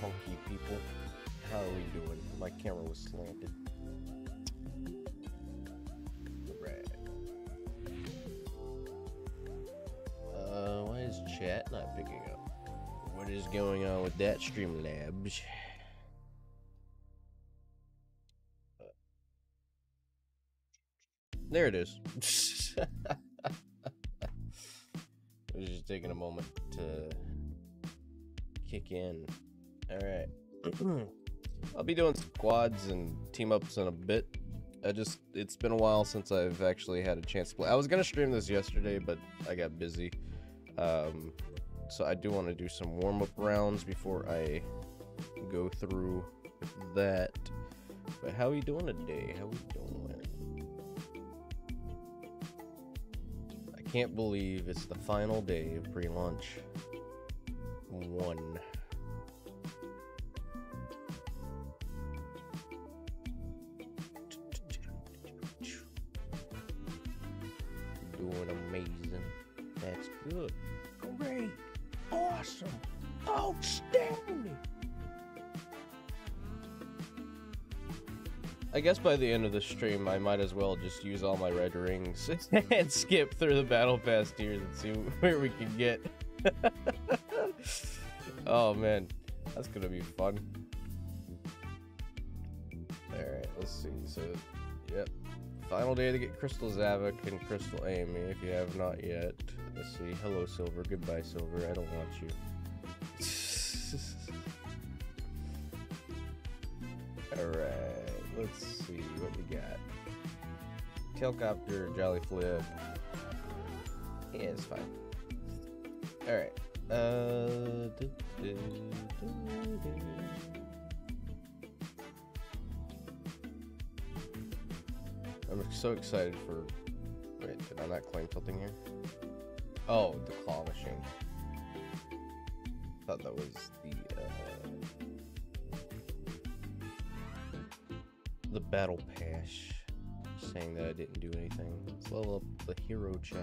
funky people. How are we doing? My camera was slanted. Right. Why is chat not picking up? What is going on with that, Streamlabs? There it is. I was just taking a moment to kick in. Alright. I'll be doing squads and team ups in a bit. It's been a while since I've actually had a chance to play. I was gonna stream this yesterday, but I got busy. So I do want to do some warm-up rounds before I go through that. But how are we doing today? How are we doing? I can't believe it's the final day of pre-launch 1. Doing amazing. That's good. Great. Awesome. Outstanding. I guess by the end of the stream, I might as well just use all my red rings and skip through the battle pass tiers and see where we can get. Oh man, that's gonna be fun. Alright, let's see. So, yep. Final day to get Crystal Zavok and Crystal Amy if you have not yet. Let's see. Hello, Silver. Goodbye, Silver. I don't want you. Alright. Let's see what we got. Tailcopter, Jolly Flip. Yeah, it's fine. Alright. I'm so excited for... Wait, did I not claim tilting here? Oh, the claw machine. Thought that was the battle pass, saying that I didn't do anything. Let's level up the hero chow.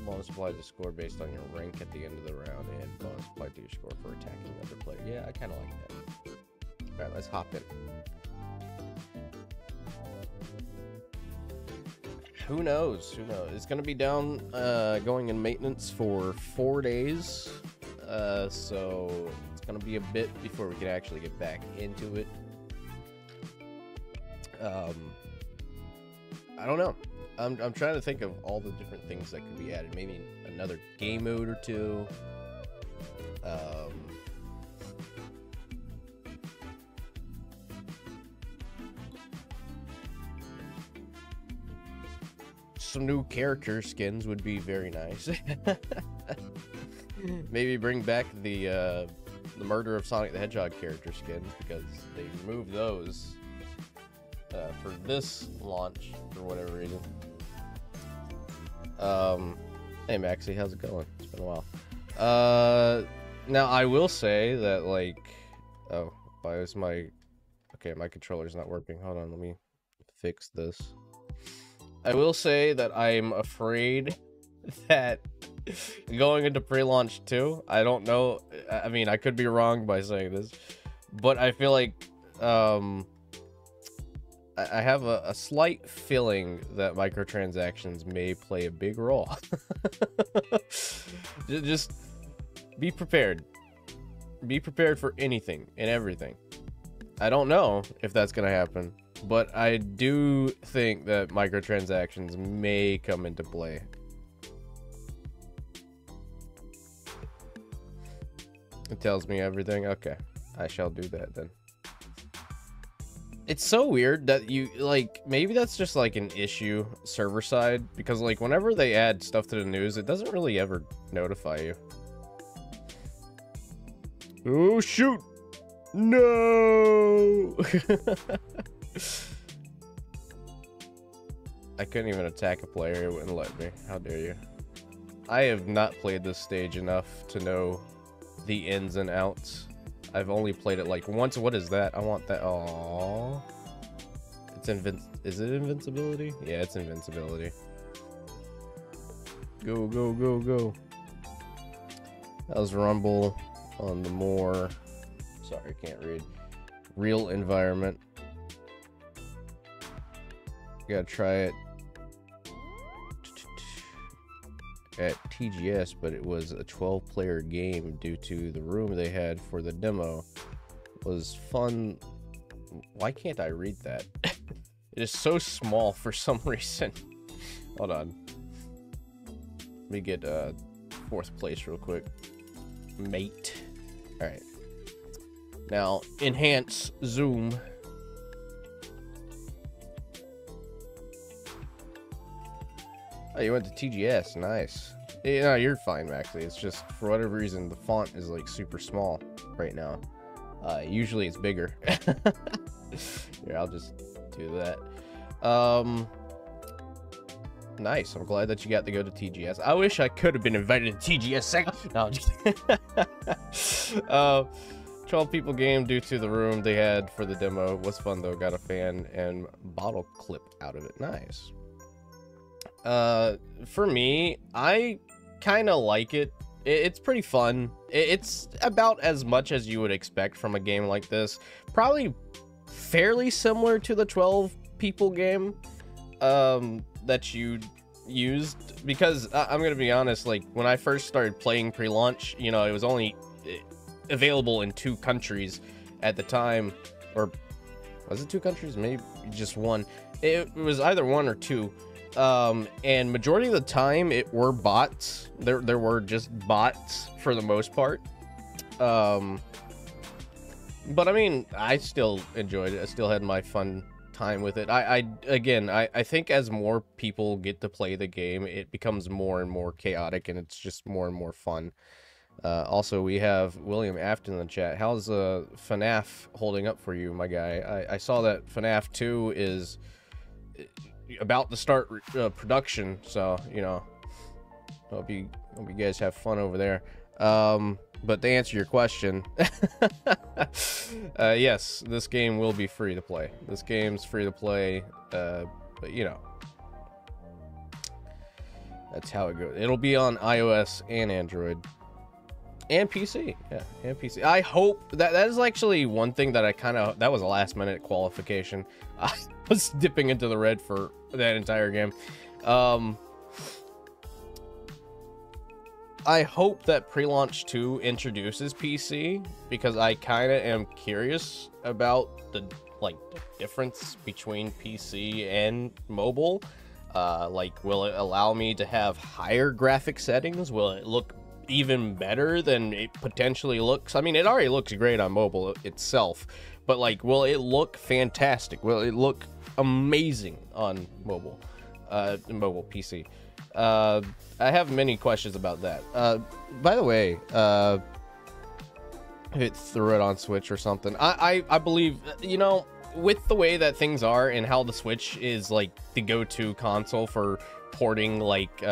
Bonus applied to score based on your rank at the end of the round, and bonus applied to your score for attacking another player. Yeah, I kind of like that. Alright, let's hop in. Who knows? Who knows? It's gonna be down, going in maintenance for 4 days. So it's gonna be a bit before we can actually get back into it. I don't know. I'm trying to think of all the different things that could be added. Maybe another game mode or two. Some new character skins would be very nice. Maybe bring back the Murder of Sonic the Hedgehog character skins, because they removed those for this launch for whatever reason. Hey Maxie, how's it going? It's been a while. Now I will say that, like, oh, why is my controller's not working? Hold on, let me fix this. I will say that I'm afraid that going into pre-launch 2, I don't know, I mean, I could be wrong by saying this, but I feel like I have a slight feeling that microtransactions may play a big role. Just be prepared. Be prepared for anything and everything. I don't know if that's gonna happen, but I do think that microtransactions may come into play. It tells me everything. Okay, I shall do that then. It's so weird that you, like, maybe that's just like an issue server side, because like whenever they add stuff to the news, it doesn't really ever notify you. Oh shoot! No! I couldn't even attack a player, it wouldn't let me. How dare you? I have not played this stage enough to know the ins and outs. I've only played it like once. What is that? I want that. Aww. It's is it invincibility? Yeah, it's invincibility. Go, go, go, go. How's Rumble on the more... Sorry, I can't read. Real environment. Gotta try it at TGS, but it was a 12-player game due to the room they had for the demo. It was fun. Why can't I read that? It is so small for some reason. Hold on. Let me get 4th place real quick. Mate. Alright. Now, enhance zoom. Oh, you went to TGS. Nice. Yeah, no, you're fine, Maxley. It's just, for whatever reason, the font is, like, super small right now. Usually it's bigger. Here, I'll just do that. Nice. I'm glad that you got to go to TGS. I wish I could have been invited to TGS second. No, I'm just kidding. 12 people game due to the room they had for the demo. Was fun, though. Got a fan and bottle clip out of it. Nice. For me, I kind of like it. It's pretty fun. It's about as much as you would expect from a game like this. Probably fairly similar to the 12 people game that you used, because I'm gonna be honest, like when I first started playing pre-launch, you know, it was only available in 2 countries at the time, or was it 2 countries? Maybe just 1. It was either 1 or 2. And majority of the time it were bots. There were just bots for the most part. But I mean, I still enjoyed it. I still had my fun time with it. I think as more people get to play the game, it becomes more and more chaotic, and it's just more and more fun. Also, we have William Afton in the chat. How's FNAF holding up for you, my guy? I saw that FNAF 2 is about to start production, so you know, hope you guys have fun over there. But to answer your question, yes, this game will be free to play. This game's free to play, but you know, that's how it goes. It'll be on iOS and Android and PC. Yeah, and PC. I hope that is actually one thing that that was a last minute qualification. I was dipping into the red for that entire game. I hope that pre-launch 2 introduces PC, because I kind of am curious about the difference between PC and mobile. Like, will it allow me to have higher graphic settings? Will it look even better than it potentially looks? I mean, it already looks great on mobile itself, but like, will it look fantastic? Will it look amazing on mobile PC? I have many questions about that. By the way, it threw it on Switch or something. I believe, you know, with the way that things are and how the Switch is like the go-to console for porting like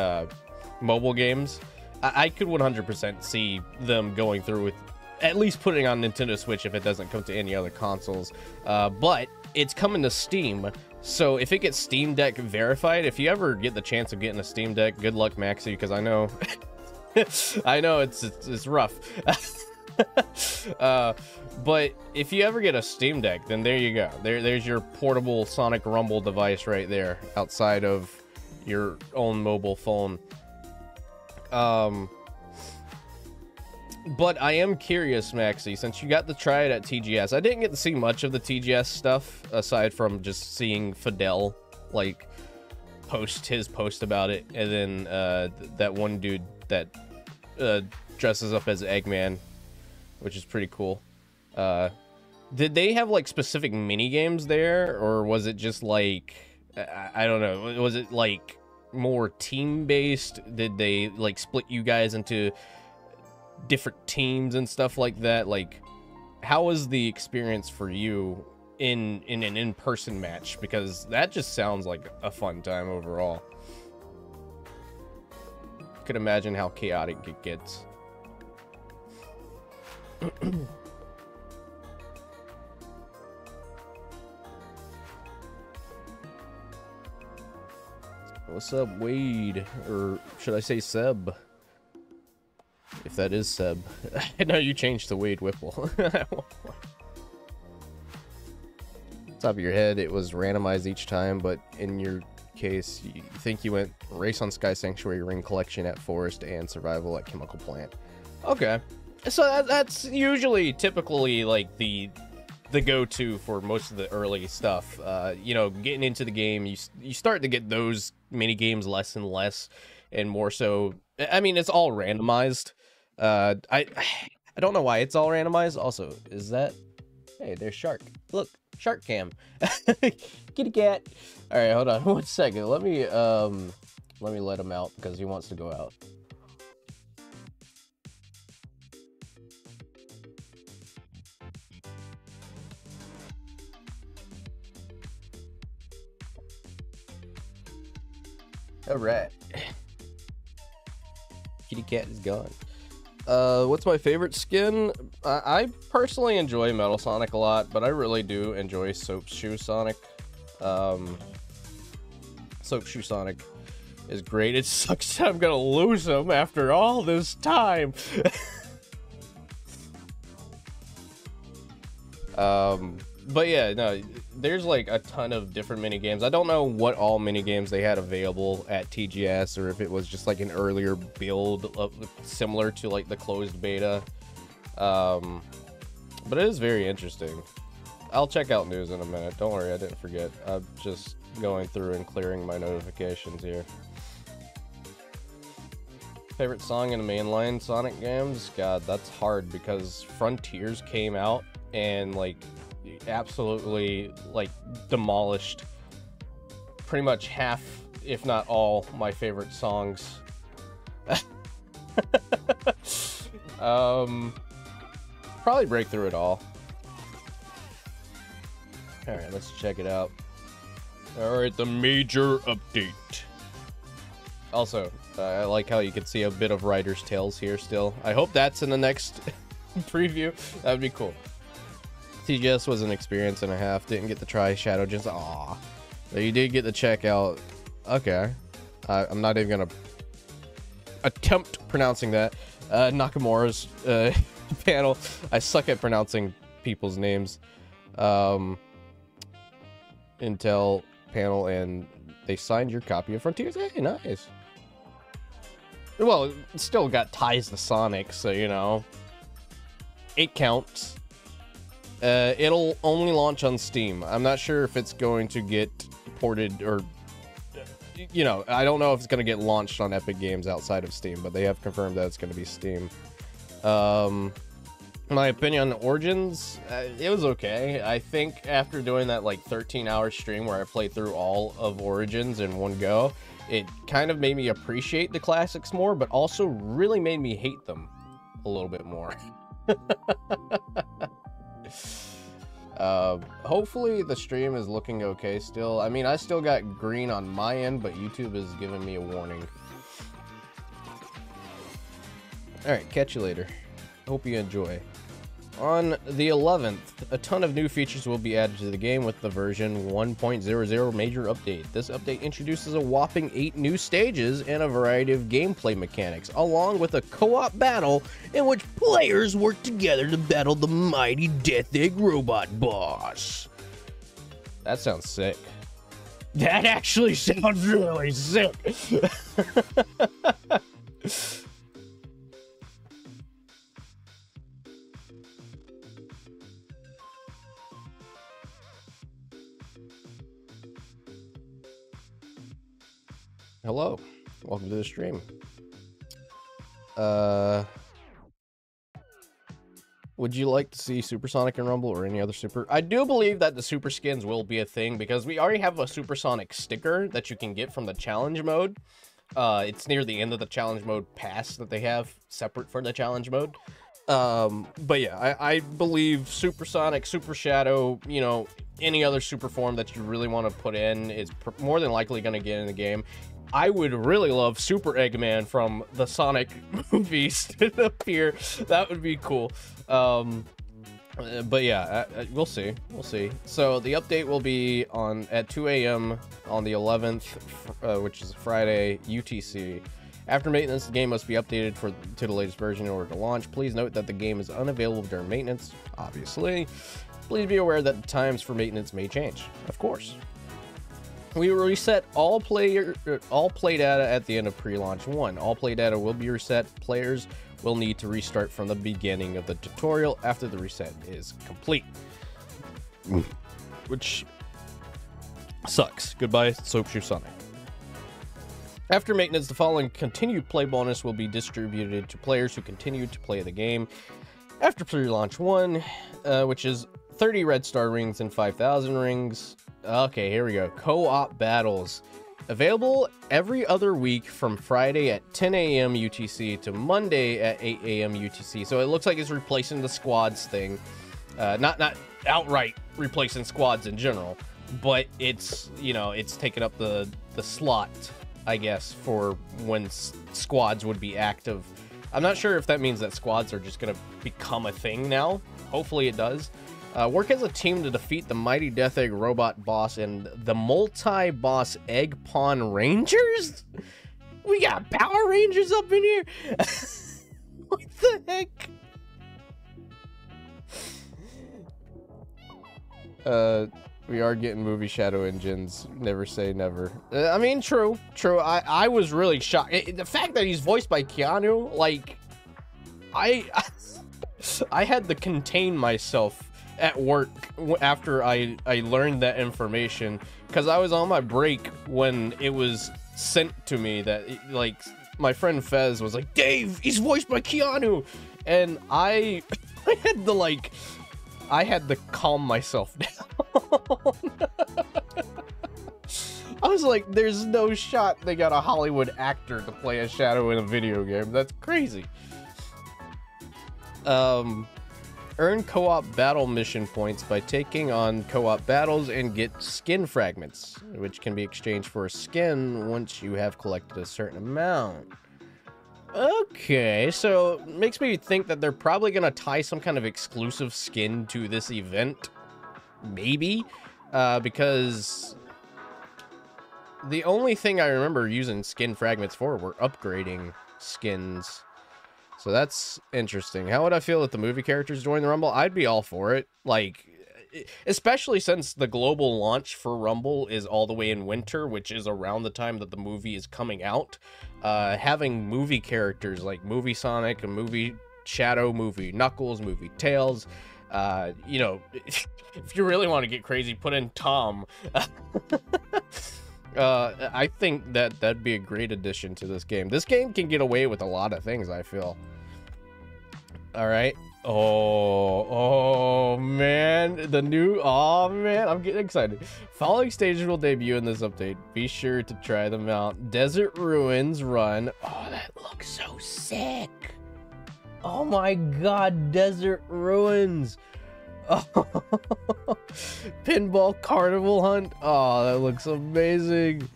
mobile games, I could 100% see them going through with at least putting on Nintendo Switch if it doesn't come to any other consoles. But it's coming to Steam, so if it gets Steam Deck verified, if you ever get the chance of getting a Steam Deck, good luck, Maxie, because I know I know it's rough. But if you ever get a Steam Deck, then there you go. There's your portable Sonic Rumble device right there outside of your own mobile phone. But I am curious, Maxie, since you got to try it at TGS. I didn't get to see much of the TGS stuff, aside from just seeing Fidel, like, his post about it, and then, that one dude that, dresses up as Eggman, which is pretty cool. Did they have, like, specific mini-games there, or was it just, like, I don't know, was it, like, more team-based? Did they, like, split you guys into different teams and stuff like that? Like, how was the experience for you in an in-person match? Because that just sounds like a fun time overall. Could imagine how chaotic it gets. What's up, Wade? Or should I say Seb? If that is Seb. I know you changed to Wade Whipple. Top of your head, it was randomized each time, but in your case, you think you went Race on Sky Sanctuary, Ring Collection at Forest, and Survival at Chemical Plant. Okay, so that's usually typically like the go-to for most of the early stuff. You know, getting into the game, you start to get those mini games less and less, and more so. I mean, it's all randomized. I don't know why it's all randomized. Also, is that? Hey, there's Shark. Look, Shark Cam. Kitty cat. All right, hold on 1 second. Let me let him out because he wants to go out. All right. Kitty cat is gone. What's my favorite skin? I personally enjoy Metal Sonic a lot, but I really do enjoy Soap Shoe Sonic. Soap Shoe Sonic is great. It sucks that I'm gonna lose him after all this time. But yeah, no, there's like a ton of different mini games. I don't know what all mini games they had available at TGS, or if it was just like an earlier build of, similar to like the closed beta. But it is very interesting. I'll check out news in a minute. Don't worry, I didn't forget. I'm just going through and clearing my notifications here. Favorite song in the mainline Sonic games? God, that's hard because Frontiers came out and like absolutely like demolished pretty much half, if not all, my favorite songs. Probably Break Through It All. All right, let's check it out. All right, the major update. Also, I like how you can see a bit of Rider's Tales here still. I hope that's in the next preview. That would be cool. TGS was an experience and a half. Didn't get to try Shadow Gens. Aw. But you did get to check out... Okay. I'm not even gonna attempt pronouncing that. Nakamura's panel. I suck at pronouncing people's names. Intel panel, and they signed your copy of Frontiers. Hey, nice. Well, it still got ties to Sonic, so, you know. It counts. It'll only launch on Steam. I'm not sure if it's going to get ported or, you know, I don't know if it's going to get launched on Epic Games outside of Steam, but they have confirmed that it's going to be Steam. My opinion on Origins, it was okay. I think after doing that like 13-hour stream where I played through all of Origins in one go, it kind of made me appreciate the classics more, but also really made me hate them a little bit more. Hopefully the stream is looking okay still. I mean, I still got green on my end, but YouTube is giving me a warning. Alright, catch you later. Hope you enjoy. On the 11th, a ton of new features will be added to the game with the version 1.00 major update. This update introduces a whopping 8 new stages and a variety of gameplay mechanics, along with a co-op battle in which players work together to battle the mighty Death Egg robot boss. That sounds sick. That actually sounds really sick. Hello, welcome to the stream. Would you like to see Supersonic and Rumble or any other super? I do believe that the super skins will be a thing because we already have a Supersonic sticker that you can get from the challenge mode. It's near the end of the challenge mode pass that they have separate for the challenge mode. But yeah, I believe Supersonic, Super Shadow, you know, any other super form that you really want to put in is more than likely going to get in the game. I would really love Super Eggman from the Sonic movies to appear. That would be cool. But yeah, we'll see. We'll see. So the update will be on at 2 a.m. on the 11th, which is Friday, UTC. After maintenance, the game must be updated to the latest version in order to launch. Please note that the game is unavailable during maintenance, obviously. Please be aware that the times for maintenance may change, of course. We will reset all play data at the end of pre-launch 1. All play data will be reset. Players will need to restart from the beginning of the tutorial after the reset is complete. Which sucks. Goodbye, Soap Shoe Sonic. After maintenance, the following continued play bonus will be distributed to players who continue to play the game after pre-launch 1, which is 30 red star rings and 5,000 rings. Okay, here we go. Co-op battles. Available every other week from Friday at 10 a.m. UTC to Monday at 8 a.m. UTC. So it looks like it's replacing the squads thing. Not outright replacing squads in general, but it's, you know, it's taking up the slot, I guess, for when squads would be active. I'm not sure if that means that squads are just going to become a thing now. Hopefully it does. Work as a team to defeat the Mighty Death Egg Robot Boss and the Multi-Boss Egg Pawn Rangers? We got Power Rangers up in here? What the heck? We are getting movie shadow engines. Never say never. I mean, true. I was really shocked. The fact that he's voiced by Keanu, like, I had to contain myself at work after I learned that information, because I was on my break when it was sent to me that, like, my friend Fez was like, Dave, he's voiced by Keanu, and I had to calm myself down. I was like, there's no shot they got a Hollywood actor to play a shadow in a video game. That's crazy. Earn co-op battle mission points by taking on co-op battles and get skin fragments, which can be exchanged for a skin once you have collected a certain amount. Okay, so it makes me think that they're probably going to tie some kind of exclusive skin to this event. Maybe. Because the only thing I remember using skin fragments for were upgrading skins. So that's interesting. How would I feel if the movie characters join the Rumble? I'd be all for it. Like, especially since the global launch for Rumble is all the way in winter, which is around the time that the movie is coming out. Having movie characters like Movie Sonic, and Movie Shadow, Movie Knuckles, Movie Tails, you know, if you really want to get crazy, put in Tom. I think that that'd be a great addition to this game. This game can get away with a lot of things, I feel. All right. Oh man, oh man, I'm getting excited. Following stages will debut in this update. Be sure to try them out. Desert Ruins Run. Oh, that looks so sick. Oh my god, Desert Ruins. Oh. Pinball Carnival Hunt. Oh, that looks amazing.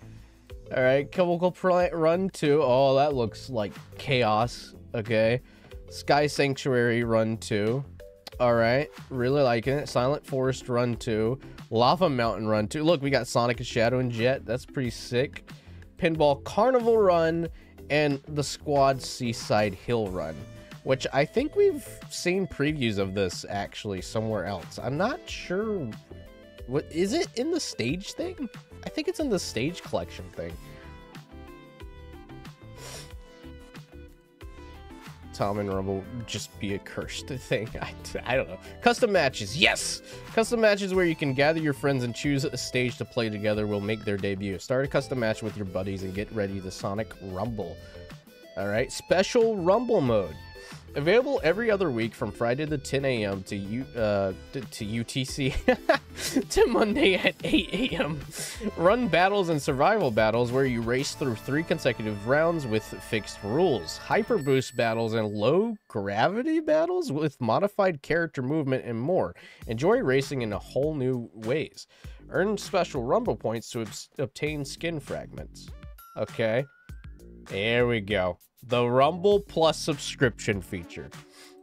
All right, Chemical Plant Run 2. Oh, that looks like chaos. Okay. Sky Sanctuary Run 2. All right, really liking it. Silent Forest Run 2. Lava Mountain Run 2. Look, we got Sonic and Shadow and Jet. That's pretty sick. Pinball Carnival Run and the Squad Seaside Hill Run, which I think we've seen previews of this actually somewhere else. I'm not sure. What is it in the stage thing? I think it's in the stage collection thing. Tom and Rumble just be a cursed thing. I don't know. Custom matches, yes! Custom matches where you can gather your friends and choose a stage to play together will make their debut. Start a custom match with your buddies and get ready to Sonic Rumble. Alright, Special Rumble Mode. Available every other week from Friday to 10 a.m. to UTC to Monday at 8 a.m. Run battles and survival battles where you race through 3 consecutive rounds with fixed rules. Hyper boost battles and low gravity battles with modified character movement and more. Enjoy racing in a whole new ways. Earn special Rumble points to obtain skin fragments. Okay. There we go. The Rumble Plus subscription feature.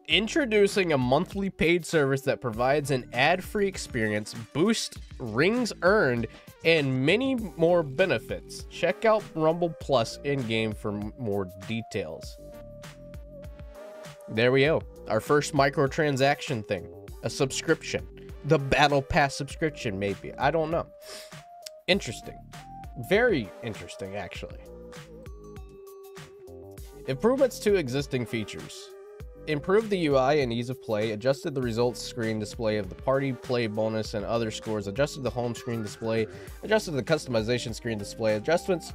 Introducing a monthly paid service that provides an ad-free experience, boost rings earned, and many more benefits. Check out Rumble Plus in-game for more details. There we go. Our first microtransaction thing. A subscription. The Battle Pass subscription, maybe. I don't know. Interesting. Very interesting, actually. Improvements to existing features. Improved the UI and ease of play, adjusted the results screen display of the party play bonus and other scores, adjusted the home screen display, adjusted the customization screen display. Adjustments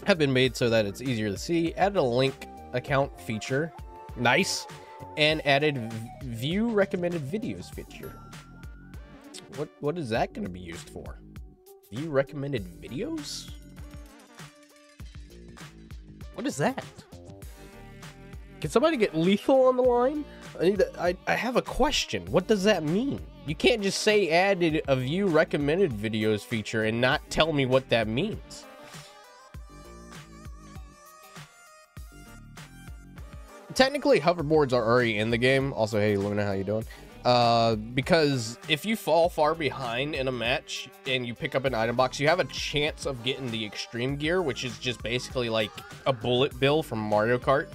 have been made so that it's easier to see. Added a link account feature. Nice. And added view recommended videos feature. What is that going to be used for? View recommended videos? What is that? Can somebody get lethal on the line? I have a question. What does that mean? You can't just say added a view recommended videos feature and not tell me what that means. Technically, hoverboards are already in the game. Also, hey, Luna, how you doing? Because if you fall far behind in a match and you pick up an item box, you have a chance of getting the extreme gear, which is just basically like a bullet bill from Mario Kart.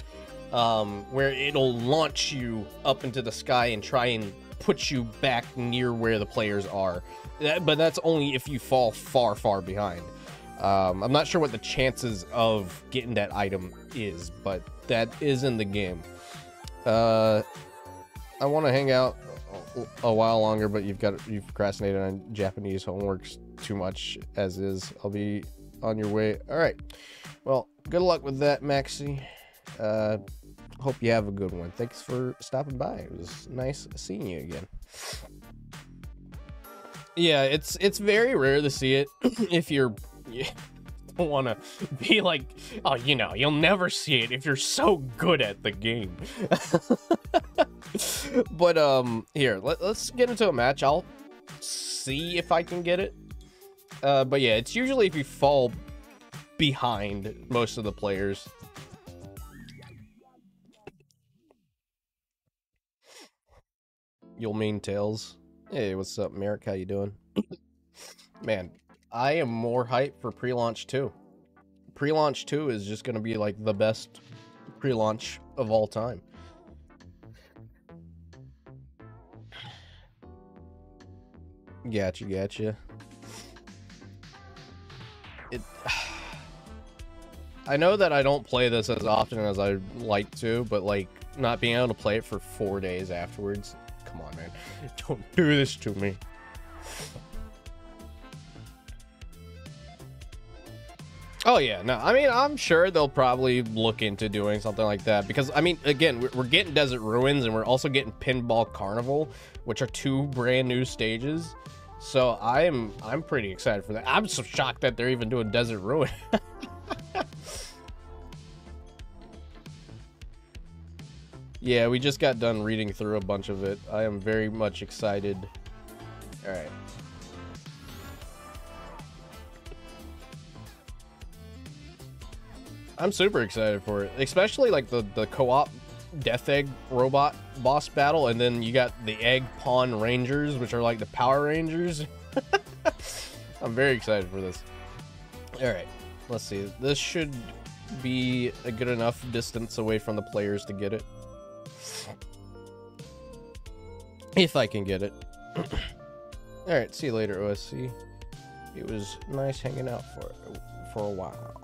Where it'll launch you up into the sky and try and put you back near where the players are. But that's only if you fall far, far behind. I'm not sure what the chances of getting that item is, but that is in the game. I want to hang out a while longer, but you've procrastinated on Japanese homeworks too much as is. I'll be on your way. All right. Well, good luck with that, Maxi. Hope you have a good one. Thanks for stopping by. It was nice seeing you again. Yeah, it's very rare to see it if you don't want to be like, oh, you know, you'll never see it if you're so good at the game. But here, let's get into a match. I'll see if I can get it. But yeah, it's usually if you fall behind most of the players. You'll mean Tails. Hey, what's up, Merrick? How you doing? Man, I am more hyped for pre-launch 2. Pre-launch 2 is just gonna be like the best pre-launch of all time. Gotcha. I know that I don't play this as often as I'd like to, but like not being able to play it for 4 days afterwards. Come on, man. Don't do this to me. Oh, yeah. No, I mean, I'm sure they'll probably look into doing something like that. Because, I mean, again, we're getting Desert Ruins and we're also getting Pinball Carnival, which are 2 brand new stages. So I'm pretty excited for that. I'm so shocked that they're even doing Desert Ruin. Yeah, we just got done reading through a bunch of it. I am very much excited. All right. I'm super excited for it, especially like the co-op Death Egg robot boss battle, and then you got the Egg Pawn Rangers, which are like the Power Rangers. I'm very excited for this. All right, let's see. This should be a good enough distance away from the players to get it. If I can get it. Alright, see you later, OSC. It was nice hanging out for a while.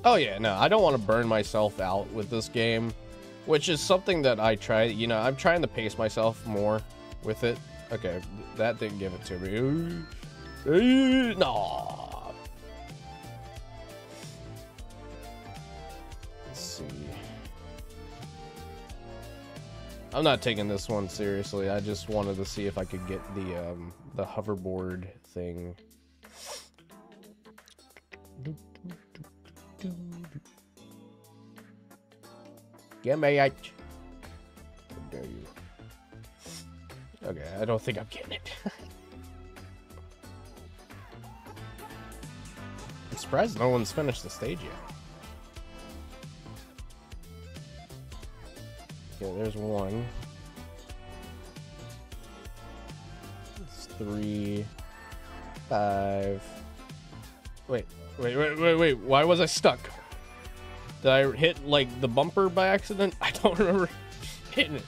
Oh yeah, no, I don't want to burn myself out with this game, which is something that I try, you know, I'm trying to pace myself more with it. Okay, that didn't give it to me. No. I'm not taking this one seriously. I just wanted to see if I could get the hoverboard thing. Get me out. How dare you? Okay, I don't think I'm getting it. surprised no one's finished the stage yet. Okay, there's one. It's 3, 5. Wait. Why was I stuck? Did I hit, like, the bumper by accident? I don't remember hitting it.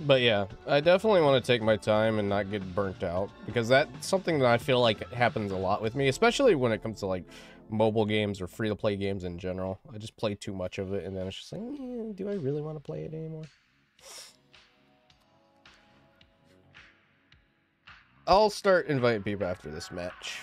But yeah, I definitely want to take my time and not get burnt out, because that's something that I feel like happens a lot with me, especially when it comes to like mobile games or free-to-play games in general. I just play too much of it, and then it's just like, do I really want to play it anymore? I'll start inviting people after this match.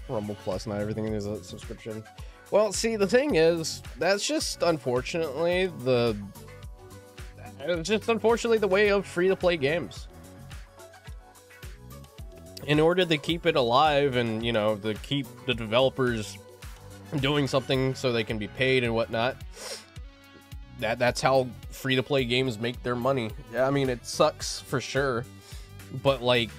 Rumble Plus, not everything is a subscription. Well, see, the thing is, that's just unfortunately the way of free-to-play games. In order to keep it alive and, you know, to keep the developers doing something so they can be paid and whatnot, that's how free-to-play games make their money. Yeah, I mean, it sucks for sure, but like,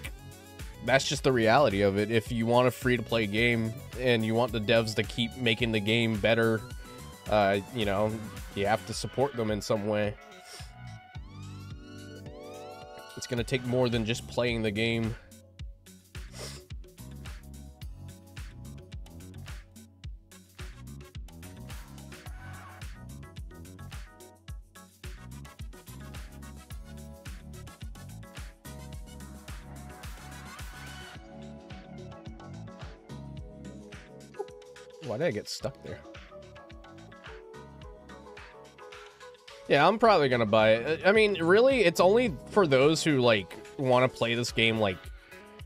that's just the reality of it. If you want a free-to-play game and you want the devs to keep making the game better, you know, you have to support them in some way. It's gonna take more than just playing the game. Why did I get stuck there? Yeah, I'm probably gonna buy it. I mean, really, it's only for those who, like, want to play this game, like,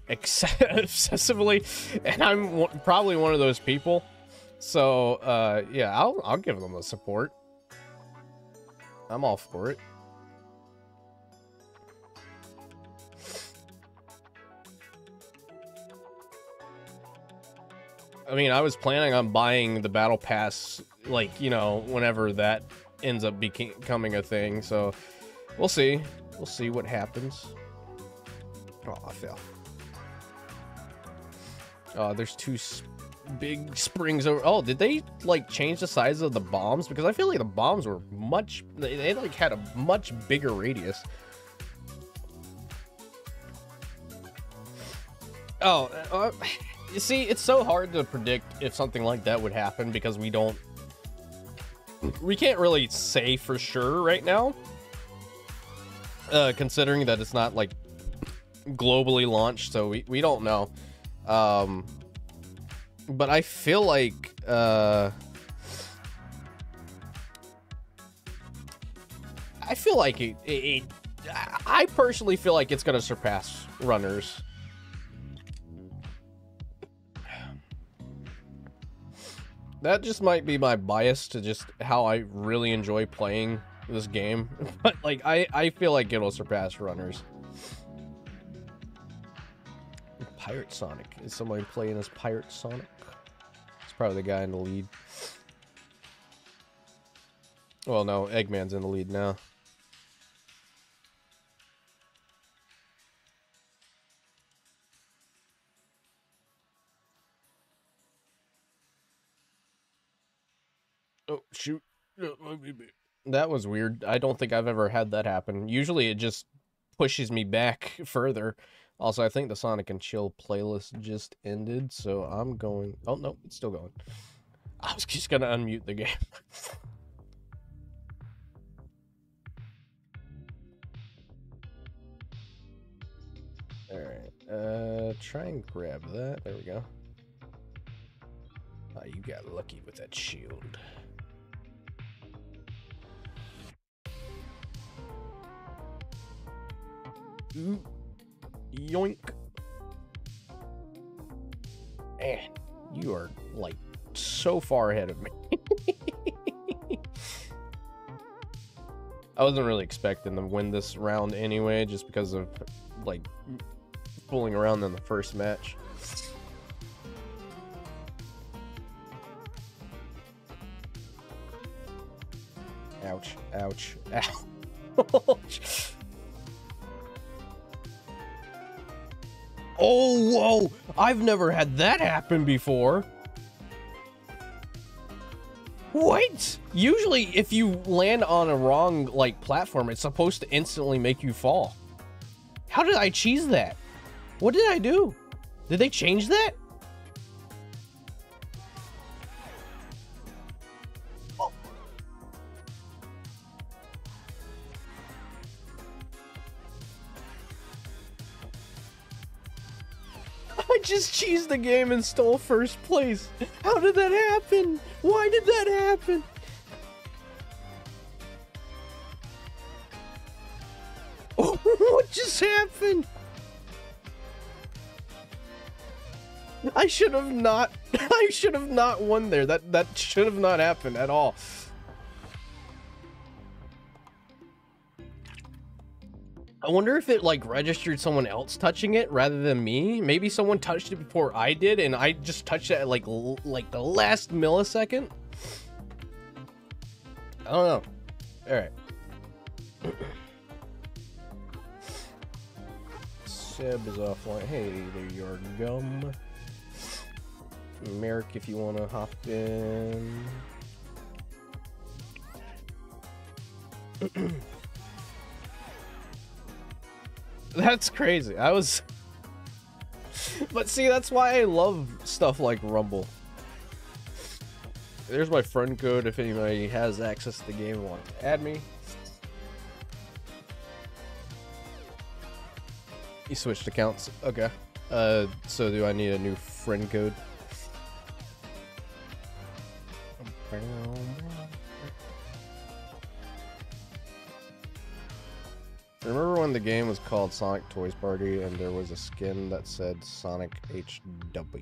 excessively, and I'm probably one of those people. So, yeah, I'll give them the support. I'm all for it. I mean, I was planning on buying the battle pass, like, you know, whenever that ends up becoming a thing. So we'll see. We'll see what happens. Oh, I fell. Oh, there's two big springs over. Oh, did they like change the size of the bombs? Because I feel like the bombs were much. They like had a much bigger radius. Oh, you see, it's so hard to predict if something like that would happen because we can't really say for sure right now, considering that it's not like globally launched, so we don't know. But I feel like I personally feel like it's gonna surpass Runners. That just might be my bias to just how I really enjoy playing this game. But, like, I feel like it'll surpass Runners. Pirate Sonic. Is somebody playing as Pirate Sonic? It's probably the guy in the lead. Well, no, Eggman's in the lead now. Oh, shoot. That was weird. I don't think I've ever had that happen. Usually it just pushes me back further. Also, I think the Sonic and Chill playlist just ended, so I'm going... Oh, no, it's still going. I was just gonna unmute the game. Alright, try and grab that. There we go. Oh, you got lucky with that shield. Yoink. Man, you are like so far ahead of me. I wasn't really expecting to win this round anyway, just because of like fooling around in the first match. Ouch, ouch, ouch. Oh, whoa! I've never had that happen before. What? Usually, if you land on a wrong, like, platform, it's supposed to instantly make you fall. How did I cheese that? What did I do? Did they change that? I just cheesed the game and stole first place. How did that happen? Why did that happen? Oh, what just happened? I should have not won there. That should have not happened at all. I wonder if it like registered someone else touching it rather than me. Maybe someone touched it before I did, and I just touched it at like the last millisecond. I don't know. All right. Seb is offline. Hey there, your gum. Merrick, if you want to hop in. That's crazy. But see, that's why I love stuff like Rumble. There's my friend code if anybody has access to the game and wants to add me. You switched accounts. Okay. So do I need a new friend code? Remember when the game was called Sonic Toys Party and there was a skin that said Sonic HW?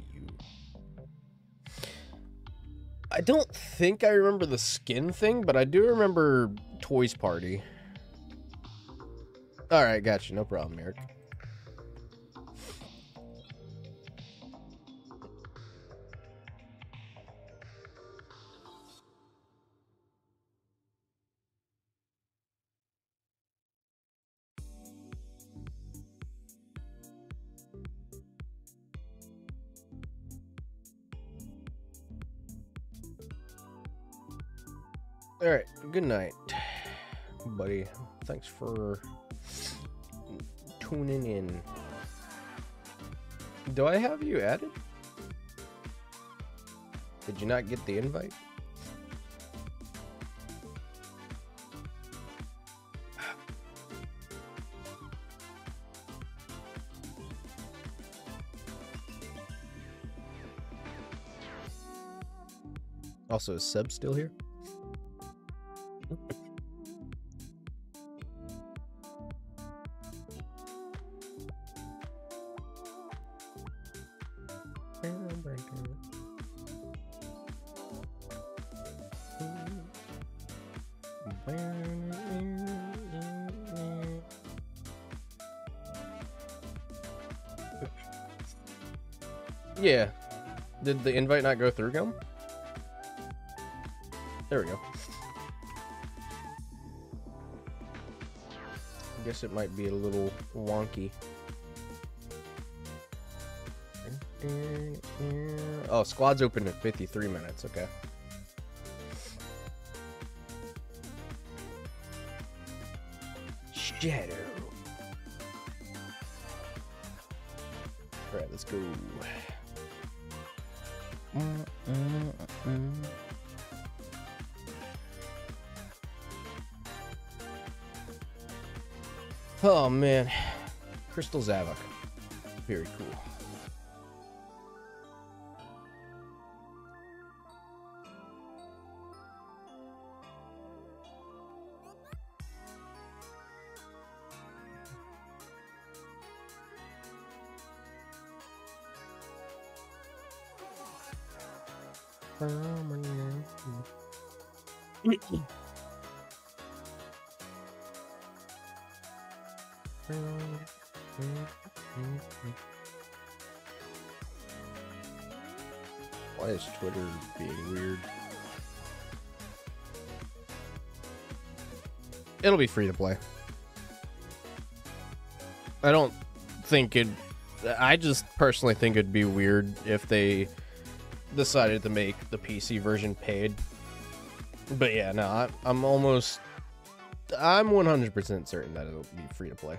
I don't think I remember the skin thing, but I do remember Toys Party. Alright, gotcha. No problem, Eric. All right, good night, buddy. Thanks for tuning in. Do I have you added? Did you not get the invite? Also, is Seb still here? Yeah. Did the invite not go through, Gum? There we go. I guess it might be a little wonky. Oh, squad's open in 53 minutes. Okay. Shadow. All right, let's go. Oh man, Crystal Zavok, very cool. Why is Twitter being weird? It'll be free to play. I don't think it... I just personally think it'd be weird if they decided to make the PC version paid. But yeah, no, I'm 100% certain that it'll be free to play.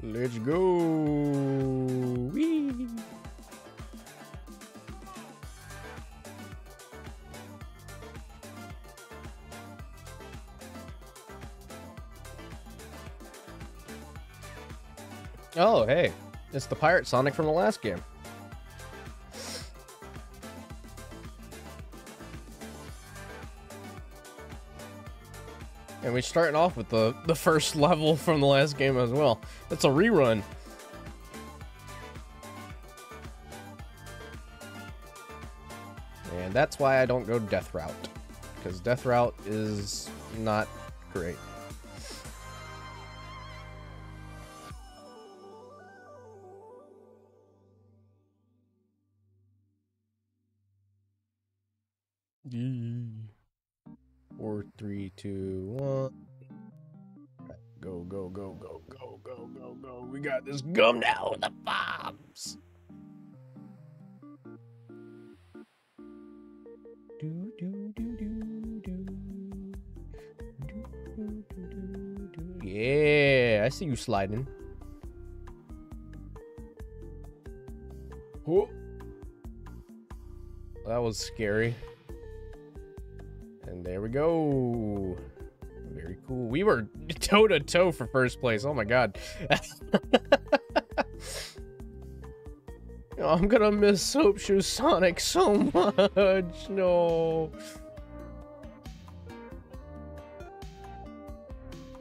Let's go. Whee. Oh, hey. It's the Pirate Sonic from the last game. And we're starting off with the first level from the last game as well. It's a rerun. And that's why I don't go Death Route. Because Death Route is not great. Four, three, two, one. Go, go, go, go, go, go, go, go. We got this gum now with the bombs. Do, do, do, do, do. Do, do, do, do, do. Yeah, I see you sliding. Oh. That was scary. And there we go. Very cool. We were toe to toe for first place. Oh my god. Oh, I'm gonna miss Soap Shoe Sonic so much. No.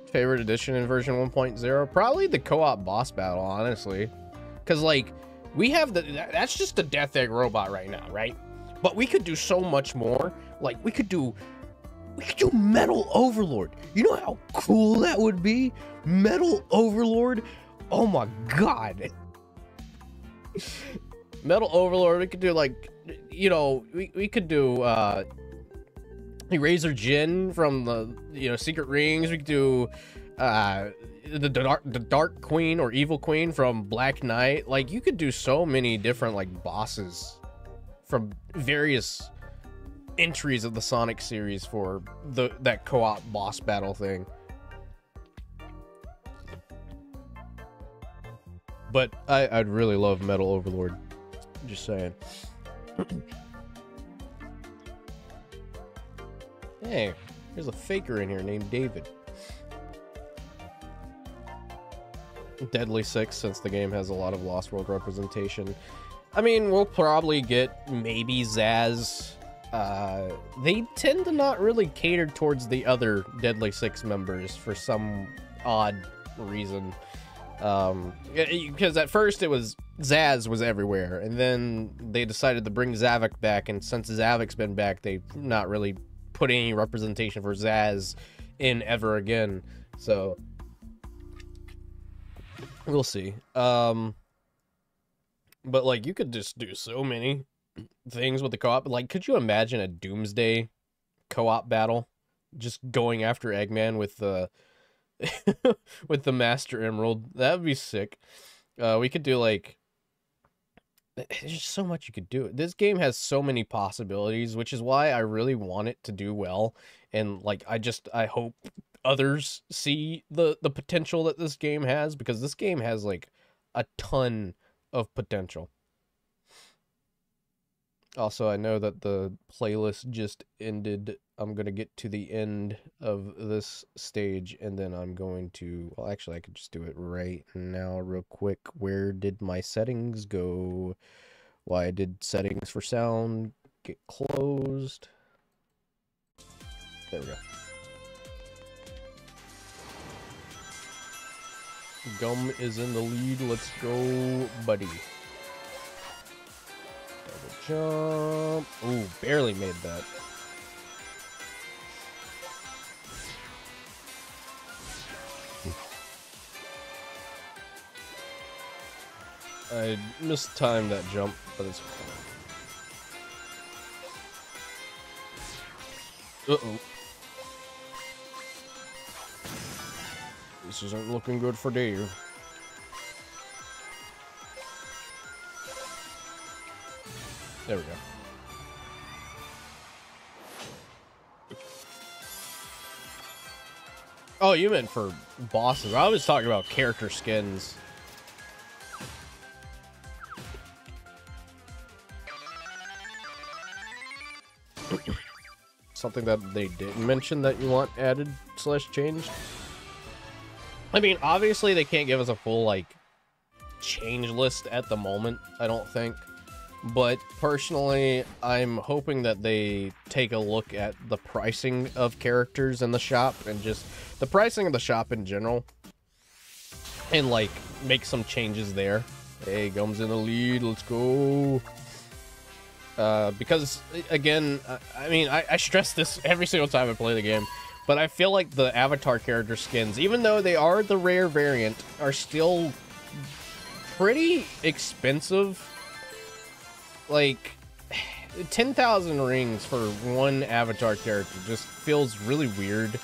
Favorite edition in version 1.0? Probably the co-op boss battle, honestly. Because, like, we have that's just a Death Egg robot right now, right? But we could do so much more. Like, we could do Metal Overlord. You know how cool that would be? Metal Overlord? Oh my god. Metal Overlord, we could do, like, you know, we could do, Eraser Jin from the, you know, Secret Rings. We could do, the Dark Queen or Evil Queen from Black Knight. Like, you could do so many different, like, bosses from various entries of the Sonic series for that co-op boss battle thing. But I'd really love Metal Overlord. Just saying. Hey, there's a faker in here named David. Deadly Six, since the game has a lot of Lost World representation. I mean, we'll probably get maybe Zaz. They tend to not really cater towards the other Deadly Six members for some odd reason. Because at first it was Zaz was everywhere, and then they decided to bring Zavok back, and since Zavok's been back, they've not really put any representation for Zaz in ever again. So we'll see. But like, you could just do so many things with the co-op. Like, could you imagine a Doomsday co-op battle, just going after Eggman with the with the Master Emerald? That would be sick. We could do, like, there's just so much you could do. This game has so many possibilities, which is why I really want it to do well. And, like, I hope others see the potential that this game has, because this game has, like, a ton of potential. Also, I know that the playlist just ended. I'm going to get to the end of this stage, and then I'm going to... Well, actually, I could just do it right now real quick. Where did my settings go? Why did settings for sound get closed? There we go. Gum is in the lead. Let's go, buddy. Double jump. Ooh, barely made that. I mistimed that jump, but it's fine. Uh-oh. This isn't looking good for Dave. There we go. Oh, you meant for bosses. I was talking about character skins. Something that they didn't mention that you want added / changed? I mean, obviously they can't give us a full, like, change list at the moment, I don't think. But personally, I'm hoping that they take a look at the pricing of characters in the shop and just the pricing of the shop in general. And, like, make some changes there. Hey, Gum's in the lead, let's go. Because, again, I mean, I stress this every single time I play the game, but I feel like the avatar character skins, even though they are the rare variant, are still pretty expensive. Like, 10,000 rings for one avatar character just feels really weird,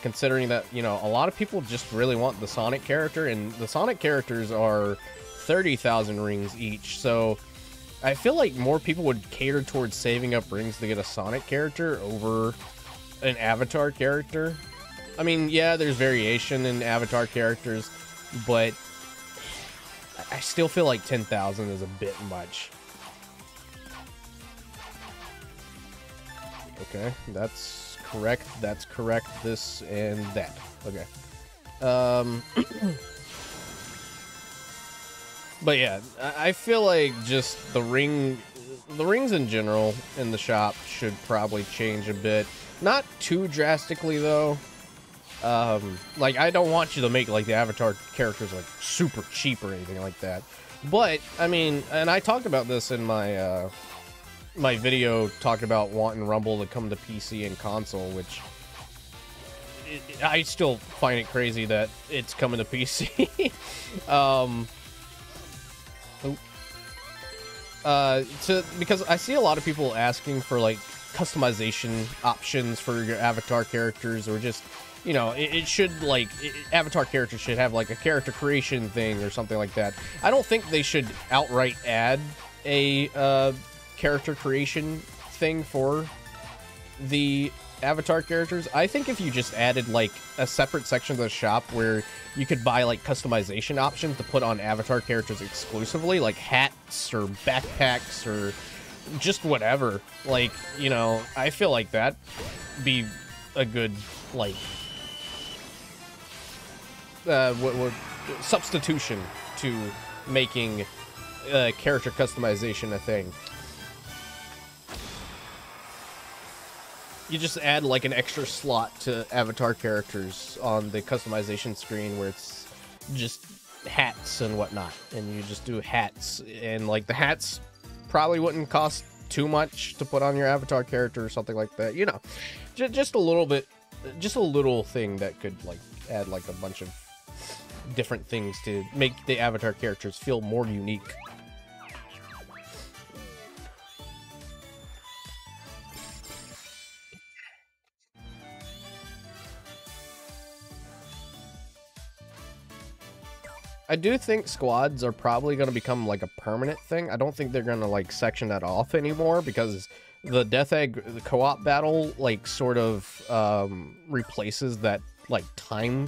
considering that, you know, a lot of people just really want the Sonic character, and the Sonic characters are 30,000 rings each, so I feel like more people would cater towards saving up rings to get a Sonic character over an Avatar character. I mean, yeah, there's variation in Avatar characters, but I still feel like 10,000 is a bit much. Okay, that's correct. That's correct. This and that. Okay. But yeah, I feel like just the rings in general in the shop should probably change a bit. Not too drastically though. Like, I don't want you to make like the Avatar characters like super cheap or anything like that. But I mean, and I talked about this in my my video talking about wanting Rumble to come to PC and console, which I still find it crazy that it's coming to PC. Because I see a lot of people asking for like customization options for your avatar characters, or just, you know, it should like avatar characters should have like a character creation thing or something like that. I don't think they should outright add a character creation thing for the avatar characters. I think if you just added like a separate section of the shop where you could buy like customization options to put on avatar characters exclusively, like hats or backpacks or just whatever, like, you know, I feel like that be a good like what substitution to making character customization a thing. You just add like an extra slot to avatar characters on the customization screen where it's just hats and whatnot, and you just do hats, and like the hats probably wouldn't cost too much to put on your avatar character or something like that, you know. Just a little bit, just a little thing that could like add like a bunch of different things to make the avatar characters feel more unique. I do think squads are probably going to become like a permanent thing. I don't think they're going to like section that off anymore, because the Death Egg, the co-op battle, like sort of replaces that like time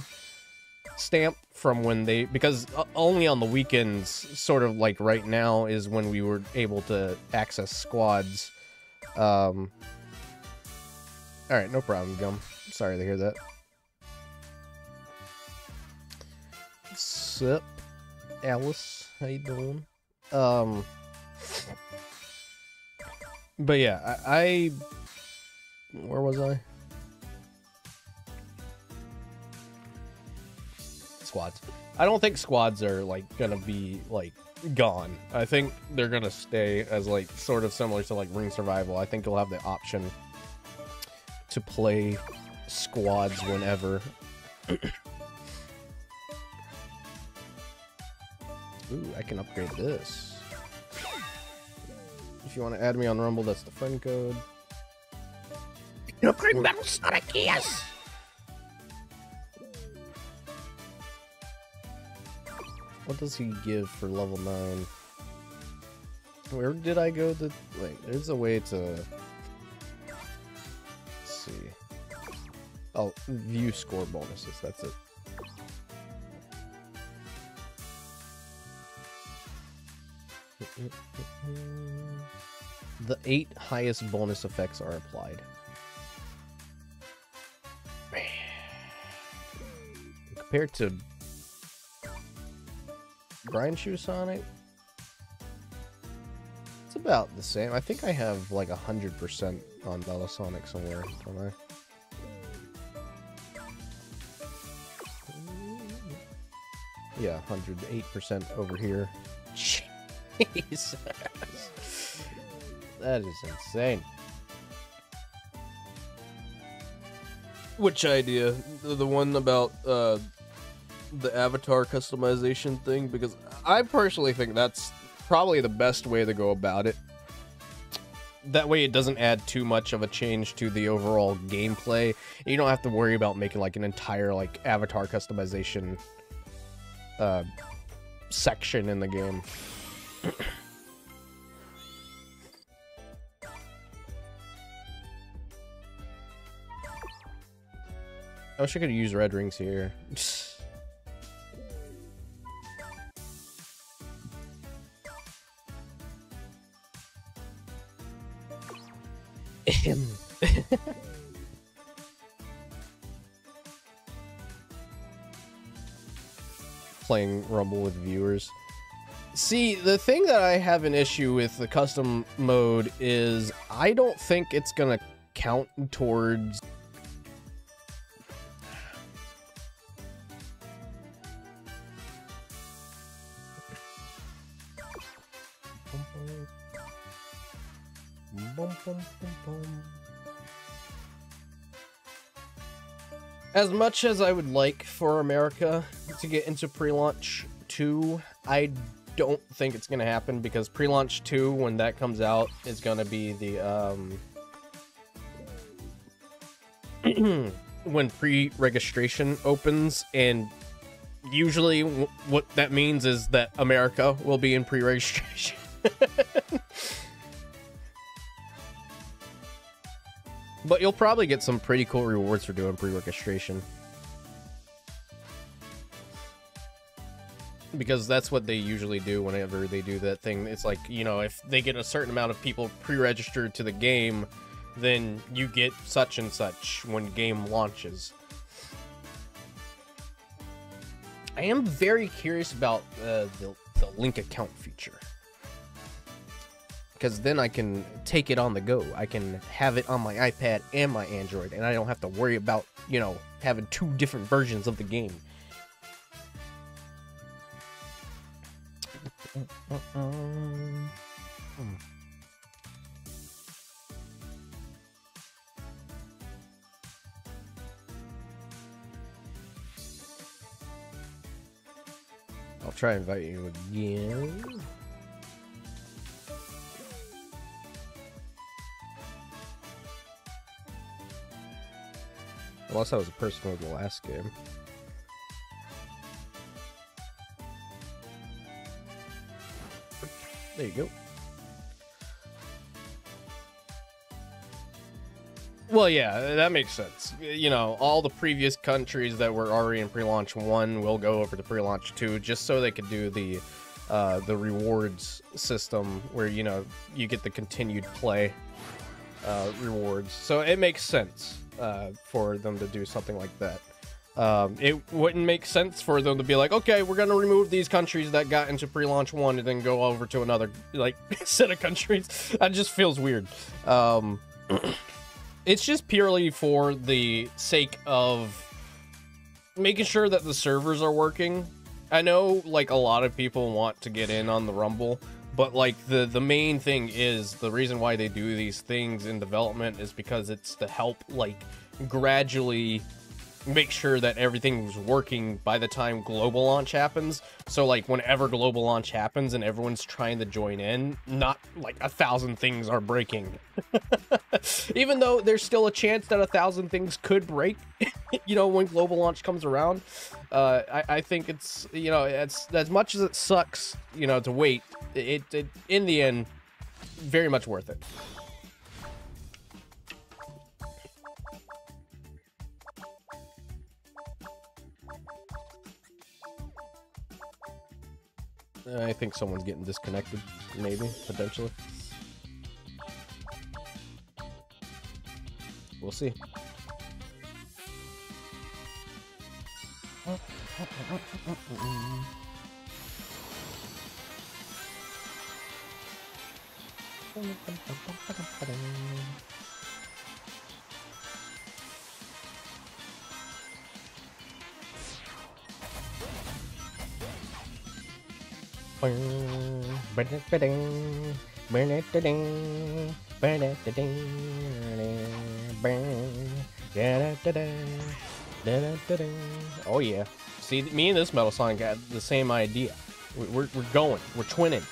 stamp from when they, because only on the weekends, sort of like right now, is when we were able to access squads. All right, no problem, Gum. Sorry to hear that. Sup, Alice? How you doing? But yeah, I where was I? Squads. I don't think squads are like gonna be like gone. I think they're gonna stay as like sort of similar to like Ring Survival. I think you'll have the option to play squads whenever. Ooh, I can upgrade this. If you want to add me on Rumble, that's the friend code. You can upgrade Metal Sonic, yes! What does he give for level 9? Where did I go to... Wait, there's a way to... Let's see. Oh, view score bonuses, that's it. The 8 highest bonus effects are applied. Man. Compared to Grind Shoe Sonic, it's about the same. I think I have like 100% on Metal Sonic somewhere, don't I? Yeah, 108% over here. Jesus. That is insane. Which idea? The one about the avatar customization thing? Because I personally think that's probably the best way to go about it. That way it doesn't add too much of a change to the overall gameplay. You don't have to worry about making like an entire like avatar customization section in the game. I wish I could use red rings here. Playing Rumble with viewers. See, the thing that I have an issue with the custom mode is I don't think it's gonna count towards... As much as I would like for America to get into pre-launch 2, I don't think it's gonna happen, because pre-launch 2, when that comes out, is gonna be the when pre-registration opens, and usually what that means is that America will be in pre-registration. But you'll probably get some pretty cool rewards for doing pre-registration. Because that's what they usually do whenever they do that thing. It's like, you know, if they get a certain amount of people pre-registered to the game, then you get such and such when game launches. I am very curious about the link account feature. Because then I can take it on the go. I can have it on my iPad and my Android, and I don't have to worry about, you know, having 2 different versions of the game. I'll try and invite you again. Unless I was a person with the last game. There you go. Well, yeah, that makes sense. You know, all the previous countries that were already in pre-launch 1 will go over to pre-launch 2, just so they could do the rewards system where, you know, you get the continued play rewards. So it makes sense for them to do something like that. It wouldn't make sense for them to be like, okay, we're gonna remove these countries that got into pre-launch 1 and then go over to another, like, set of countries. That just feels weird. It's just purely for the sake of making sure that the servers are working I know, like, a lot of people want to get in on the Rumble, but, like, the main thing is, the reason why they do these things in development is because it's to help, like, gradually make sure that everything's working by the time global launch happens. So, like, whenever global launch happens and everyone's trying to join in, not, like, 1,000 things are breaking. Even though there's still a chance that 1,000 things could break, you know, when global launch comes around. I think it's, you know, it's, as much as it sucks, you know, to wait, it in the end, very much worth it. I think someone's getting disconnected, maybe, potentially. We'll see. Oh yeah. See, me and this Metal Sonic got the same idea. We're going. We're twinning.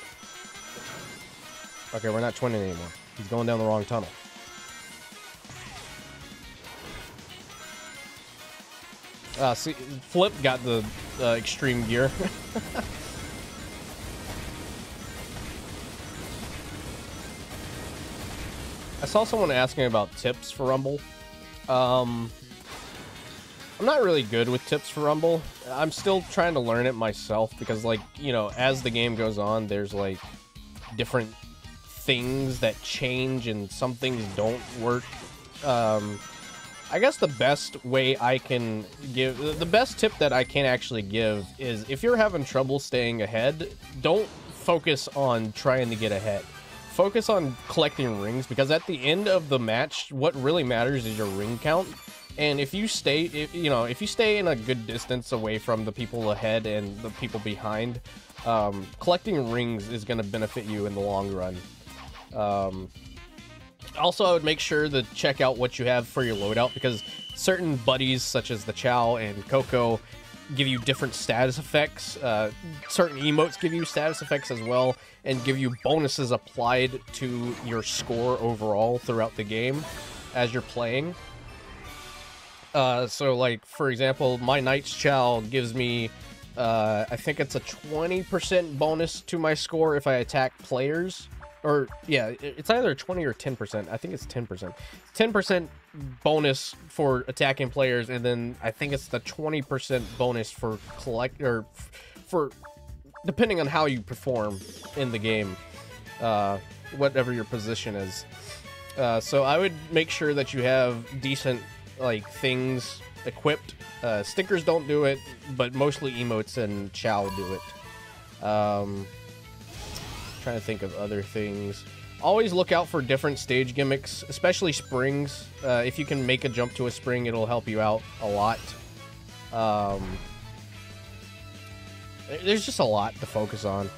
Okay, we're not twinning anymore. He's going down the wrong tunnel. See, Flip got the extreme gear. I saw someone asking about tips for Rumble. I'm not really good with tips for Rumble. I'm still trying to learn it myself because, like, you know, as the game goes on, there's, like, different things that change and some things don't work. I guess the best way I can give, the best tip that I can actually give is if you're having trouble staying ahead, don't focus on trying to get ahead. Focus on collecting rings, because at the end of the match, what really matters is your ring count. And if you stay, if you stay in a good distance away from the people ahead and the people behind, collecting rings is going to benefit you in the long run. Also, I would make sure to check out what you have for your loadout, because certain buddies, such as the Chow and Coco, give you different status effects. Certain emotes give you status effects as well, and give you bonuses applied to your score overall throughout the game as you're playing. So, like, for example, my Knight's Chow gives me, I think it's a 20% bonus to my score if I attack players. Or, yeah, it's either 20 or 10%. I think it's 10%. 10% bonus for attacking players, and then I think it's the 20% bonus for for depending on how you perform in the game, whatever your position is. So I would make sure that you have decent, like, things equipped. Stickers don't do it, but mostly emotes and Chow do it. Trying to think of other things. Always look out for different stage gimmicks, especially springs. If you can make a jump to a spring, it'll help you out a lot. There's just a lot to focus on.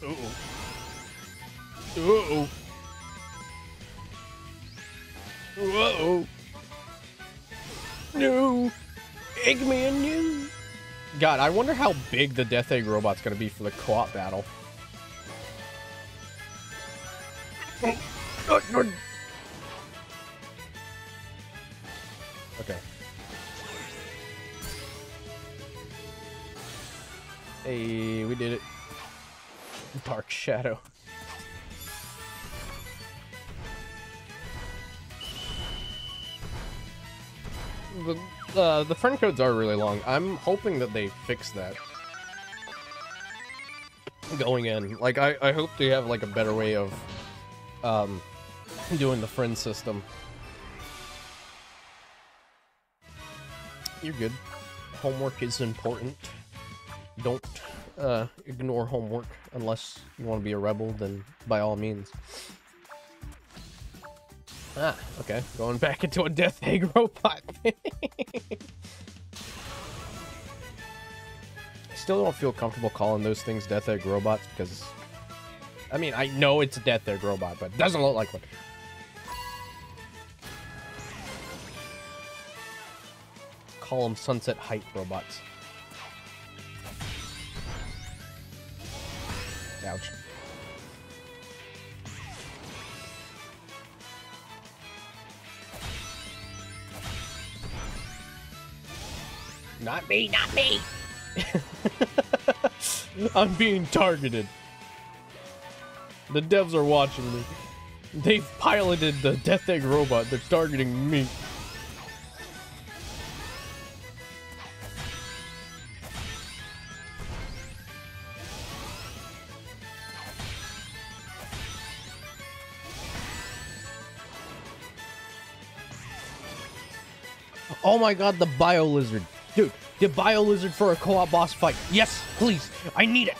Uh-oh. Uh-oh. Uh-oh. No. Eggman, no. God, I wonder how big the Death Egg robot's gonna be for the co-op battle. Okay. Hey, we did it. Dark Shadow. The friend codes are really long. I'm hoping that they fix that going in. Like, I hope they have, like, a better way of doing the friend system. You're good. Homework is important. Don't ignore homework unless you want to be a rebel, then by all means. Ah, okay. Going back into a Death Egg robot. Still don't feel comfortable calling those things Death Egg robots because, I mean, I know it's a Death Egg robot, but it doesn't look like one. Call them Sunset Height robots. Ouch. Not me, not me! I'm being targeted. The devs are watching me. They've piloted the Death Egg robot. They're targeting me. Oh my god, the Bio Lizard. Dude, the Bio Lizard for a co-op boss fight. Yes, please. I need it.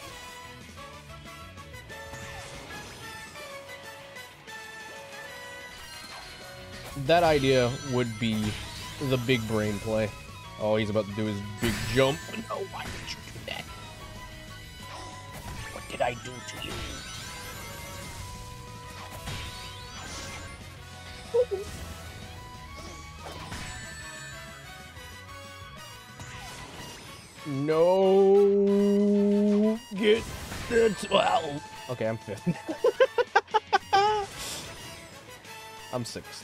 That idea would be the big brain play. Oh, he's about to do his big jump. No, why did you do that? What did I do to you? No, get it. Well, okay, I'm fifth. I'm sixth.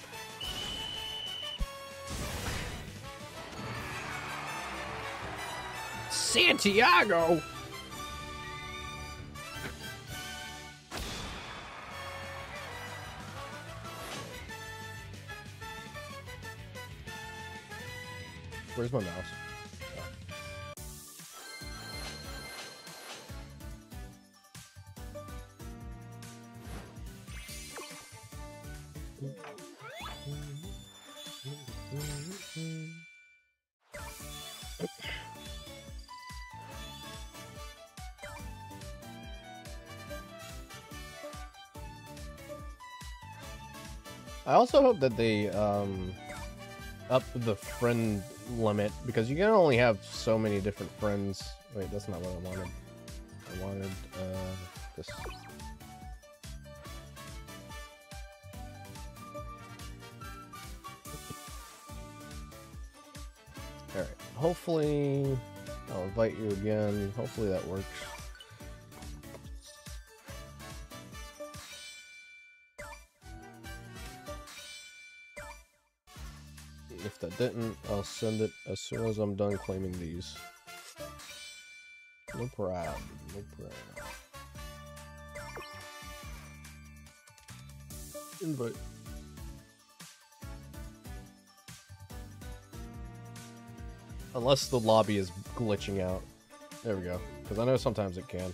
Santiago. Where's my mouse? I also hope that they up the friend limit because you can only have so many different friends. Wait, that's not what I wanted. I wanted this. All right. Hopefully, I'll invite you again. Hopefully that works. If that didn't, I'll send it as soon as I'm done claiming these. No problem, no problem. Invite. Unless the lobby is glitching out. There we go. Because I know sometimes it can.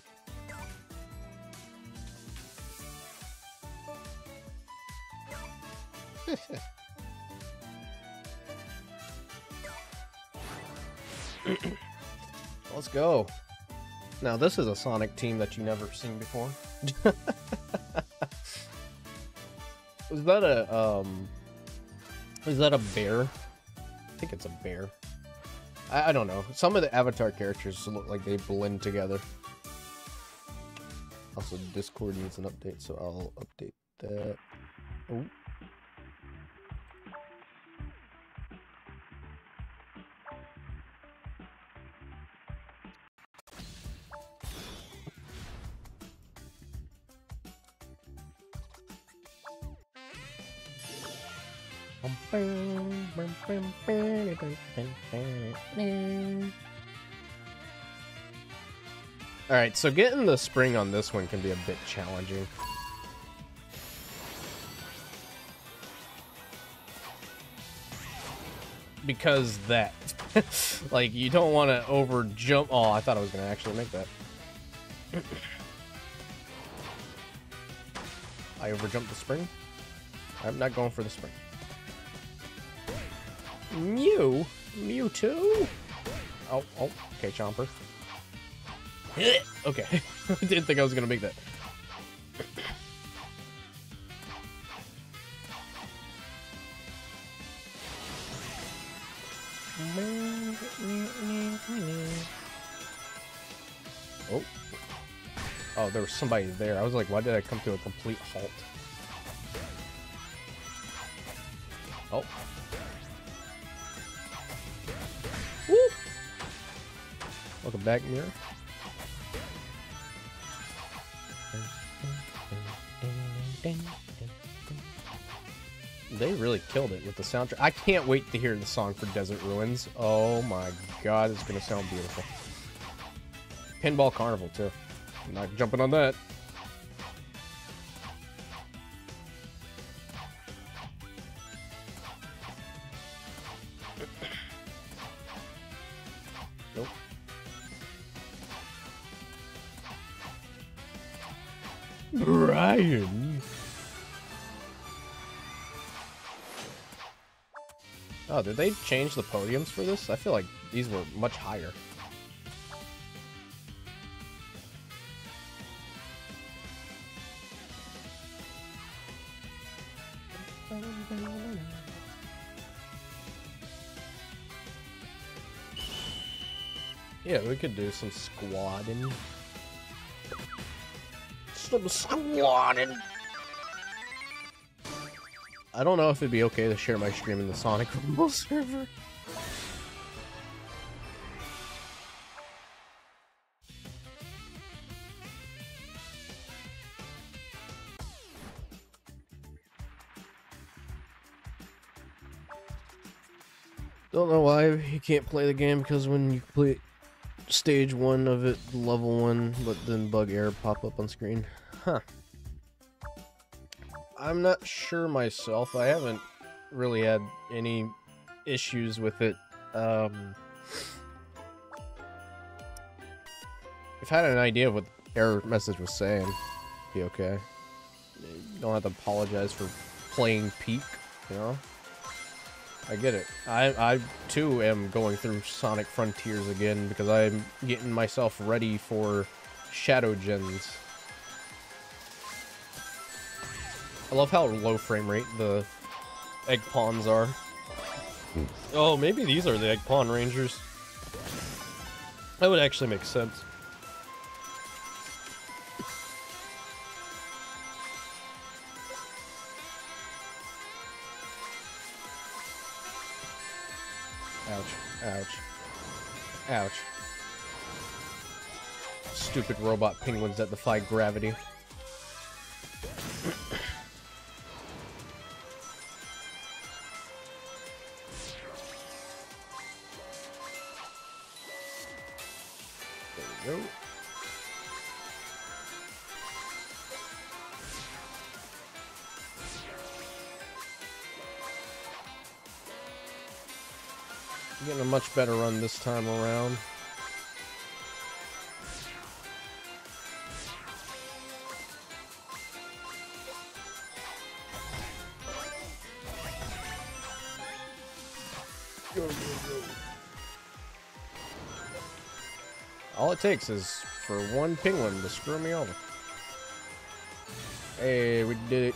Let's go. Now this is a Sonic team that you never seen before. Is that a bear? I think it's a bear. I don't know. Some of the Avatar characters look like they blend together. Also, Discord needs an update, so I'll update that. Oh. Alright, so getting the spring on this one can be a bit challenging. Because that. Like, you don't want to over jump. Oh, I thought I was going to actually make that. I over jumped the spring. I'm not going for the spring. Mewtwo? Oh, okay, Chomper. Okay, I didn't think I was gonna make that. Oh. Oh, there was somebody there. I was like, why did I come to a complete halt? Oh. Woo! Welcome back, Mirror. They really killed it with the soundtrack. I can't wait to hear the song for Desert Ruins. Oh my god, it's gonna sound beautiful. Pinball Carnival, too. I'm not jumping on that. Nope. Brian. Oh, did they change the podiums for this? I feel like these were much higher. Yeah, we could do some squadding. Some squadding. I don't know if it'd be okay to share my stream in the Sonic Rumble server. Don't know why you can't play the game, because when you complete stage 1 of it, level 1, but then bug error pop up on screen. Huh. I'm not sure myself. I haven't really had any issues with it. If I had an idea of what the error message was saying, be okay. You don't have to apologize for playing Peak, you know? I get it. I too am going through Sonic Frontiers again because I'm getting myself ready for Shadow Gens. I love how low frame rate the egg pawns are. Oh, maybe these are the egg pawn rangers. That would actually make sense. Ouch. Ouch. Ouch. Stupid robot penguins that defy gravity. There we go. Getting a much better run this time around. Go, go, go. All it takes is for one penguin to screw me over. Hey, we did it.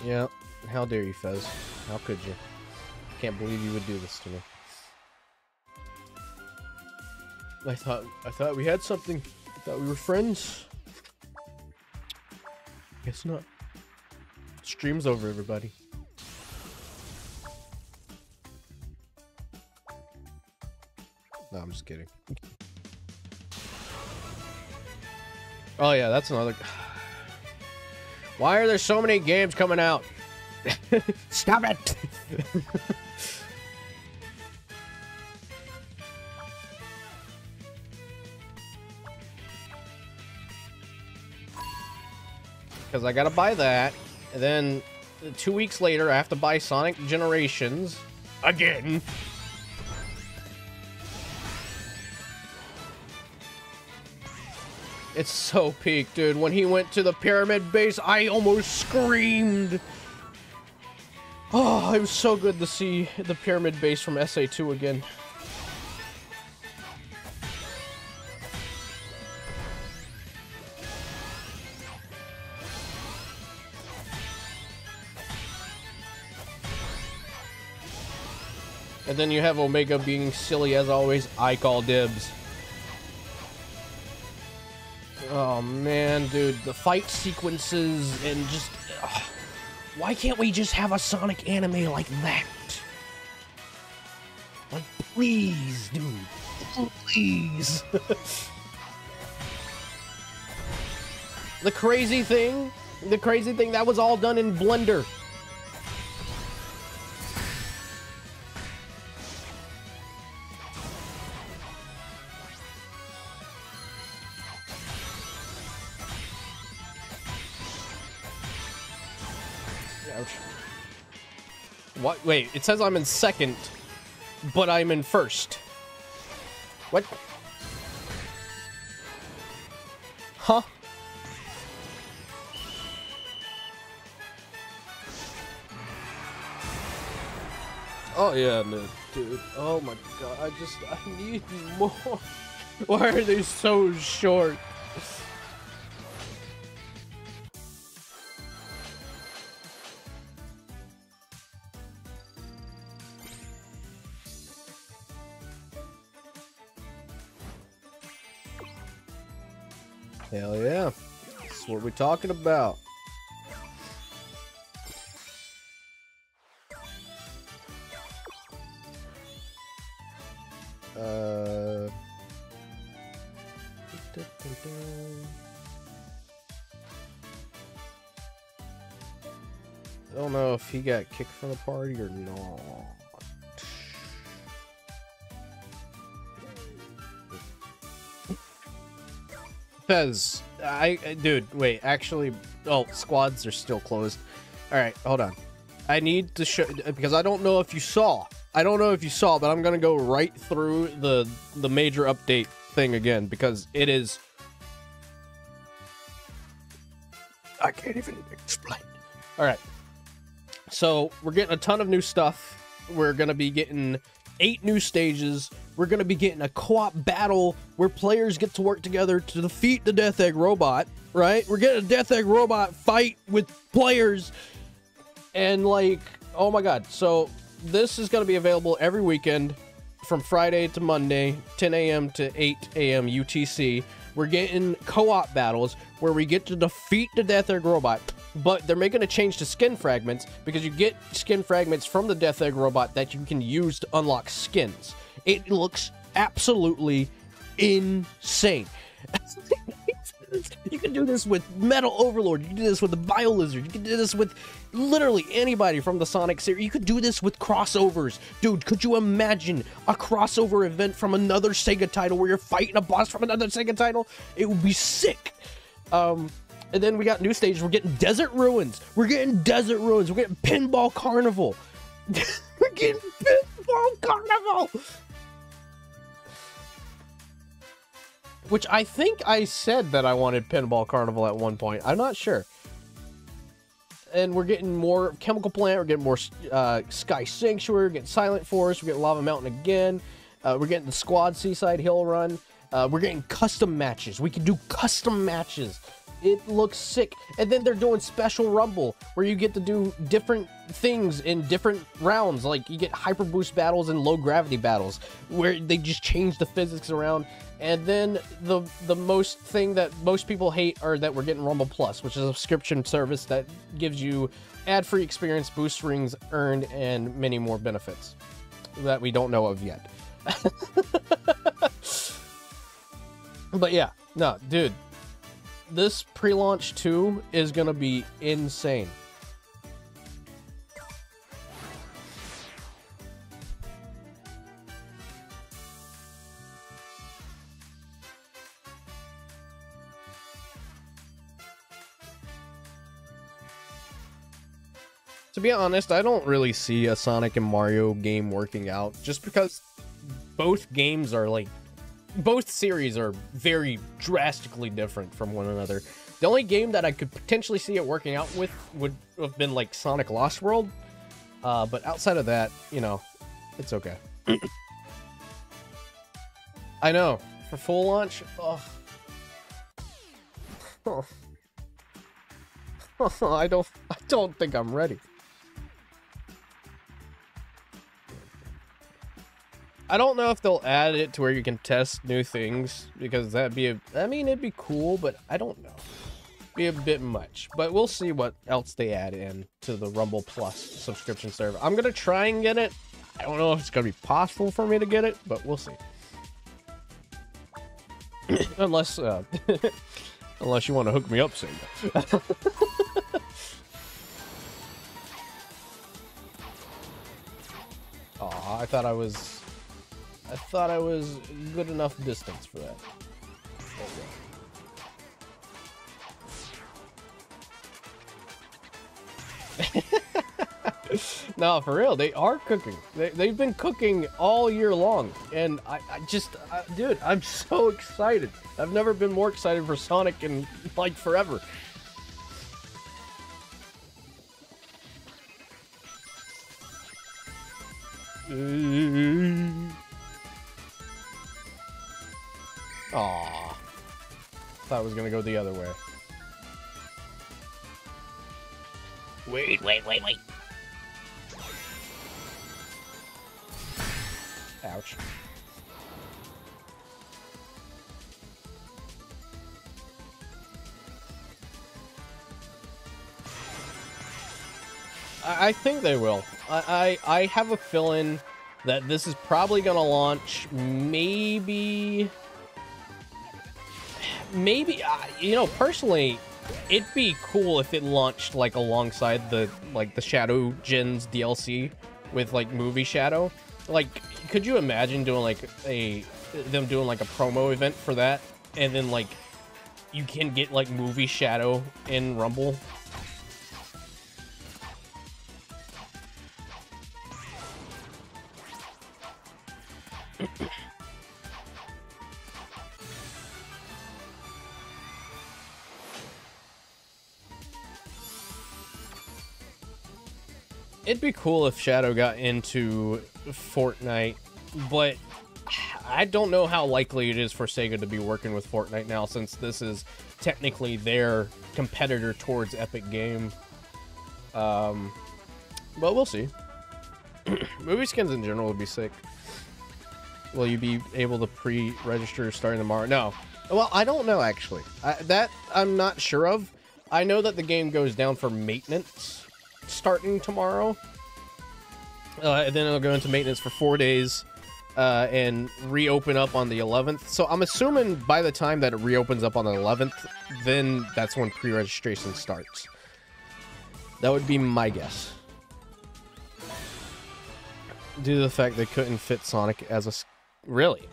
Yeah, how dare you, Fez? How could you? Can't believe you would do this to me. I thought we had something. I thought we were friends. Guess not. Stream's over, everybody. No, I'm just kidding. Oh yeah, that's another. Why are there so many games coming out? Stop it! Because I gotta buy that, and then 2 weeks later I have to buy Sonic Generations again. It's so peak, dude. When he went to the pyramid base, I almost screamed. Oh, it was so good to see the pyramid base from SA2 again. And then you have Omega being silly as always. I call dibs. Oh man, dude, the fight sequences and just... why can't we just have a Sonic anime like that? Like, please, dude. Please. The crazy thing, that was all done in Blender. Ouch. What? Wait, it says I'm in second, but I'm in first. What? Huh? Oh yeah, no, dude. Oh my god, I need more. Why are they so short? Hell yeah. That's what we're talking about. I don't know if he got kicked from the party or not. Because dude, wait, actually, oh, squads are still closed. All right, hold on. I need to show, because I don't know if you saw. But I'm gonna go right through the major update thing again because it is. I can't even explain. All right, so we're getting a ton of new stuff. We're gonna be getting 8 new stages. We're gonna be getting a co-op battle where players get to work together to defeat the Death Egg robot. Right? We're getting a Death Egg robot fight with players, and like, oh my god! So this is gonna be available every weekend from Friday to Monday, 10 a.m. to 8 a.m. UTC. We're getting co-op battles where we get to defeat the Death Egg robot, but they're making a change to skin fragments because you get skin fragments from the Death Egg robot that you can use to unlock skins. It looks absolutely insane. You can do this with Metal Overlord, you can do this with the Bio Lizard, you can do this with literally anybody from the Sonic series. You could do this with crossovers. Dude, could you imagine a crossover event from another Sega title where you're fighting a boss from another Sega title? It would be sick. And then we got new stages. We're getting Desert Ruins. We're getting Pinball Carnival. We're getting Pinball Carnival. Which I think I said that I wanted Pinball Carnival at one point. I'm not sure. And we're getting more Chemical Plant. We're getting more Sky Sanctuary. We're getting Silent Forest. We're getting Lava Mountain again. We're getting the Squad Seaside Hill Run. We're getting custom matches. We can do custom matches. It looks sick. And then they're doing Special Rumble, where you get to do different things in different rounds. Like, you get Hyper Boost battles and Low Gravity battles, where they just change the physics around. And then the most thing that most people hate are that we're getting Rumble Plus, which is a subscription service that gives you ad-free experience, boost rings earned, and many more benefits that we don't know of yet. But yeah, no, dude. This pre-launch 2 is gonna be insane. To be honest, I don't really see a Sonic and Mario game working out, just because both games are like, both series are very drastically different from one another. The only game that I could potentially see it working out with would have been like Sonic Lost World, But outside of that, you know, it's okay. I know, for full launch, oh. I don't think I'm ready. I don't know if they'll add it to where you can test new things, because that'd be I mean, it'd be cool, but I don't know. Be a bit much, but we'll see what else they add in to the Rumble Plus subscription server. I'm gonna try and get it. I don't know if it's gonna be possible for me to get it, but we'll see. Unless unless you want to hook me up, Sega. Aw, I thought I was good enough distance for that. No, for real, they are cooking. They've been cooking all year long, and dude, I'm so excited. I've never been more excited for Sonic in, like, forever. Aww. Thought it was gonna go the other way. Wait. Ouch. I think they will. I have a feeling that this is probably gonna launch maybe, you know, personally, it'd be cool if it launched like alongside the Shadow Gens DLC with like Movie Shadow. Like, could you imagine doing like them doing like a promo event for that, and then like you can get like Movie Shadow in Rumble? It'd be cool if Shadow got into Fortnite, but I don't know how likely it is for Sega to be working with Fortnite now, since this is technically their competitor towards Epic Game. But we'll see. Movie skins in general would be sick. Will you be able to pre-register starting tomorrow? No. Well, I don't know, actually. That I'm not sure of. I know that the game goes down for maintenance starting tomorrow, and then it'll go into maintenance for 4 days, and reopen up on the 11th. So I'm assuming by the time that it reopens up on the 11th, then that's when pre-registration starts. That would be my guess. Due to the fact they couldn't fit Sonic as a... Really?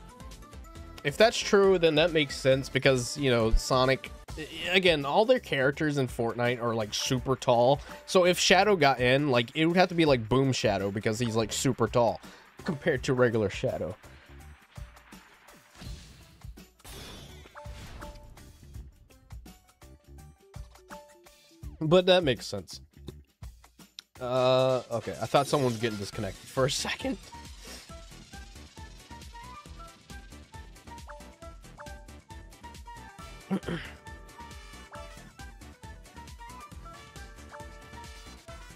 If that's true, then that makes sense, because, you know, Sonic... Again, all their characters in Fortnite are, like, super tall. So if Shadow got in, like, it would have to be, like, Boom Shadow, because he's, like, super tall compared to regular Shadow. But that makes sense. Okay. I thought someone was getting disconnected for a second.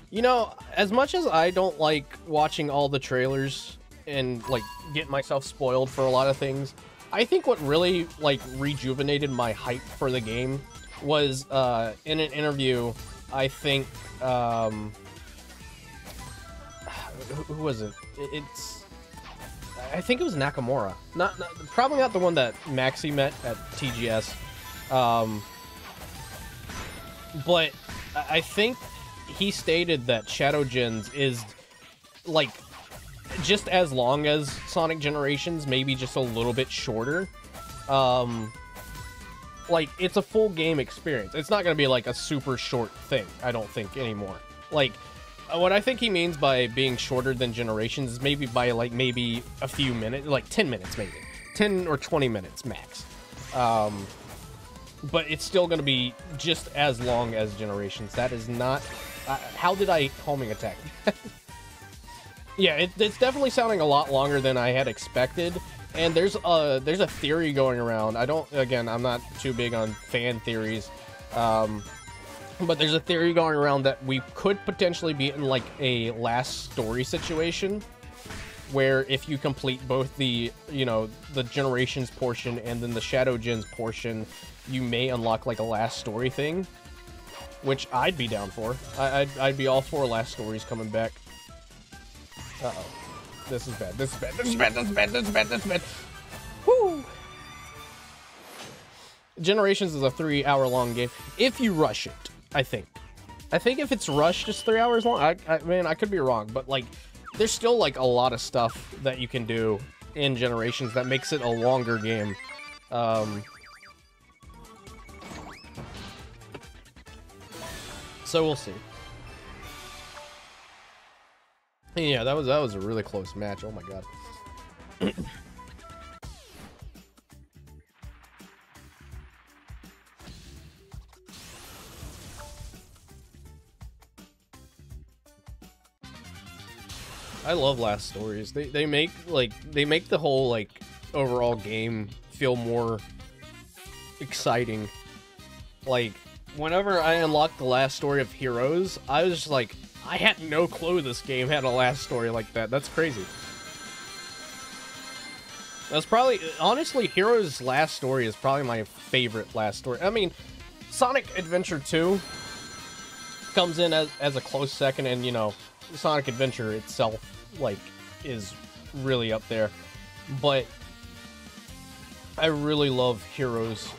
You know, as much as I don't like watching all the trailers and, like, get myself spoiled for a lot of things, I think what really, like, rejuvenated my hype for the game was, in an interview, I think, who was it? I think it was Nakamura. Probably not the one that Maxi met at TGS. But I think he stated that Shadow Gens is, like, just as long as Sonic Generations, maybe just a little bit shorter. Like, it's a full game experience. It's not gonna be, like, a super short thing, I don't think, anymore. Like, what I think he means by being shorter than Generations is maybe by, like, maybe a few minutes, like 10 minutes, maybe. 10 or 20 minutes, max. But it's still gonna be just as long as Generations. That is not... how did I homing attack? Yeah, it's definitely sounding a lot longer than I had expected. And there's a theory going around. I'm not too big on fan theories. But there's a theory going around that we could potentially be in like a last story situation where if you complete both the, the Generations portion and then the Shadow Gens portion, you may unlock like a last story thing, which I'd be down for. I'd be all for last stories coming back. Uh-oh. This is bad. This is bad. This is bad. This is bad. This is bad. This is bad. Woo! Generations is a 3-hour-long game. If you rush it, I think. I think if it's rushed, it's 3 hours long. I mean, I could be wrong, but like, there's still like a lot of stuff that you can do in Generations that makes it a longer game. So we'll see. Yeah, that was a really close match. Oh my god. I love last stories. They make the whole like overall game feel more exciting. Like whenever I unlocked the last story of Heroes, I was just like, I had no clue this game had a last story like that. That's crazy. That's probably, honestly, Heroes' last story is probably my favorite last story. I mean, Sonic Adventure 2 comes in as a close second, and, Sonic Adventure itself, like, is really up there. But I really love Heroes'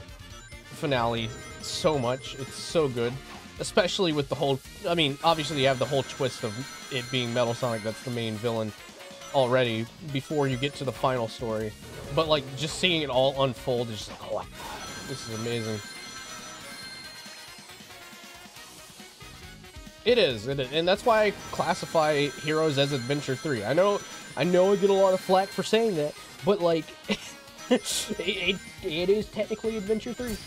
finale so much. It's so good. Especially with the whole, I mean, obviously you have the whole twist of it being Metal Sonic that's the main villain already before you get to the final story. But, like, just seeing it all unfold is just like, oh, this is amazing. It is, and that's why I classify Heroes as Adventure 3. I know I get a lot of flack for saying that, but, like, it is technically Adventure 3.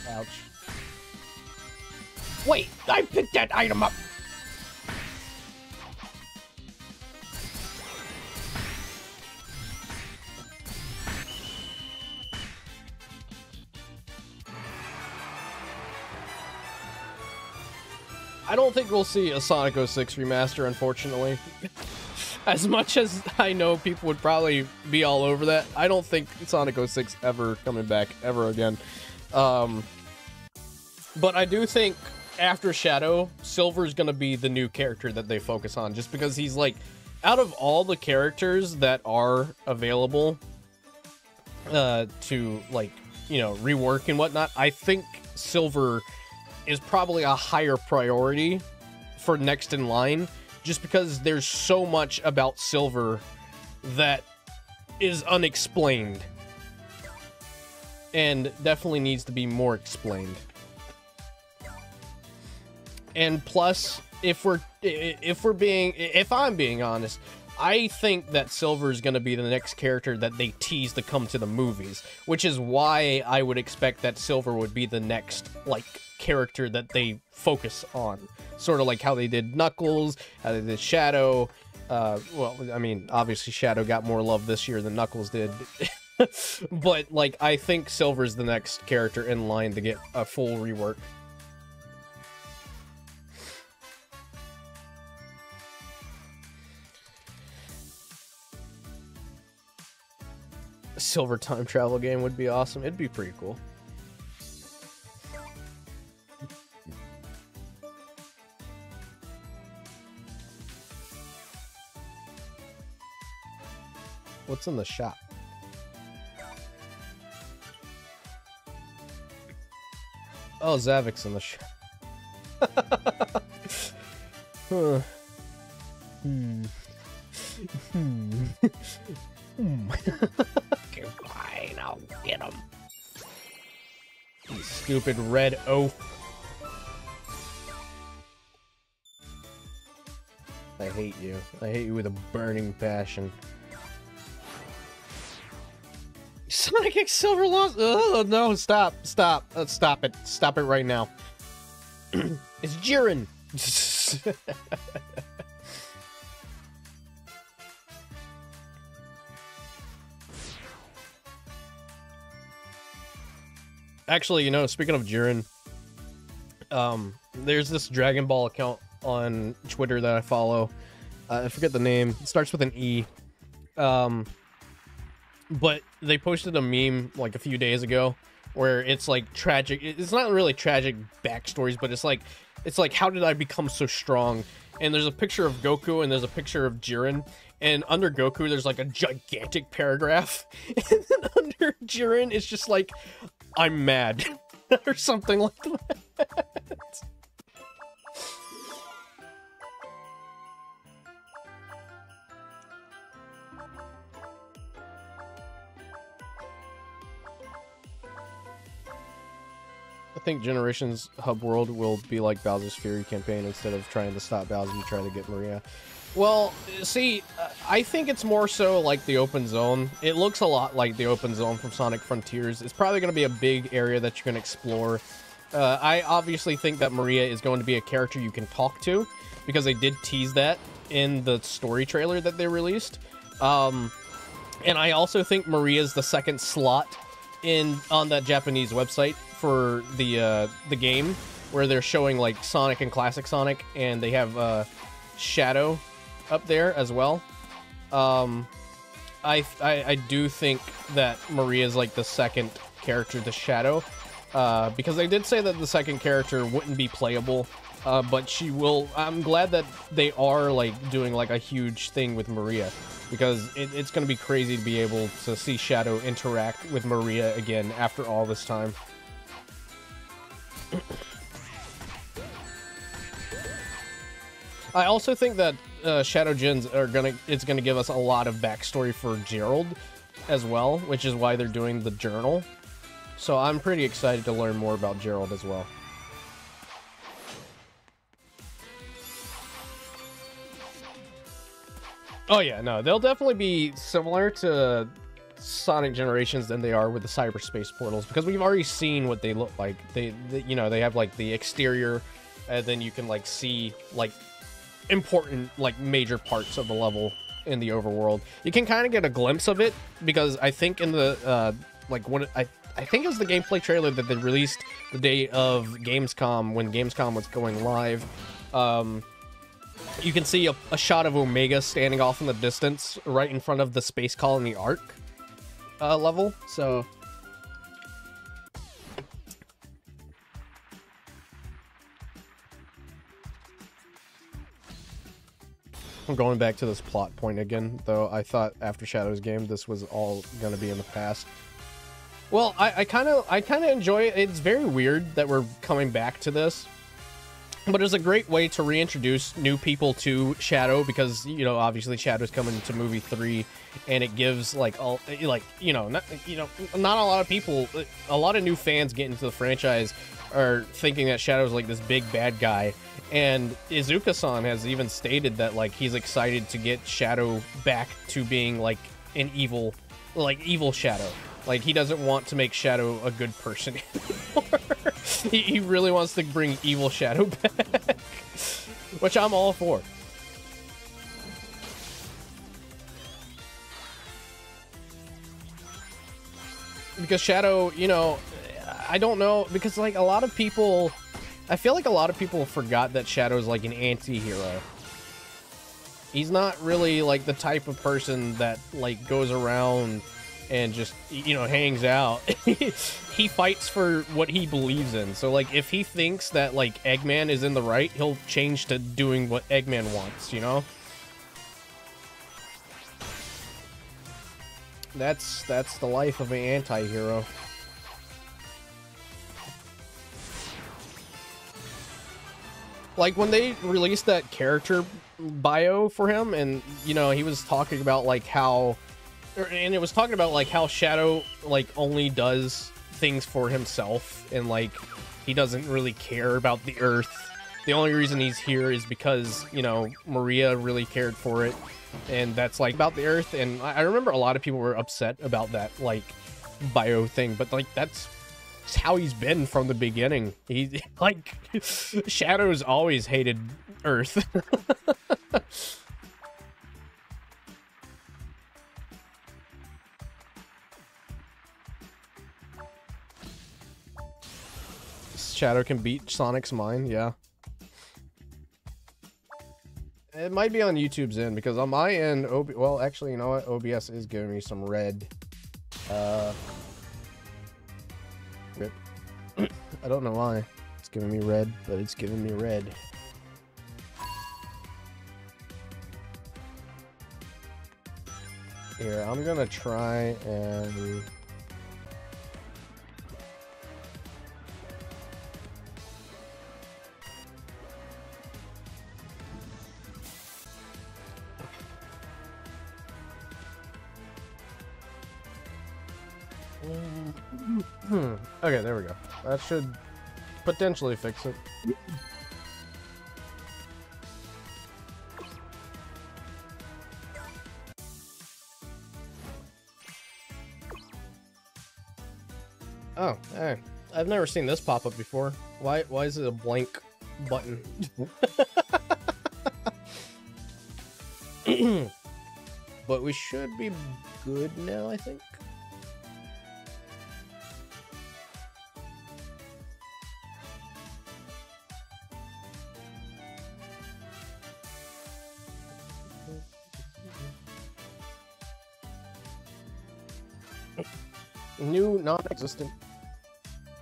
Ouch. Wait, I picked that item up! I don't think we'll see a Sonic 06 remaster, unfortunately. As much as I know people would probably be all over that, I don't think Sonic 06 ever coming back, ever again. But I do think after Shadow, Silver's gonna be the new character that they focus on, just because he's like, out of all the characters that are available to, like, rework and whatnot, I think Silver is probably a higher priority for next in line, just because there's so much about Silver that is unexplained and definitely needs to be more explained. And plus, if I'm being honest, I think that Silver is going to be the next character that they tease to come to the movies, which is why I would expect that Silver would be the next, like, character that they focus on. Sort of like how they did Knuckles, how they did Shadow. Well, I mean, obviously Shadow got more love this year than Knuckles did. But, like, I think Silver's the next character in line to get a full rework. A Silver time travel game would be awesome. It'd be pretty cool. What's in the shop? Oh, Zavic's in the shop. Huh. Okay, fine, I'll get him. You stupid red oaf. I hate you. I hate you with a burning passion. Sonic X Silver lost. Oh no! Stop! Stop! Stop it! Stop it right now! It's Jiren. Actually, you know, speaking of Jiren, there's this Dragon Ball account on Twitter that I follow. I forget the name. It starts with an E. But they posted a meme like a few days ago where it's like tragic. It's not really tragic backstories, but it's like how did I become so strong? And there's a picture of Goku and there's a picture of Jiren. And under Goku, there's like a gigantic paragraph. And then under Jiren, it's just like, I'm mad. Or something like that. I think Generations Hub World will be like Bowser's Fury campaign. Instead of trying to stop Bowser, you try to get Maria. Well, see, I think it's more so like the open zone. It looks a lot like the open zone from Sonic Frontiers. It's probably going to be a big area that you can explore. I obviously think that Maria is going to be a character you can talk to, because they did tease that in the story trailer that they released. And I also think Maria's the second slot on that Japanese website for the game, where they're showing like Sonic and Classic Sonic, and they have Shadow up there as well. I do think that Maria is like the second character to Shadow, because they did say that the second character wouldn't be playable, but she will. I'm glad that they are like doing like a huge thing with Maria, because it's going to be crazy to be able to see Shadow interact with Maria again after all this time. I also think that Shadow Gens it's gonna give us a lot of backstory for Gerald as well, which is why they're doing the journal. So I'm pretty excited to learn more about Gerald as well. Oh yeah, no, they'll definitely be similar to Sonic Generations than they are with the cyberspace portals, because we've already seen what they look like. They you know, they have like the exterior, and then you can like see like important like major parts of the level in the overworld. You can kind of get a glimpse of it, because I think in the like when I think it was the gameplay trailer that they released the day of Gamescom, when Gamescom was going live. You can see a shot of Omega standing off in the distance right in front of the Space Colony Arc level, so I'm going back to this plot point again, though. I thought after Shadow's game this was all gonna be in the past. Well, I kind of enjoy it. It's very weird that we're coming back to this, but it's a great way to reintroduce new people to Shadow, because, you know, obviously Shadow's coming to movie 3, and it gives like not a lot of people, a lot of new fans getting into the franchise are thinking that Shadow's like this big bad guy. And Izuka-san has even stated that like he's excited to get Shadow back to being like an evil Shadow. Like, he doesn't want to make Shadow a good person anymore. He really wants to bring evil Shadow back, which I'm all for. Because Shadow, you know, I don't know, because like a lot of people, I feel like a lot of people forgot that Shadow's like an anti-hero. He's not really like the type of person that like goes around and just, you know, hangs out. He fights for what he believes in. So like if he thinks that like Eggman is in the right, he'll change to doing what Eggman wants, you know? That's the life of an anti-hero. Like when they released that character bio for him, and you know, he was talking about like how, and it was talking about like how Shadow like only does things for himself, and like he doesn't really care about the Earth. The only reason he's here is because, you know, Maria really cared for it, and that's like about the Earth. And I remember a lot of people were upset about that like bio thing, but like that's how he's been from the beginning. He like Shadow's always hated Earth. Shadow can beat Sonic's mind, yeah. It might be on YouTube's end, because on my end, well, actually, you know what? OBS is giving me some red. Rip. I don't know why. It's giving me red, but it's giving me red. Here, I'm gonna try and... Okay, there we go. That should potentially fix it. Oh, hey. I've never seen this pop up before. Why is it a blank button? But we should be good now, I think. New non-existent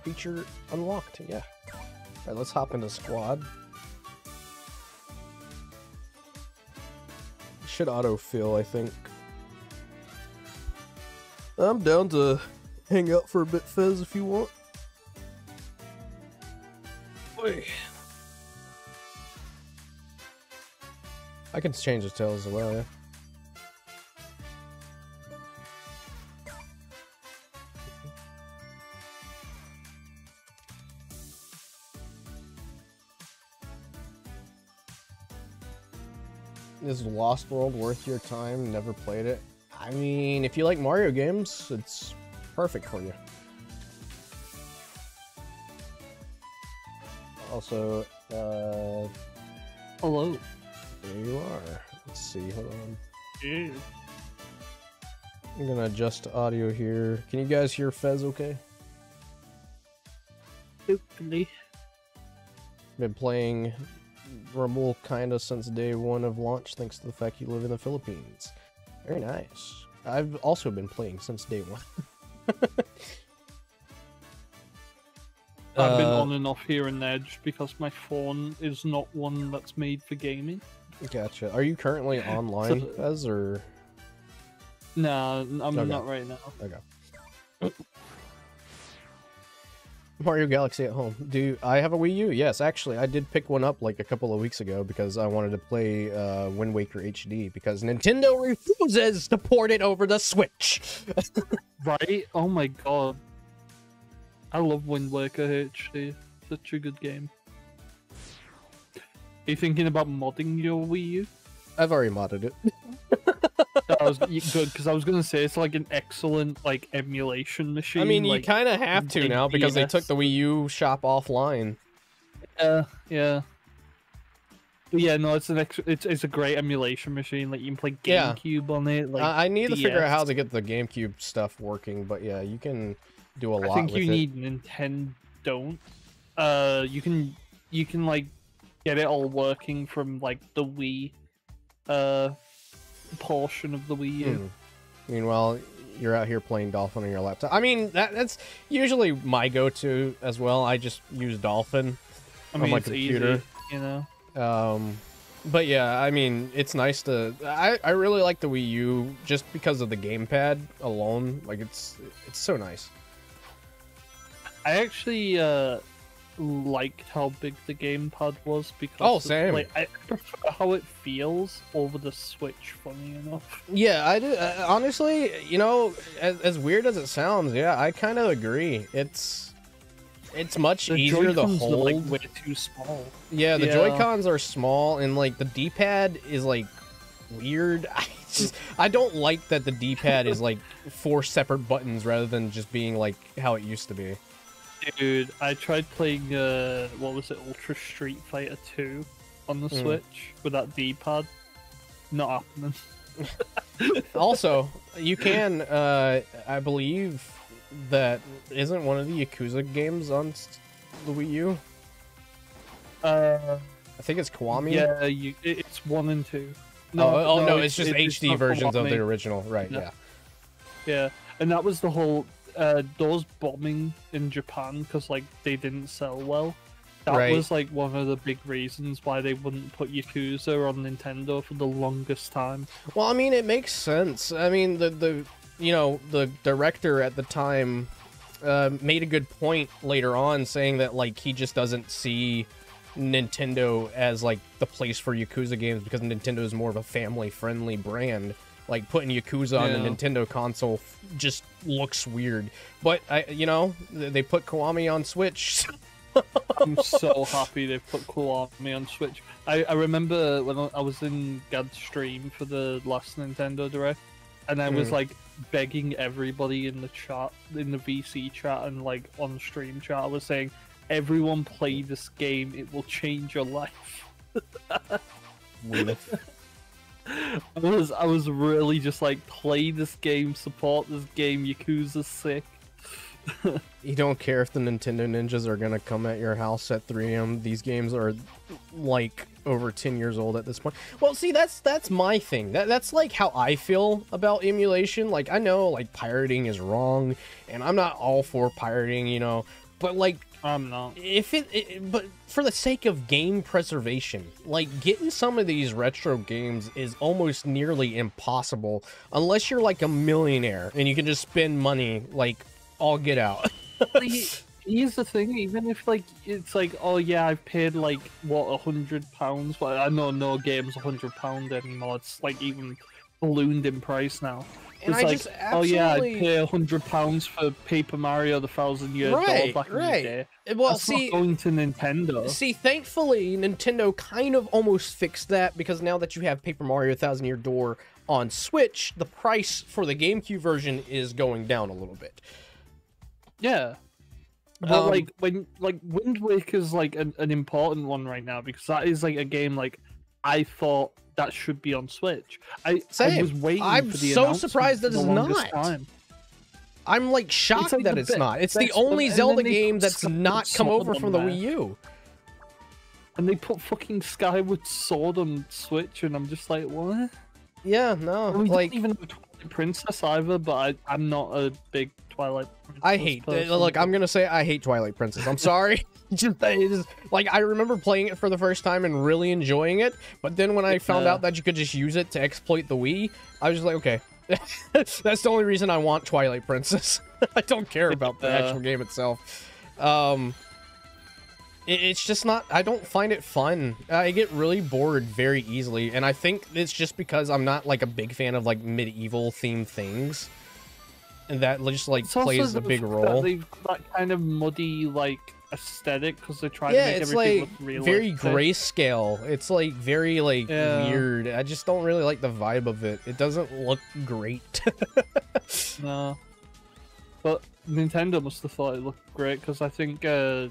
feature unlocked, yeah. Alright, let's hop into squad. Should autofill, I think. I'm down to hang out for a bit, Fez, if you want. Wait. I can change the tails as well, yeah. Is Lost World worth your time? Never played it. I mean, if you like Mario games, it's perfect for you. Also, hello. There you are. Let's see, hold on. Yeah. I'm gonna adjust audio here. Can you guys hear Fez okay? Hopefully. Been playing Rumble kinda since day one of launch, thanks to the fact you live in the Philippines. Very nice. I've also been playing since day one. I've been on and off here and there just because my phone is not one that's made for gaming. Gotcha. Are you currently online, Fez, or...? Nah, I'm not right now. Okay. Mario Galaxy at home. Do I have a Wii U? Yes, actually, I did pick one up like a couple of weeks ago because I wanted to play Wind Waker HD because Nintendo refuses to port it over the Switch. Right? Oh my god. I love Wind Waker HD. Such a good game. Are you thinking about modding your Wii U? I've already modded it. That was good, because I was gonna say it's like an excellent like emulation machine. I mean, you like, kind of have to now because they took the Wii U shop offline. Yeah. But yeah, no, it's a great emulation machine. Like you can play GameCube on it. Like I need to DS. figure out how to get the GameCube stuff working, but yeah, you can do a lot. I think with you it. need Nintendo. You can like get it all working from like the Wii portion of the Wii U. Meanwhile, you're out here playing Dolphin on your laptop. I mean, that's usually my go-to as well. I just use Dolphin on my computer. Easy, you know. But yeah, I mean, it's nice to. I really like the Wii U just because of the gamepad alone. Like it's so nice. I actually liked how big the gamepad was because Oh, same. like I prefer how it feels over the Switch. Funny enough. Yeah, I do. Honestly, you know, as weird as it sounds, yeah, I kind of agree. It's much The easier to Joy-Cons are, hold. like, way too small. Yeah, the Yeah. Joy-Cons are small, and like the D-pad is like weird. I don't like that the D-pad is like 4 separate buttons rather than just being like how it used to be. Dude, I tried playing what was it, Ultra Street Fighter 2 on the Switch with that D-pad. Not happening. Also, you can, I believe that isn't one of the Yakuza games on the Wii U. I think it's Kiwami. Yeah, it's 1 and 2. No, it's just HD not versions of the Kiwami. original, right? Yeah. Yeah. Yeah, and that was the whole doors bombing in Japan because like they didn't sell well. That Right. was like one of the big reasons why they wouldn't put Yakuza on Nintendo for the longest time. Well, I mean, it makes sense. I mean, the you know, the director at the time made a good point later on, saying that like he just doesn't see Nintendo as like the place for Yakuza games because Nintendo is more of a family-friendly brand. Like putting Yakuza on a Nintendo console just looks weird. But you know, they put Kiwami on Switch. I'm so happy they put Kiwami on Switch. I remember when I was in Gad's stream for the last Nintendo Direct, and I was like begging everybody in the chat, in the VC chat, and like on stream chat, I was saying, everyone play this game, it will change your life. I was really just like, play this game, support this game, Yakuza's sick. You don't care if the Nintendo ninjas are gonna come at your house at 3 a.m. These games are like over 10 years old at this point. Well, see, that's my thing. That's like how I feel about emulation. Like, I know like pirating is wrong, and I'm not all for pirating, you know. But like, I'm not. if but for the sake of game preservation, like getting some of these retro games is almost nearly impossible unless you're like a millionaire and you can just spend money like all get out. Here's the thing, even if like it's like, oh yeah, I've paid like what, £100, but I know no game's £100 anymore. It's like even ballooned in price now. And It's I like, just oh yeah, I'd absolutely- pay £100 for Paper Mario: The Thousand Year Door back in the day. Well, That's see, not going to Nintendo. See, thankfully, Nintendo kind of almost fixed that because now that you have Paper Mario: Thousand Year Door on Switch, the price for the GameCube version is going down a little bit. Yeah. But like when Wind Waker's like an important one right now because that is like a game like I thought that should be on Switch. I was waiting I'm for the so announcement surprised that for it's the longest not. time. I'm like shocked like that the it's not. It's the best only one, and Zelda then they game put that's Skyward not come Sword over on from the there. Wii U. And they put fucking Skyward Sword on Switch, and I'm just like, what? Yeah, no, We like don't even have Twilight Princess either, but I'm not a big Twilight Princess I hate. person. Look, I'm gonna say I hate Twilight Princess. I'm sorry. It is like I remember playing it for the first time and really enjoying it, but then when I found out that you could just use it to exploit the Wii, I was just like, okay, that's the only reason I want Twilight Princess. I don't care about the actual game itself. It's just not. I don't find it fun. I get really bored very easily, and I think it's just because I'm not like a big fan of like medieval themed things. And that just like It's also plays a the big fact role. That they've got that kind of muddy like aesthetic because they're trying Yeah, to make it's everything like look realistic. very grayscale. It's like very like Yeah. weird. I just don't really like the vibe of it. It doesn't look great. No, but Nintendo must have thought it looked great because I think the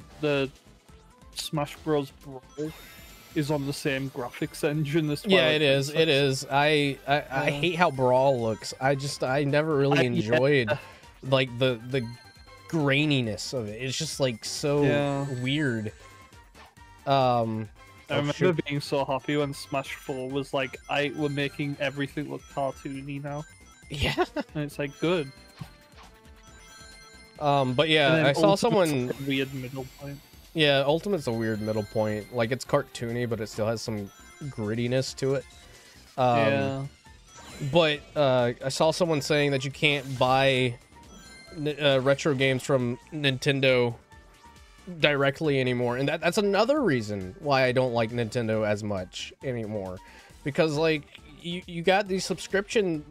Smash Bros. Brawl is on the same graphics engine as well. Yeah, it is. It is. I hate how Brawl looks. I never really enjoyed like the graininess of it. It's just like so weird. I remember being so happy when Smash 4 was like, we're making everything look cartoony now. Yeah. And it's like, good. But yeah, I saw someone like a weird middle point. Yeah, Ultimate's a weird middle point. Like, it's cartoony, but it still has some grittiness to it. Yeah. But I saw someone saying that you can't buy retro games from Nintendo directly anymore, and that's another reason why I don't like Nintendo as much anymore, because like you got the subscription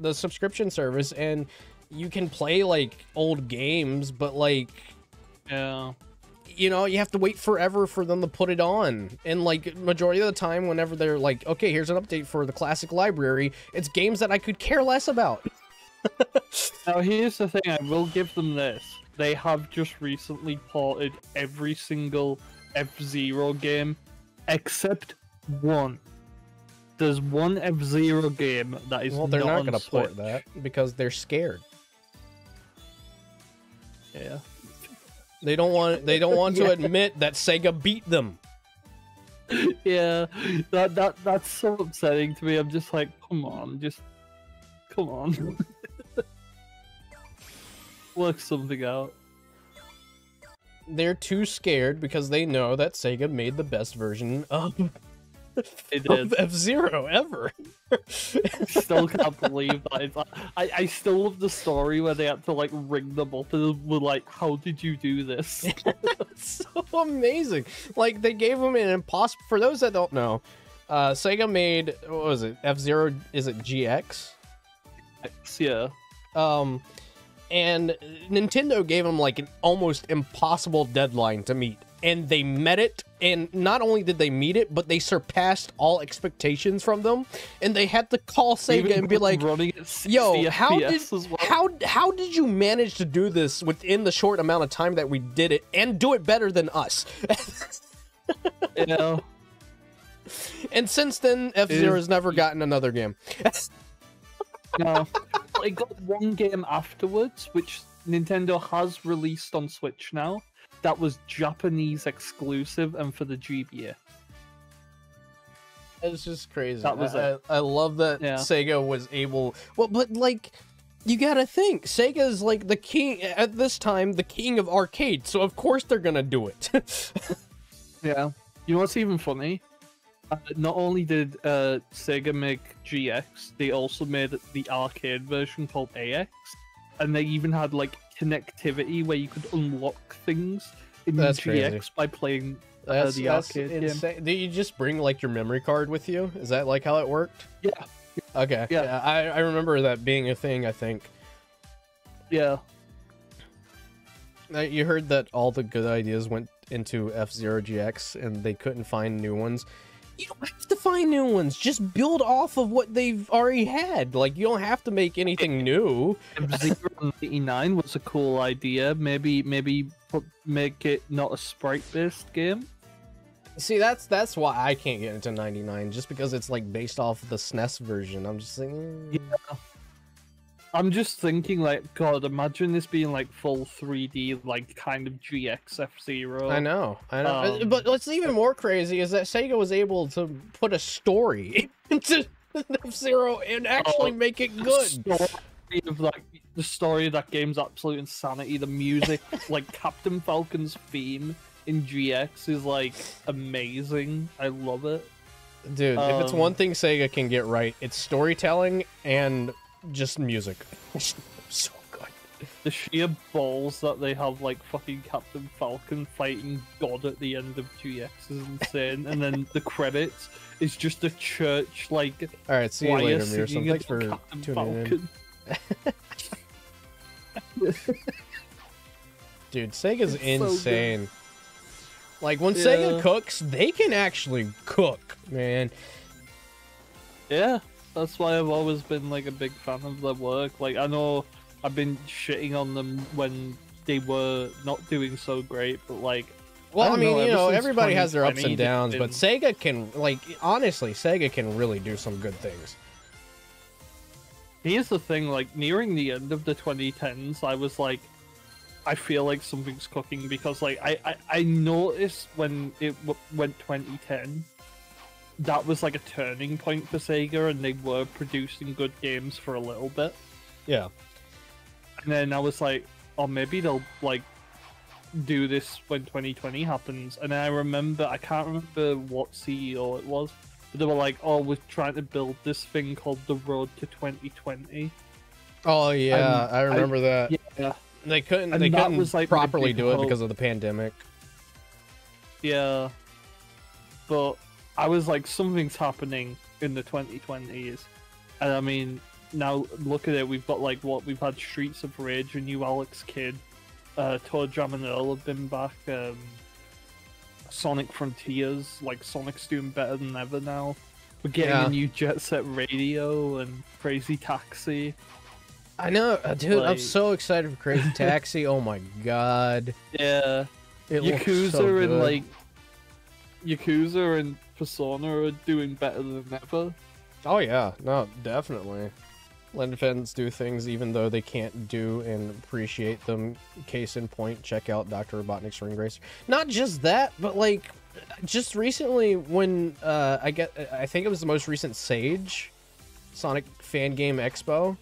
service, and you can play like old games, but like, yeah, you know, you have to wait forever for them to put it on, and like majority of the time whenever they're like, okay, here's an update for the classic library, it's games that I could care less about. Now here's the thing, I will give them this. They have just recently ported every single F-Zero game except one. There's one F-Zero game that is they're not going to port that because they're scared. Yeah. They don't want to admit that Sega beat them. Yeah. That's so upsetting to me. I'm just like, come on. Work something out. They're too scared because they know that Sega made the best version of F-Zero ever. Still can't believe that. It's like, I still love the story where they had to like ring them up and were like, how did you do this? It's so amazing. Like, they gave them an impossible. For those that don't know, Sega made, what was it, F-Zero, is it GX? Yeah. And Nintendo gave them like an almost impossible deadline to meet, and they met it. And not only did they meet it, but they surpassed all expectations from them. And they had to call Sega and be like, "Yo, how did you manage to do this within the short amount of time that we did it, and do it better than us?" You know. And since then, F-Zero has never gotten another game. No, I got one game afterwards, which Nintendo has released on Switch now. That was Japanese exclusive and for the GBA. It's just crazy. That was it. I love that Sega was able. Well, but like, you gotta think, Sega's like the king at this time, the king of arcade. So of course they're gonna do it. Yeah. You know what's even funny? Not only did Sega make GX, they also made the arcade version called AX, and they even had like connectivity where you could unlock things in GX crazy. By playing the arcade game. Do you just bring like your memory card with you? Is that like how it worked? Yeah. Okay. Yeah. I remember that being a thing, I think. Yeah. You heard that all the good ideas went into F-Zero GX and they couldn't find new ones. You don't have to find new ones. Just build off of what they've already had. Like, you don't have to make anything new. F-Zero 89 was a cool idea. Maybe make it not a sprite-based game. See, that's why I can't get into 99, just because it's like based off of the SNES version. I'm just thinking. Yeah. I'm just thinking, like, God, imagine this being like full 3D, like kind of GX F-Zero. I know. But what's even more crazy is that Sega was able to put a story into F-Zero and actually make it good. The story of that game's absolute insanity. The music, like Captain Falcon's theme in GX, is like amazing. I love it. Dude, if it's one thing Sega can get right, it's storytelling and just music. So good. The sheer balls that they have, like fucking Captain Falcon fighting God at the end of GX is insane. And then the credits is just a church, like. All right, see you later, Mearson. Thanks for tuning in. Dude, Sega's insane. So like, when Sega cooks, they can actually cook, man. Yeah. That's why I've always been like a big fan of their work. Like, I know I've been shitting on them when they were not doing so great, but like, well, I mean, you know, everybody has their ups and downs, but Sega can, like, honestly, Sega can really do some good things. Here's the thing, like, nearing the end of the 2010s, I was like, I feel like something's cooking, because like I noticed when it went 2010. That was like a turning point for Sega, and they were producing good games for a little bit. Yeah. And then I was like, oh, maybe they'll like do this when 2020 happens. And I remember, I can't remember what CEO it was, but they were like, oh, we're trying to build this thing called the Road to 2020. Oh yeah, I remember that. Yeah. They couldn't like, properly do it because of the pandemic. Yeah, but I was like, something's happening in the 2020s, and I mean, now look at it. We've got like we've had Streets of Rage, a new Alex Kidd, Toe Jam and Earl have been back. Sonic Frontiers, like Sonic's doing better than ever now. We're getting a new Jet Set Radio and Crazy Taxi. I know, dude. Like... I'm so excited for Crazy Taxi. Oh my god. Yeah. Yakuza so and like Yakuza and Persona are doing better than ever. Oh yeah, no, definitely. Letting fans do things even though they can't do and appreciate them. Case in point, check out Dr. Robotnik's Ring Racer. Not just that, but like, just recently when I think it was the most recent Sage Sonic Fan Game Expo.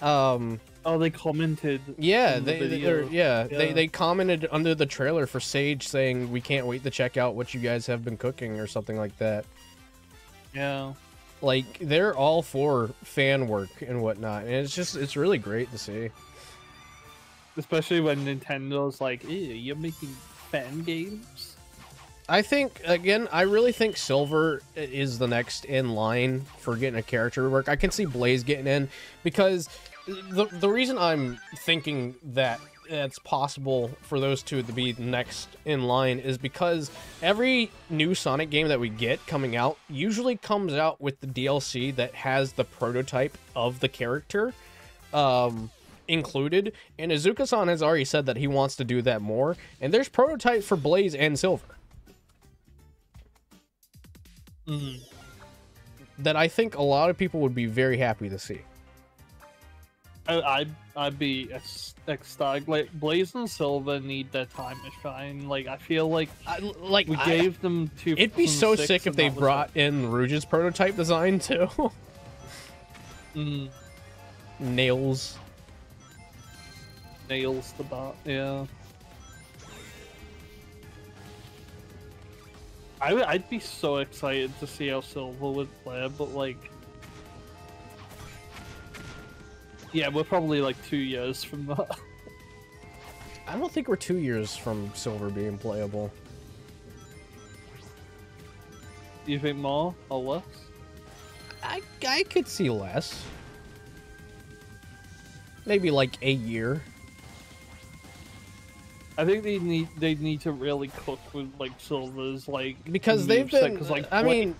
Oh, they commented. Yeah, they commented under the trailer for Sage saying we can't wait to check out what you guys have been cooking or something like that. Yeah. Like, they're all for fan work and whatnot, and it's really great to see. Especially when Nintendo's like, ew, you're making fan games? I think, again, I really think Silver is the next in line for getting a character to work. I can see Blaze getting in, because the reason I'm thinking that it's possible for those two to be next in line is because every new Sonic game that we get coming out usually comes out with the DLC that has the prototype of the character included, and Izuka-san has already said that he wants to do that more, and there's prototypes for Blaze and Silver. That I think a lot of people would be very happy to see. I'd be ecstatic. Like, Blaze and Silver need their time to shine. Like, I feel like we gave them two. It'd be so sick if they brought in Rouge's prototype design too. Nails the bot. Yeah. I'd be so excited to see how Silver would play, but like, yeah, we're probably like 2 years from that. I don't think we're 2 years from Silver being playable. You think more or less? I could see less. Maybe like a year. I think they need to really cook with like Silver's like, because they've been. Like, I mean,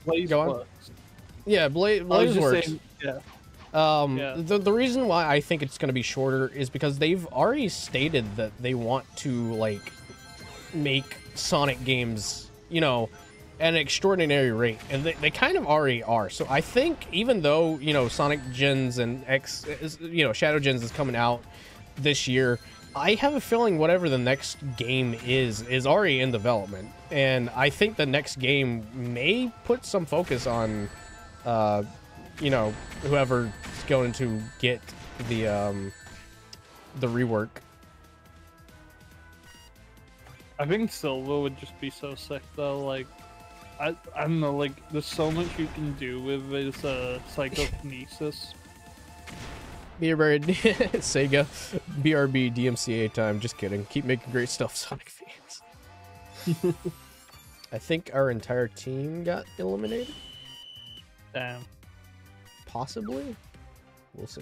Blaze works. Yeah, Blaze works. Saying, yeah. The reason why I think it's going to be shorter is because they've already stated that they want to like make Sonic games, you know, at an extraordinary rate, and they kind of already are. So I think even though, you know, Sonic Gens and Shadow Gens is coming out this year, I have a feeling whatever the next game is already in development, and I think the next game may put some focus on, you know, whoever's going to get the rework. I think Silver would just be so sick though. Like, I don't know. Like, there's so much you can do with his psychokinesis. Sega, BRB, DMCA time. Just kidding. Keep making great stuff, Sonic fans. I think our entire team got eliminated. Damn. Possibly? We'll see.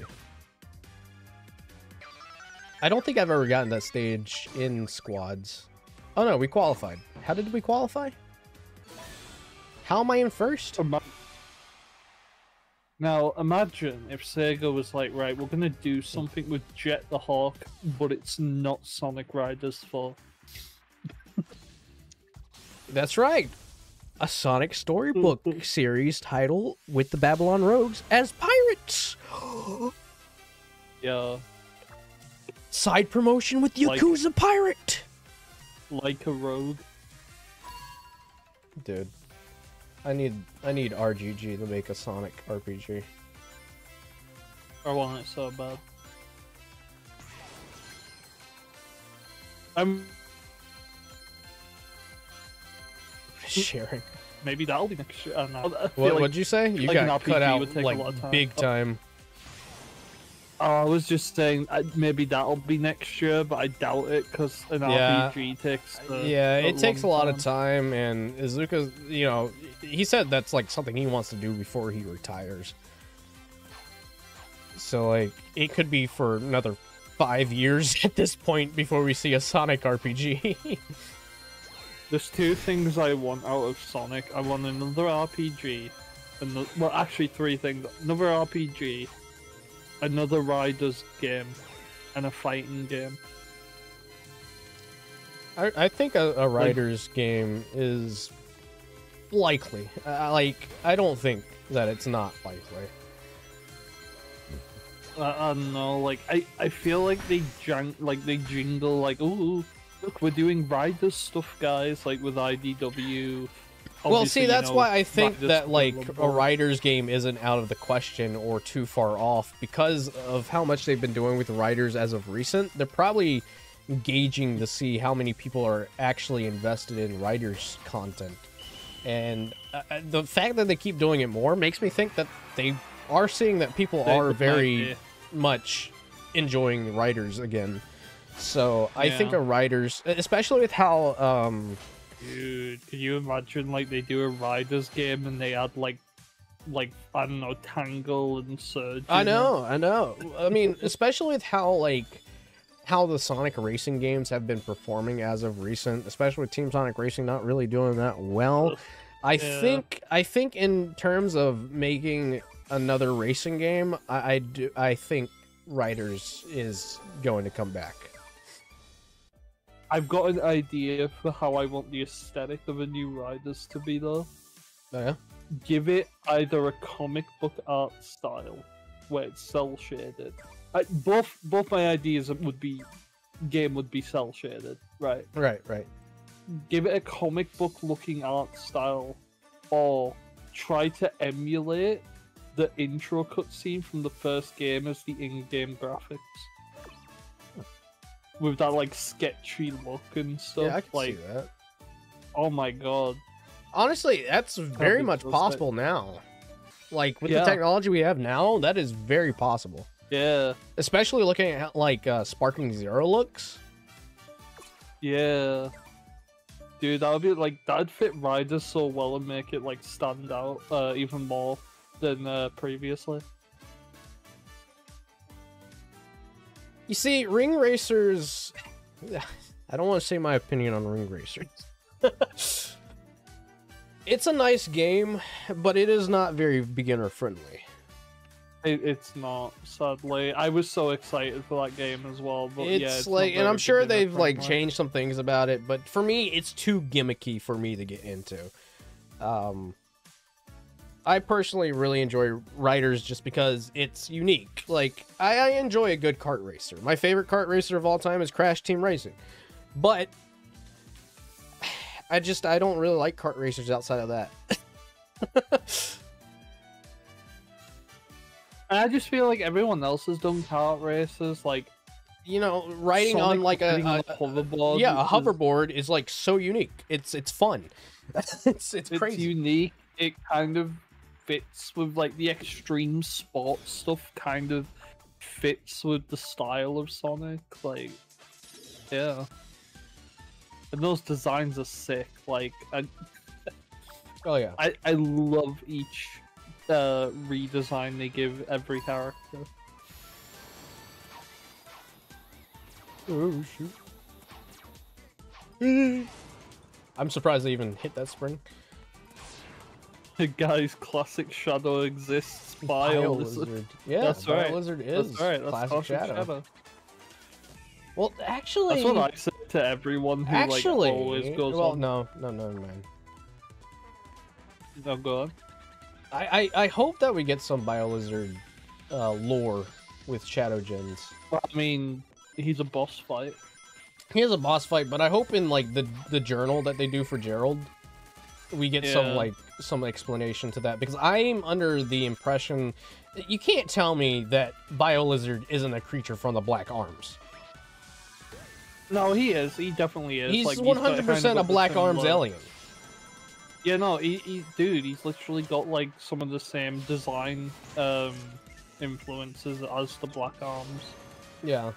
I don't think I've ever gotten that stage in squads. Oh no, we qualified. How did we qualify? How am I in first? Now, imagine if Sega was like, right, we're going to do something with Jet the Hawk, but it's not Sonic Riders 4. That's right. A Sonic storybook series title with the Babylon Rogues as pirates. Yeah. Side promotion with Yakuza Pirate. Like a rogue. Dude. I need RGG to make a Sonic RPG. I want it so bad. I'm sharing. Maybe that'll be next year. I don't know. I feel like, What'd you say? You got cut out like big time. an RPG would take a lot of time. Like big time. I I was just saying maybe that'll be next year, but I doubt it because an Yeah. RPG takes. Yeah, it takes a lot long of time, and Izuka, you know, he said that's like something he wants to do before he retires. So like, it could be for another 5 years at this point before we see a Sonic RPG. There's two things I want out of Sonic. I want another RPG, and well, actually three things: another RPG, another Riders game, and a fighting game. I think a Riders game is likely. Like, I don't think that it's not likely. I don't know, like I feel like they jingle like, ooh, look, we're doing Riders stuff, guys, like with IDW. Well, see, that's why I think that like a Riders Riders game isn't out of the question or too far off because of how much they've been doing with Riders as of recent. They're probably gauging to see how many people are actually invested in Riders content, and the fact that they keep doing it more makes me think that they are seeing that people are very much enjoying Riders again. So I think a Riders, especially with how Dude, can you imagine like they do a Riders game and they add like I don't know, Tangle and Surge? I know. I mean, especially with how the Sonic racing games have been performing as of recent, especially with Team Sonic Racing not really doing that well. I think in terms of making another racing game, I think Riders is going to come back. I've got an idea for how I want the aesthetic of a new Riders to be, though. Oh, yeah? Give it either a comic book art style, where it's cell shaded. Both my ideas would be cell shaded, right? Right. Give it a comic book looking art style, or try to emulate the intro cutscene from the first game as the in-game graphics. With that like sketchy look and stuff. Yeah, I can like, see that. Oh my god. Honestly, that's very much possible now. Like, with the technology we have now, that is very possible. Yeah. Especially looking at like Sparking Zero looks. Yeah. Dude, that would be like, that'd fit Riders so well and make it like stand out even more than previously. You see, Ring Racers... I don't want to say my opinion on Ring Racers. It's a nice game, but it is not very beginner-friendly. It's not, sadly. I was so excited for that game as well, but it's like, and I'm sure they've like changed some things about it, but for me, it's too gimmicky for me to get into. I personally really enjoy Riders just because it's unique. Like, I enjoy a good kart racer. My favorite kart racer of all time is Crash Team Racing. But I don't really like kart racers outside of that. I just feel like everyone else has done kart races, like, you know, riding Sonic on like a hoverboard. Yeah, a hoverboard is like so unique. It's fun. it's crazy. It's unique. It kind of fits with like the extreme sports stuff. Kind of fits with the style of Sonic. Like, yeah. And those designs are sick. Like, oh yeah. I love each redesign they give every character. Oh shoot. I'm surprised they even hit that spring. Guys, classic Shadow exists. Biolizard. Yeah, that's right. Biolizard is that's right. That's classic Shadow. Well, actually, that's what I say to everyone who like always goes on. No, man. No, go on. I hope that we get some Biolizard lore with Shadow Gens. Well, I mean, he's a boss fight. He is a boss fight, but I hope in like the journal that they do for Gerald, we get some explanation to that, because I'm under the impression you can't tell me that Biolizard isn't a creature from the Black Arms. No, he is. He definitely is. He's like, 100% a Black Arms alien. Yeah, no, dude, he's literally got like some of the same design influences as the Black Arms. Yeah.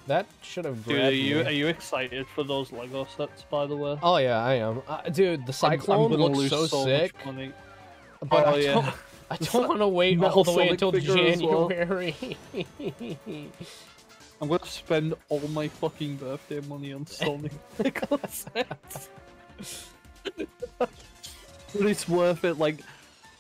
That should have Dude, grabbed are me. you excited for those Lego sets, by the way? Oh yeah, I am. Dude, the Cyclone I'm gonna looks lose so sick. much money. But Oh, I don't, yeah. I don't want to wait Metal all the way Sonic until figure as well. January. I'm gonna spend all my fucking birthday money on Sonic Lego sets. But it's worth it. Like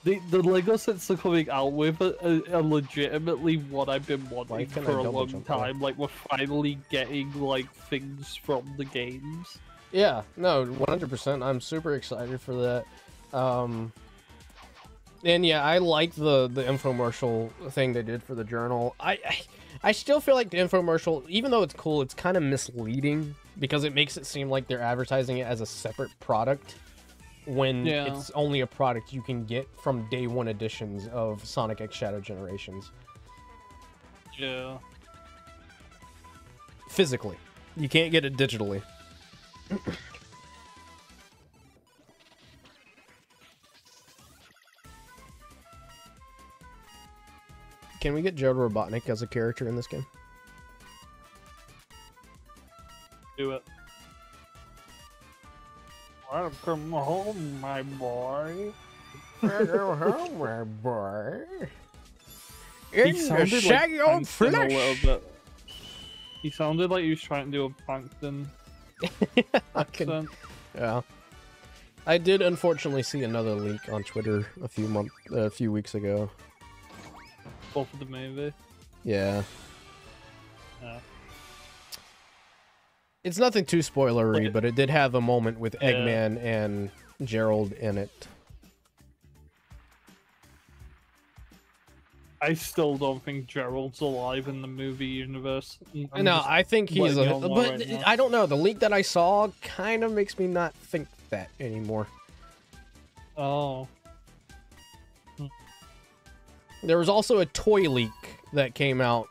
the Lego sets they're coming out with are legitimately what I've been wanting can I for a double long jump time. Like we're finally getting like things from the games. Yeah, no, 100%. I'm super excited for that. And yeah, I like the infomercial thing they did for the journal. I still feel like the infomercial, even though it's cool, it's kind of misleading because it makes it seem like they're advertising it as a separate product when it's only a product you can get from day one editions of Sonic X Shadow Generations. Yeah. Physically. You can't get it digitally. Can we get Joe Robotnik as a character in this game? Do it. Welcome home, my boy. Welcome home, my boy. He sounded like Plankton a little bit. He sounded like he was trying to do a Plankton accent. Yeah. I did unfortunately see another leak on Twitter a few weeks ago. Both of the movie. Yeah. Yeah. It's nothing too spoilery, but it did have a moment with Eggman and Gerald in it. I still don't think Gerald's alive in the movie universe. No, I think he's but right I don't know. The leak that I saw kind of makes me not think that anymore. Oh. There was also a toy leak that came out,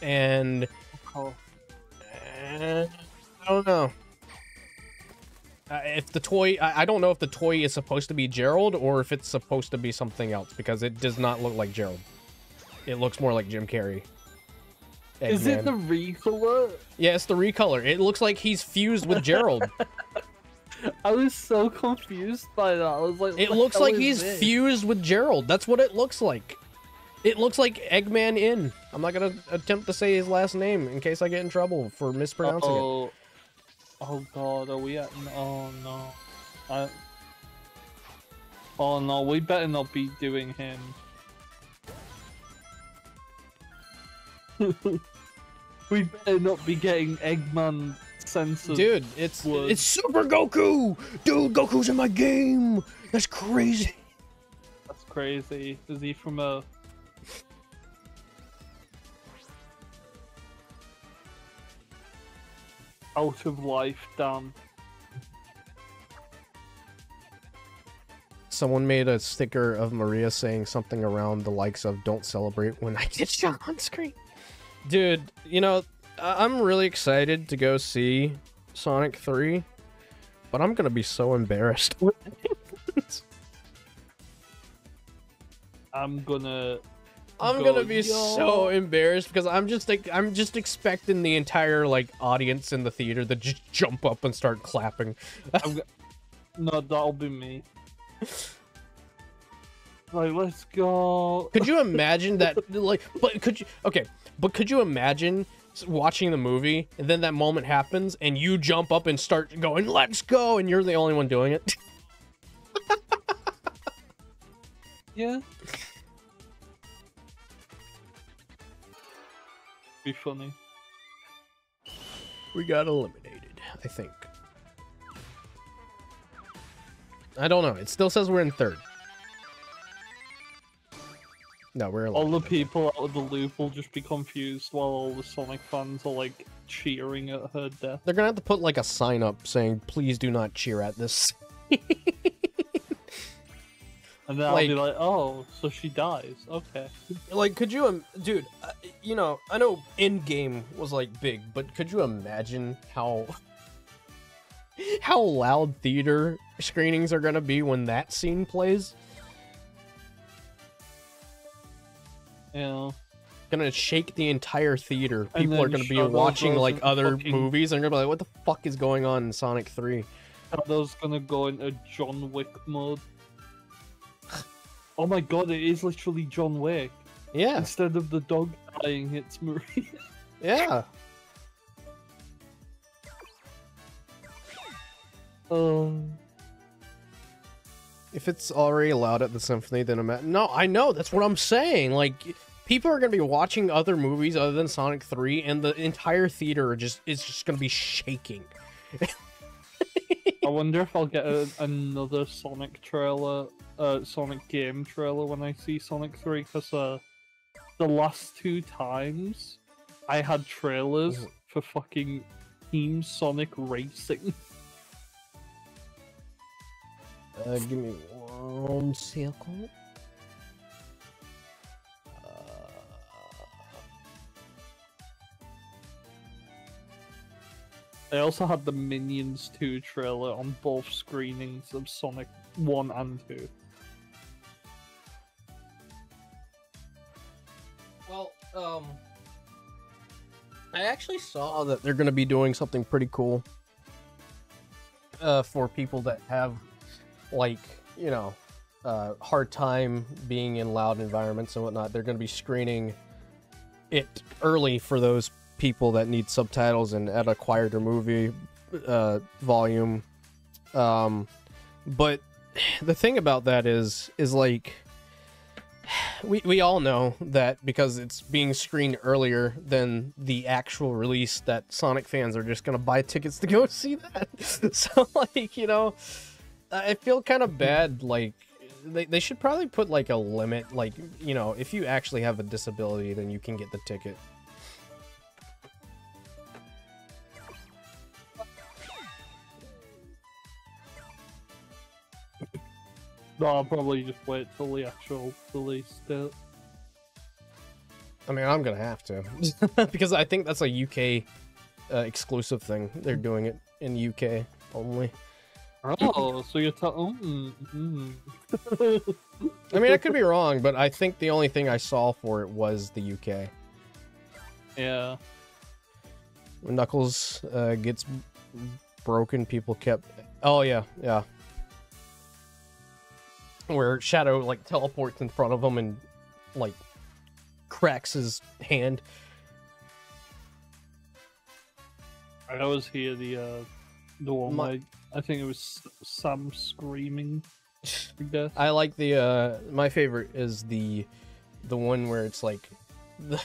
and I don't know. If the toy, I don't know if the toy is supposed to be Gerald or if it's supposed to be something else, because it does not look like Gerald. It looks more like Jim Carrey. Eggman. Is it the recolor? Yeah, it's the recolor. It looks like he's fused with Gerald. I was so confused by that. I was like, it looks like he's fused with Gerald. That's what it looks like. It looks like Eggman in. I'm not gonna attempt to say his last name in case I get in trouble for mispronouncing it. Oh god, are we at? Oh no. Oh no, we better not be doing him. We better not be getting Eggman censored. Dude, it's Super Goku! Dude, Goku's in my game! That's crazy. That's crazy. Is he from a... Out of life, damn. Someone made a sticker of Maria saying something around the likes of "Don't celebrate when I get shot on screen." Dude, you know, I'm really excited to go see Sonic 3, but I'm gonna be so embarrassed. I'm gonna be so embarrassed because I'm just expecting the entire like audience in the theater to just jump up and start clapping. No, that'll be me. Like, let's go. Could you imagine that? Like, but could you imagine watching the movie and then that moment happens and you jump up and start going, "Let's go," and you're the only one doing it? Yeah. Be funny. We got eliminated, I think. I don't know. It still says we're in third. No, we're all the people out of the loop will just be confused while all the Sonic fans are like cheering at her death. They're gonna have to put like a sign up saying, "Please do not cheer at this." And then I'll be like, "Oh, so she dies? Okay." Like, could you, dude? You know, I know in game was like big, but could you imagine how how loud theater screenings are gonna be when that scene plays. Yeah. Gonna shake the entire theater. And People are then gonna be Shadow watching goes like into other fucking- movies and they're gonna be like, what the fuck is going on in Sonic 3? Shadow's gonna go into John Wick mode. Oh my god, it is literally John Wick. Yeah, Instead of the dog dying, it's Marie. yeah. If it's already allowed at the symphony, then no, I know, that's what I'm saying. Like, people are gonna be watching other movies other than Sonic 3, and the entire theater is just gonna be shaking. I wonder if I'll get another Sonic trailer, Sonic game trailer when I see Sonic 3, because the last 2 times I had trailers for fucking Team Sonic Racing. Give me 1 second. I also had the Minions 2 trailer on both screenings of Sonic 1 and 2. Well, I actually saw that they're gonna be doing something pretty cool. For people that have, like, you know, hard time being in loud environments and whatnot, they're gonna be screening it early for those people that need subtitles and at a quieter movie volume. But the thing about that is like, we all know that because it's being screened earlier than the actual release, that Sonic fans are just gonna buy tickets to go see that. So, like, you know, I feel kind of bad. Like, they should probably put like a limit, like, you know, if you actually have a disability, then you can get the ticket. No, I'll probably just wait till the actual release date. I mean, I'm gonna have to because I think that's a UK exclusive thing. They're doing it in UK only. Oh, so you're telling? I mean, I could be wrong, but I think the only thing I saw for it was the UK. Yeah. When Knuckles gets broken, people kept... Oh, yeah, yeah. Where Shadow, like, teleports in front of him and, like, cracks his hand. I always hear the one where I think it was Sam screaming. I guess. I like the my favorite is the one where it's like the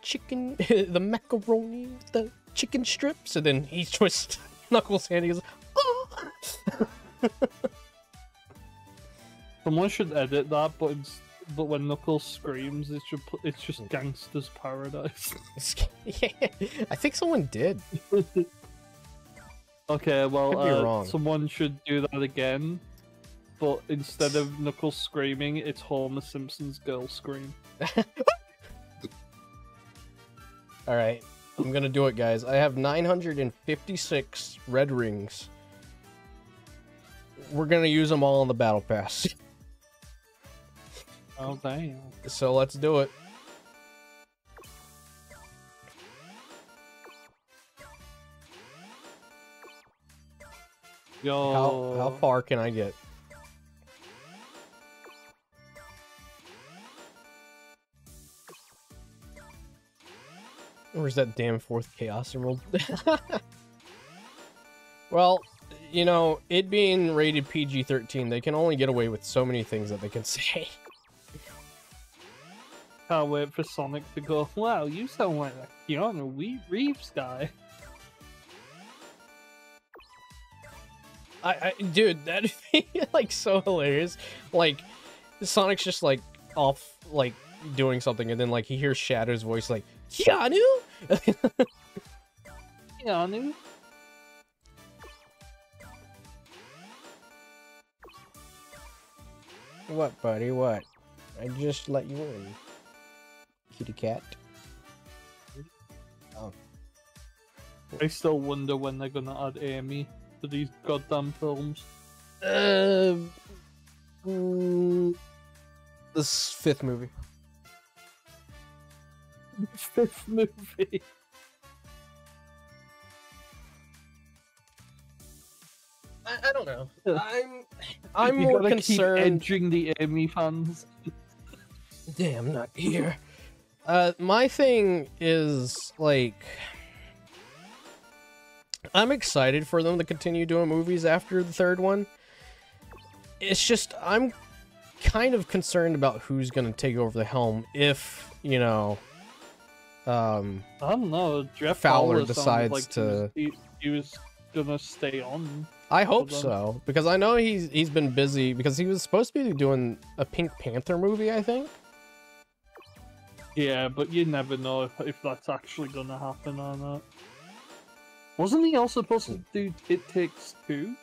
chicken, the macaroni, the chicken strips, and then he twists Knuckles' hand. He goes, oh! Someone should edit that, but when Knuckles screams, it's just Gangster's Paradise. Yeah, I think someone did. Okay, Could be well, wrong. someone should do that again, but instead of Knuckles screaming, it's Homer Simpson's girl scream. Alright, I'm gonna do it, guys. I have 956 red rings. We're gonna use them all on the battle pass. Oh, damn. So let's do it. Yo. How far can I get? Where's that damn fourth Chaos Emerald? Well, you know, it being rated PG-13, they can only get away with so many things that they can say. Can't wait for Sonic to go, wow, you sound like a Keanu Reeves guy. Dude, that'd be, like, so hilarious. Like, Sonic's just, like, off, like, doing something, and then, like, he hears Shadow's voice, like, Keanu? Keanu? What, buddy, what? I just let you in. Kitty cat. Oh. I still wonder when they're gonna add Amy. after these goddamn films? This fifth movie. Fifth movie. I don't know. I'm You more gotta concerned. keep edging the Amy fans. Damn, not here. My thing is like, I'm excited for them to continue doing movies after the third one. It's just I'm kind of concerned about who's gonna take over the helm if, you know, I don't know. Jeff Fowler sounded decides like to. he was gonna stay on. I hope them. so, because I know he's been busy because he was supposed to be doing a Pink Panther movie, I think. Yeah, but you never know if that's actually gonna happen or not. Wasn't he also supposed to do It Takes Two?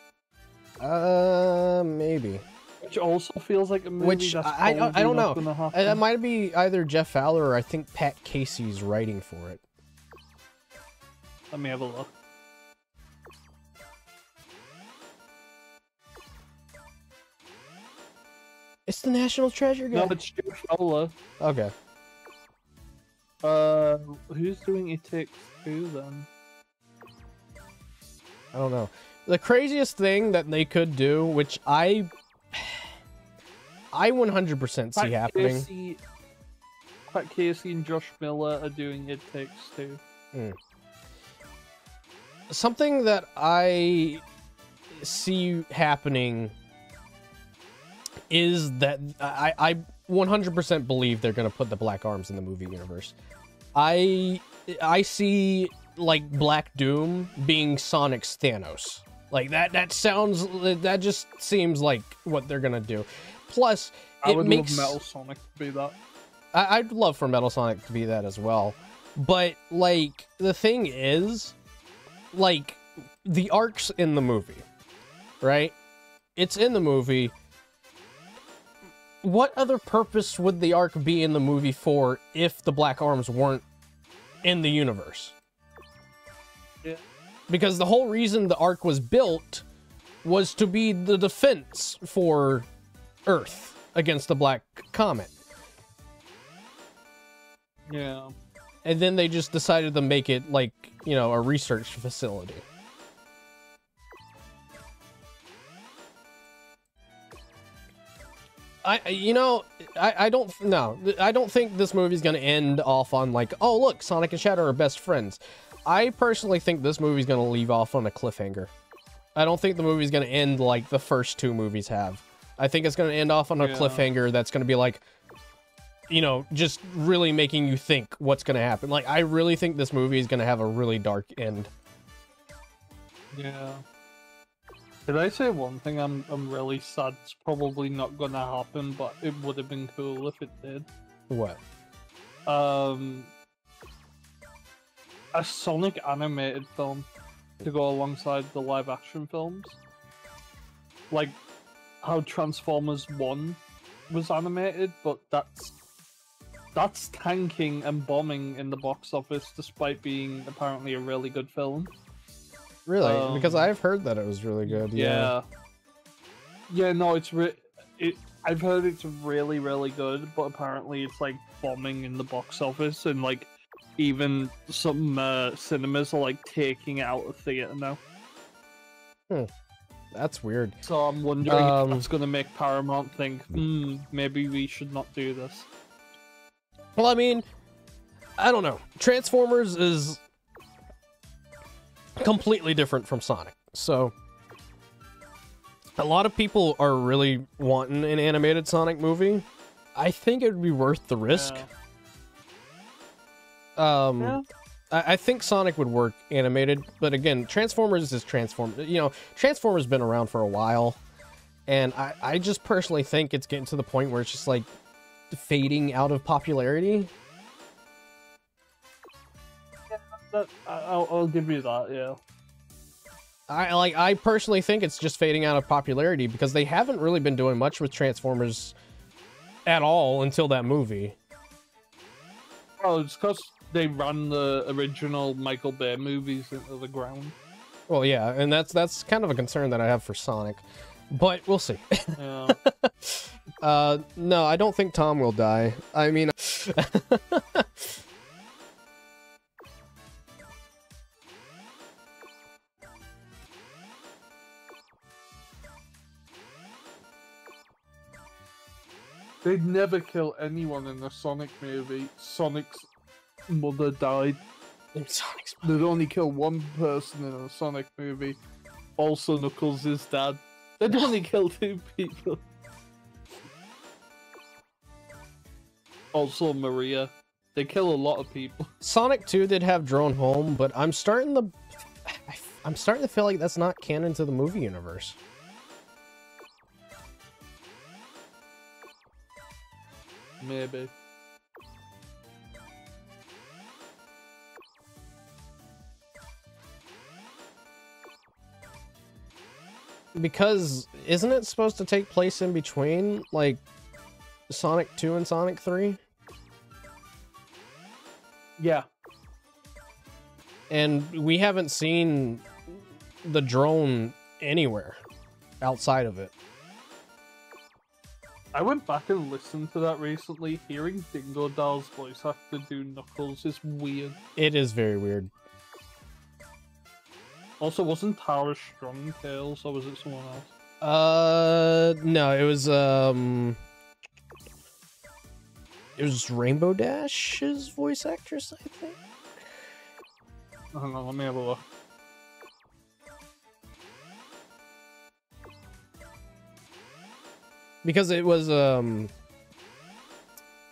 Maybe. Which also feels like a movie Which that's I don't know. gonna happen. It might be either Jeff Fowler or I think Pat Casey's writing for it. Let me have a look. It's the National Treasure guy. No, it's Jeff Fowler. Okay. Who's doing It Takes Two then? I don't know. The craziest thing that they could do, which I 100% see happening. Pat Casey and Josh Miller are doing It Takes Two. Something that I see happening is that I 100% believe they're gonna put the Black Arms in the movie universe. I see like Black Doom being Sonic's Thanos. Like that just seems like what they're gonna do. Plus, I it would makes love Metal Sonic to be that. I'd love for Metal Sonic to be that as well. But like the thing is, like the arc's in the movie, right? It's in the movie. What other purpose would the arc be in the movie for if the Black Arms weren't in the universe? Yeah. Because the whole reason the arc was built was to be the defense for Earth against the Black Comet. Yeah. And then they just decided to make it like, you know, a research facility. I don't think this movie's gonna end off on like, oh look, Sonic and Shadow are best friends. I personally think this movie's gonna leave off on a cliffhanger. I don't think the movie's gonna end like the first two movies have. I think it's gonna end off on a cliffhanger that's gonna be like, you know, just really making you think what's gonna happen. Like, I really think this movie is gonna have a really dark end. Yeah. Did I say one thing I'm really sad it's probably not gonna happen, but it would have been cool if it did? What? A Sonic animated film to go alongside the live action films. Like how Transformers 1 was animated, but that's tanking and bombing in the box office despite being apparently a really good film. Really? Because I've heard that it was really good. Yeah. Yeah, no, I've heard it's really, really good, but apparently it's like bombing in the box office, and like even some cinemas are like taking it out of theater now. That's weird. So I'm wondering if that's gonna make Paramount think, maybe we should not do this. Well, I mean, I don't know. Transformers is completely different from Sonic. So a lot of people are really wanting an animated Sonic movie. I think it would be worth the risk. Yeah. I think Sonic would work animated, but again, Transformers is Transformers. You know, Transformers been around for a while, and I just personally think it's getting to the point where it's just like fading out of popularity. I'll give you that, yeah. I personally think it's just fading out of popularity because they haven't really been doing much with Transformers at all until that movie. Oh, it's because they ran the original Michael Bay movies into the ground. Well, yeah, and that's kind of a concern that I have for Sonic, but we'll see. Yeah. No, I don't think Tom will die. I mean, They'd never kill anyone in a Sonic movie. Sonic's mother died. Sonic's They'd only kill one person in a Sonic movie. Also Knuckles' dad. They'd only kill 2 people. Also Maria. They kill a lot of people. Sonic 2 did have Drone Home, but I'm starting to feel like that's not canon to the movie universe. Maybe. Because isn't it supposed to take place in between, like, Sonic 2 and Sonic 3? Yeah. And we haven't seen the drone anywhere outside of it. I went back and listened to that recently. Hearing Dingo Doll's voice actor do Knuckles is weird. It is very weird. Also, wasn't Tara Strong Tails, or was it someone else? No, it was Rainbow Dash's voice actress, I think. Hang on, let me have a look. Because it was,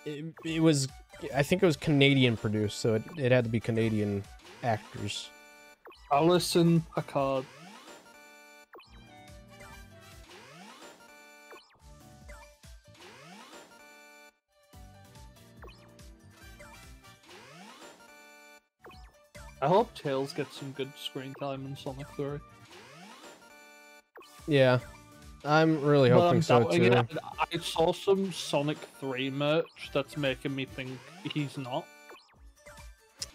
it was, I think it was Canadian produced, so it had to be Canadian actors. Alison Packard. I hope Tails gets some good screen time in Sonic 3. Yeah, I'm really But hoping I'm so doubting too. it. I saw some Sonic 3 merch that's making me think he's not.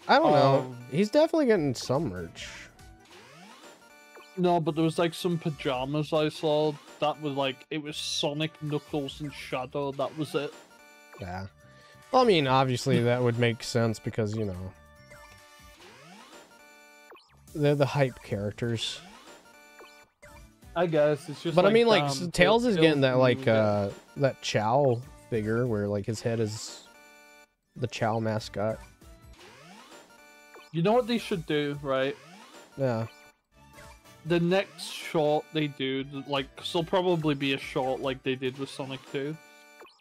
I don't know. He's definitely getting some merch. No, but there was like some pajamas I saw that was like, it was Sonic, Knuckles, and Shadow, that was it. Yeah. Well, I mean, obviously that would make sense because, you know, they're the hype characters. I guess, it's just But like, I mean, like, Tails is getting that, like, that. that Chow figure where, like, his head is the Chow mascot. You know what they should do, right? Yeah. The next short they do, like, cause there'll probably be a short like they did with Sonic 2.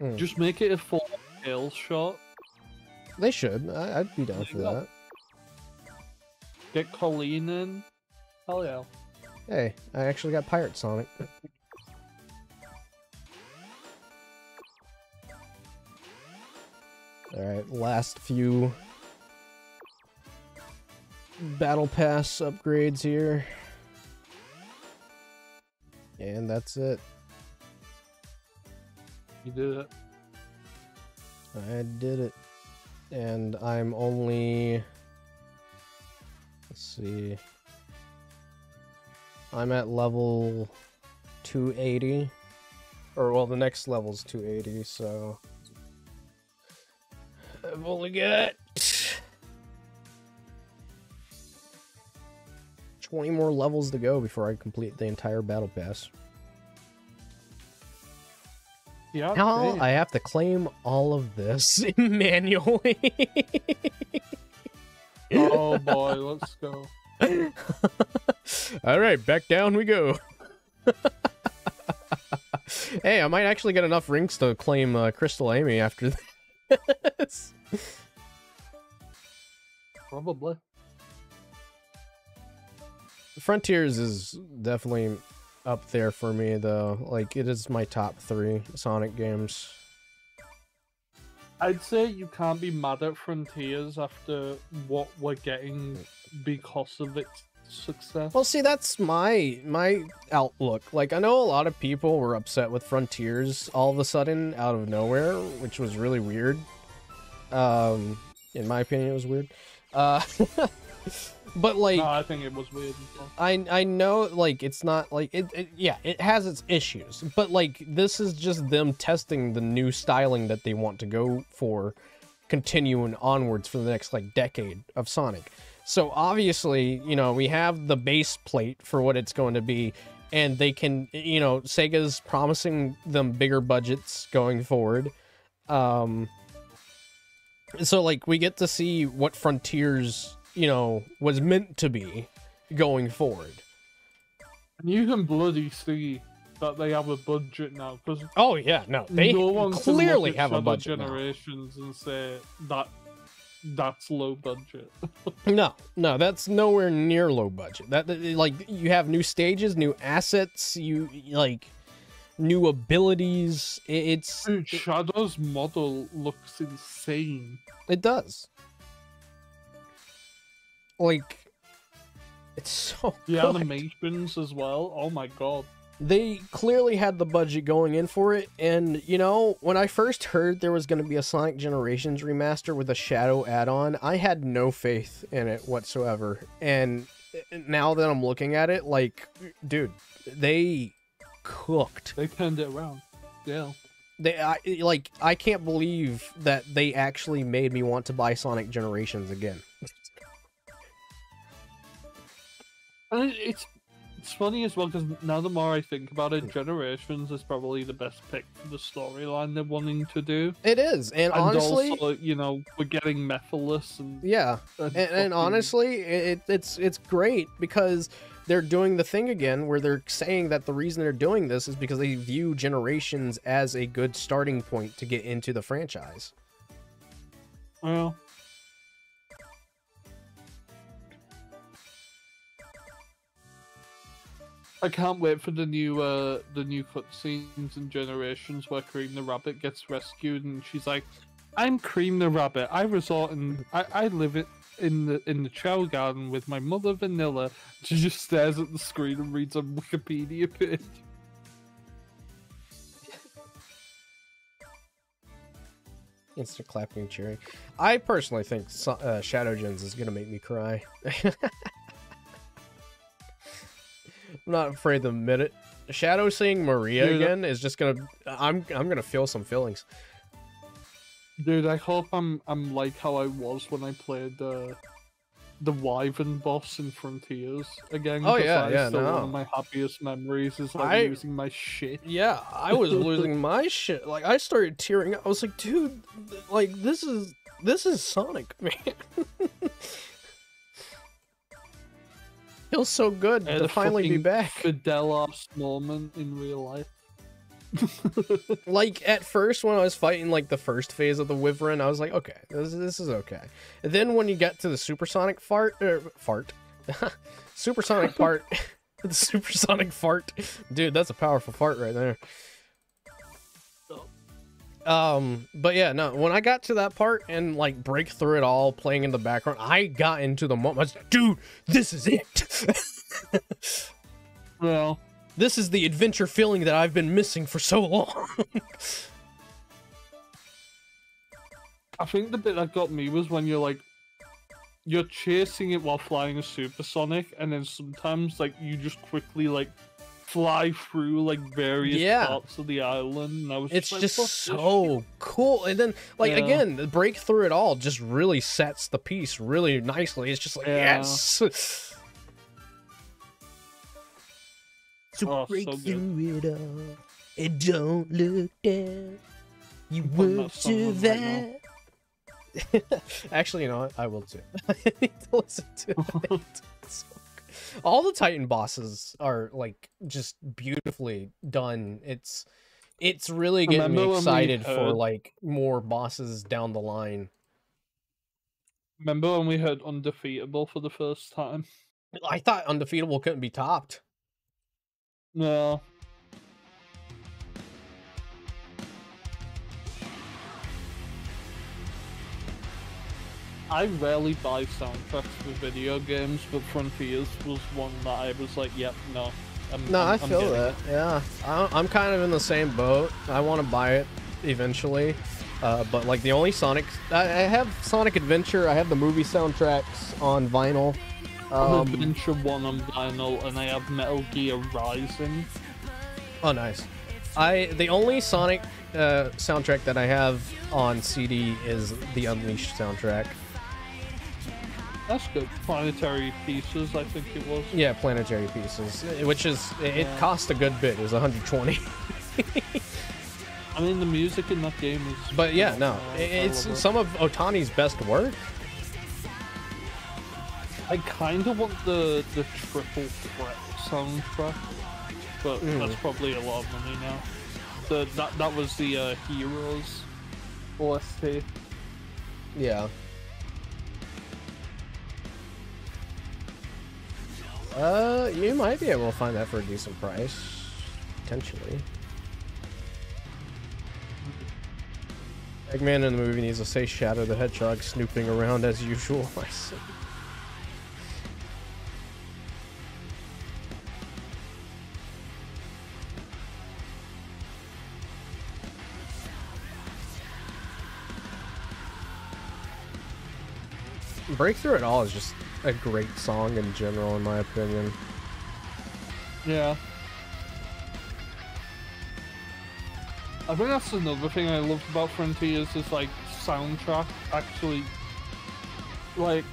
Mm. Just make it a full Tails short. They should. I'd be down for that. Get Colleen in. Hell yeah. Hey, I actually got Pirate Sonic. Alright, last few Battle Pass upgrades here. And that's it. You did it. I did it. And I'm only... Let's see... I'm at level 280. Or, well, the next level's 280, so... I've only got... 20 more levels to go before I complete the entire Battle Pass. Yeah. Now I have to claim all of this manually. Oh boy, let's go. Alright, back down we go. Hey, I might actually get enough rings to claim Crystal Amy after this. Probably. Frontiers is definitely up there for me, though. Like, it is my top 3 Sonic games. I'd say you can't be mad at Frontiers after what we're getting because of its success. Well, see, that's my outlook. Like, I know a lot of people were upset with Frontiers all of a sudden out of nowhere, which was really weird. In my opinion, it was weird. But like, No, I think it was weird. I know, like, it's not like yeah, it has its issues, but like this is just them testing the new styling that they want to go for, continuing onwards for the next like decade of Sonic. So obviously, you know, we have the base plate for what it's going to be, and they can, you know, Sega's promising them bigger budgets going forward. So like we get to see what Frontiers, you know, was meant to be going forward. And you can bloody see that they have a budget now, because Oh yeah, no, they no one clearly can look at have a Shadow budget now. Generations and say that that's low budget. No, that's nowhere near low budget. That like you have new stages, new assets, you like new abilities. Dude, Shadow's model looks insane. It does. Like, it's so The good. animations as well. Oh my god. They clearly had the budget going in for it, and you know, when I first heard there was going to be a Sonic Generations remaster with a Shadow add-on, I had no faith in it whatsoever. And now that I'm looking at it, like, dude, they cooked. They turned it around. Yeah. I can't believe that they actually made me want to buy Sonic Generations again. And it's funny as well, because now the more I think about it, Generations is probably the best pick for the storyline they're wanting to do. It is, and honestly, also, you know, we're getting Mephiles and yeah, and honestly, it's great because they're doing the thing again where they're saying that the reason they're doing this is because they view Generations as a good starting point to get into the franchise. well, I can't wait for the new cutscenes in Generations where Cream the Rabbit gets rescued and she's like, "I'm Cream the Rabbit. I live in the Chow Garden with my mother Vanilla." She just stares at the screen and reads a Wikipedia page. Instant clapping and cheering. I personally think Shadow Gens is gonna make me cry. I'm not afraid to admit it. Shadow seeing Maria Dude, again is just gonna. I'm gonna feel some feelings. Dude, I hope I'm like how I was when I played the Wyvern boss in Frontiers again. Oh, 'cause yeah, that is yeah, still no. one of my happiest memories is like losing my shit. Yeah, I was losing my shit. Like I started tearing up. I was like, dude, like this is Sonic, man. Feels so good I had to a finally be fucking back. Fidelis moment in real life. Like at first when I was fighting like the first phase of the Wyvern, I was like, okay, this is okay. And then when you get to the supersonic supersonic part, the supersonic fart, dude, that's a powerful fart right there. But yeah, no, when I got to that part and like break through it all playing in the background, I got into the moment. I was like, dude, this is it. Well, This is the adventure feeling that I've been missing for so long. I think the bit that got me was when you're chasing it while flying a supersonic, and then sometimes like you just quickly like fly through like various parts of the island, and I was It's like, just "Fuck this so cool. And then like again, the break through it all just really sets the piece really nicely. It's just like yes. So break so through it all and don't look down. You putting won't that song on right survive. Actually, you know what? I will too. I need to listen to it. All the Titan bosses are like just beautifully done. It's really getting me excited for like more bosses down the line. Remember when we heard Undefeatable for the first time? I thought Undefeatable couldn't be topped. No. I rarely buy soundtracks for video games, but Frontiers was one that I was like, yep, no. I feel that. Yeah, I'm kind of in the same boat. I want to buy it eventually. But like the only Sonic, I have Sonic Adventure. I have the movie soundtracks on vinyl. Adventure 1 on vinyl, and I have Metal Gear Rising. Oh, nice. The only Sonic soundtrack that I have on CD is the Unleashed soundtrack. That's good. Planetary Pieces, I think it was. Yeah, Planetary Pieces, which is it cost a good bit. It was 120. I mean, the music in that game is. But yeah, no, it's some of Otani's best work. I kind of want the Triple Threat soundtrack, but that's probably a lot of money now. That was the Heroes OST. Yeah. You might be able to find that for a decent price, potentially. Eggman in the movie needs to say Shadow the Hedgehog snooping around as usual. I see. Breakthrough at All is just a great song in general, in my opinion. Yeah. I think that's another thing I loved about Frontiers is like soundtrack actually, like,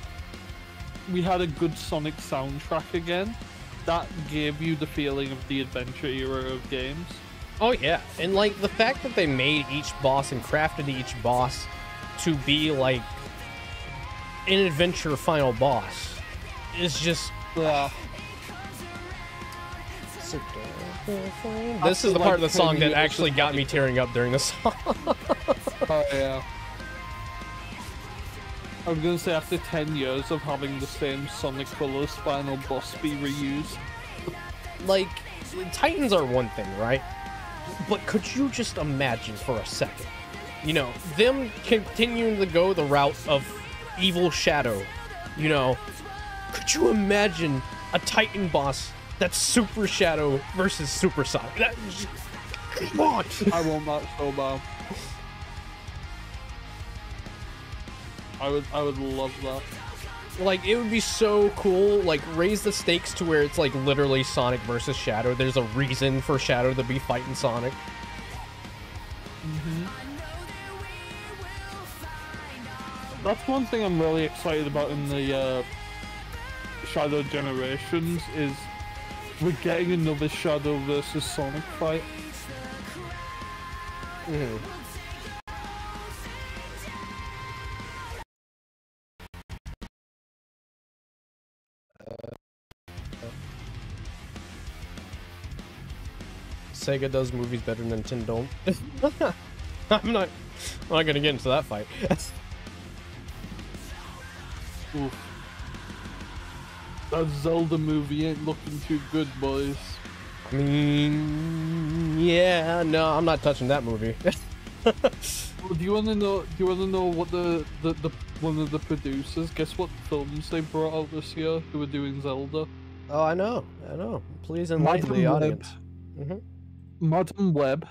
we had a good Sonic soundtrack again that gave you the feeling of the adventure era of games. Oh yeah, and like the fact that they made each boss and crafted each boss to be like an adventure final boss is just this is the part of the song that actually got me tearing up during the song. Oh yeah. I was gonna say after 10 years of having the same Sonic Colors final boss be reused. Like, Titans are one thing, right? But could you just imagine for a second, you know, them continuing to go the route of Evil Shadow, you know, could you imagine a Titan boss that's Super Shadow versus Super Sonic? That, come on! I want that so bad. I would love that. Like, it would be so cool, like, raise the stakes to where it's, like, literally Sonic versus Shadow. There's a reason for Shadow to be fighting Sonic. That's one thing I'm really excited about in the Shadow Generations is we're getting another Shadow versus Sonic fight. Sega does movies better than Nintendo. I'm not gonna get into that fight. Oof. That Zelda movie ain't looking too good, boys. I mean, yeah, no, I'm not touching that movie. Well, do you want to know? Do you want to know what the one of the producers? Guess what films they brought out this year who were doing Zelda? Oh, I know. Please enlighten the audience. Madam Web,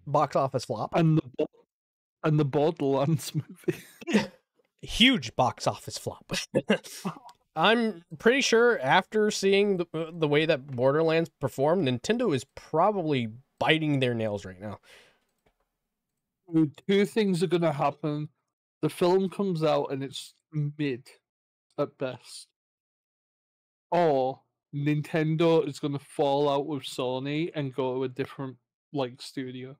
box office flop, and the Borderlands movie. Huge box office flop. I'm pretty sure after seeing the way that Borderlands performed, Nintendo is probably biting their nails right now. Two things are gonna happen. The film comes out and it's mid at best. Or Nintendo is gonna fall out with Sony and go to a different like studio.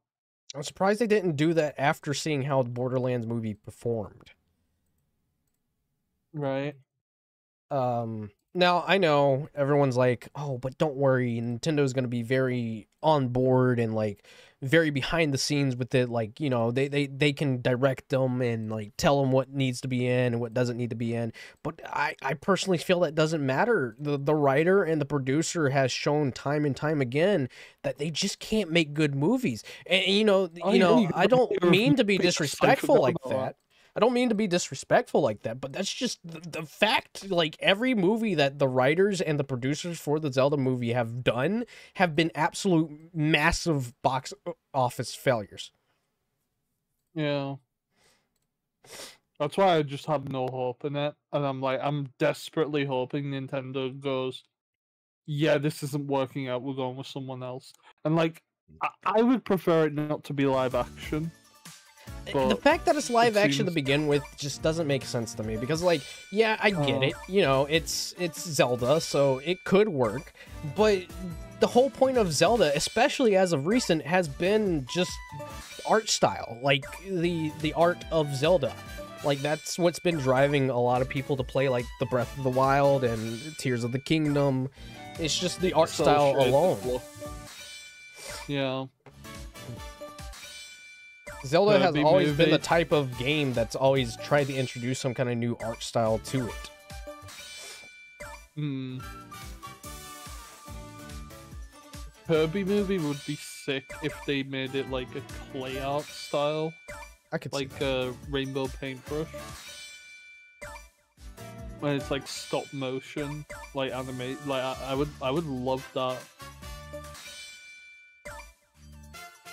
I'm surprised they didn't do that after seeing how the Borderlands movie performed. Right. Now I know everyone's like, oh, but don't worry, Nintendo's going to be very on board and like very behind the scenes with it. Like, you know, they can direct them and like tell them what needs to be in and what doesn't need to be in. But I personally feel that doesn't matter. The writer and the producer has shown time and time again that they just can't make good movies. And you know, I don't mean to be disrespectful like that. I don't mean to be disrespectful like that, but that's just the fact. Like, every movie that the writers and the producers for the Zelda movie have done have been absolute massive box office failures. Yeah. That's why I just have no hope in it, and I'm desperately hoping Nintendo goes, yeah, this isn't working out. We're going with someone else, and like I would prefer it not to be live action. The fact that it's live action to seems- begin with just doesn't make sense to me because, like, yeah, I get it. You know, it's Zelda, so it could work. But the whole point of Zelda, especially as of recent, has been just art style, like the art of Zelda. Like that's what's been driving a lot of people to play, like the Breath of the Wild and Tears of the Kingdom. It's just the art style alone. Yeah. Zelda has Kirby always been the movie. type of game that's always tried to introduce some kind of new art style to it. Hmm. Kirby movie would be sick if they made it like a clay art style, I could like a rainbow paintbrush. When it's like stop motion, like animate, like I would love that.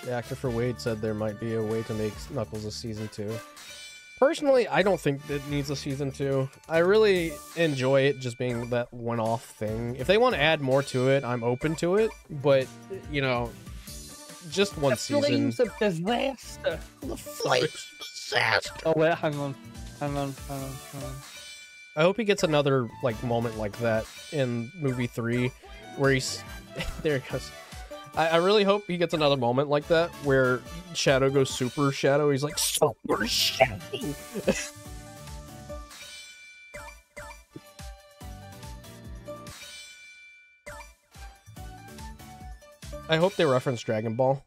The actor for Wade said there might be a way to make Knuckles a season 2. Personally, I don't think it needs a season 2. I really enjoy it just being that one-off thing. If they want to add more to it, I'm open to it. But, you know, just one season. Flames of disaster. The flames of disaster. Oh wait, hang on. I hope he gets another like moment like that in movie 3, where he's there. He goes. I really hope he gets another moment like that where Shadow goes Super Shadow. He's like Super Shadow. I hope they reference Dragon Ball.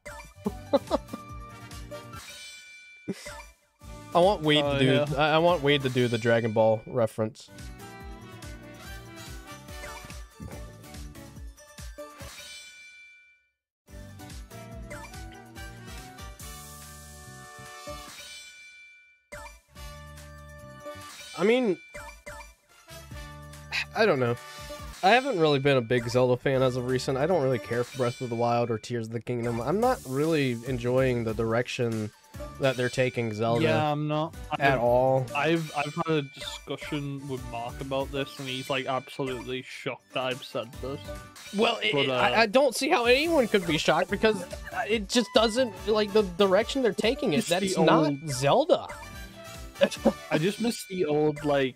I want Wade to do. Yeah. I want Wade to do the Dragon Ball reference. I mean, I don't know. I haven't really been a big Zelda fan as of recent. I don't really care for Breath of the Wild or Tears of the Kingdom. I'm not really enjoying the direction that they're taking Zelda Yeah, I'm not at all. I've had a discussion with Mark about this, and he's like absolutely shocked that I've said this. Well, But, I don't see how anyone could be shocked because it just doesn't, like, the direction they're taking it, It's that's the not old- Zelda. I just miss the old like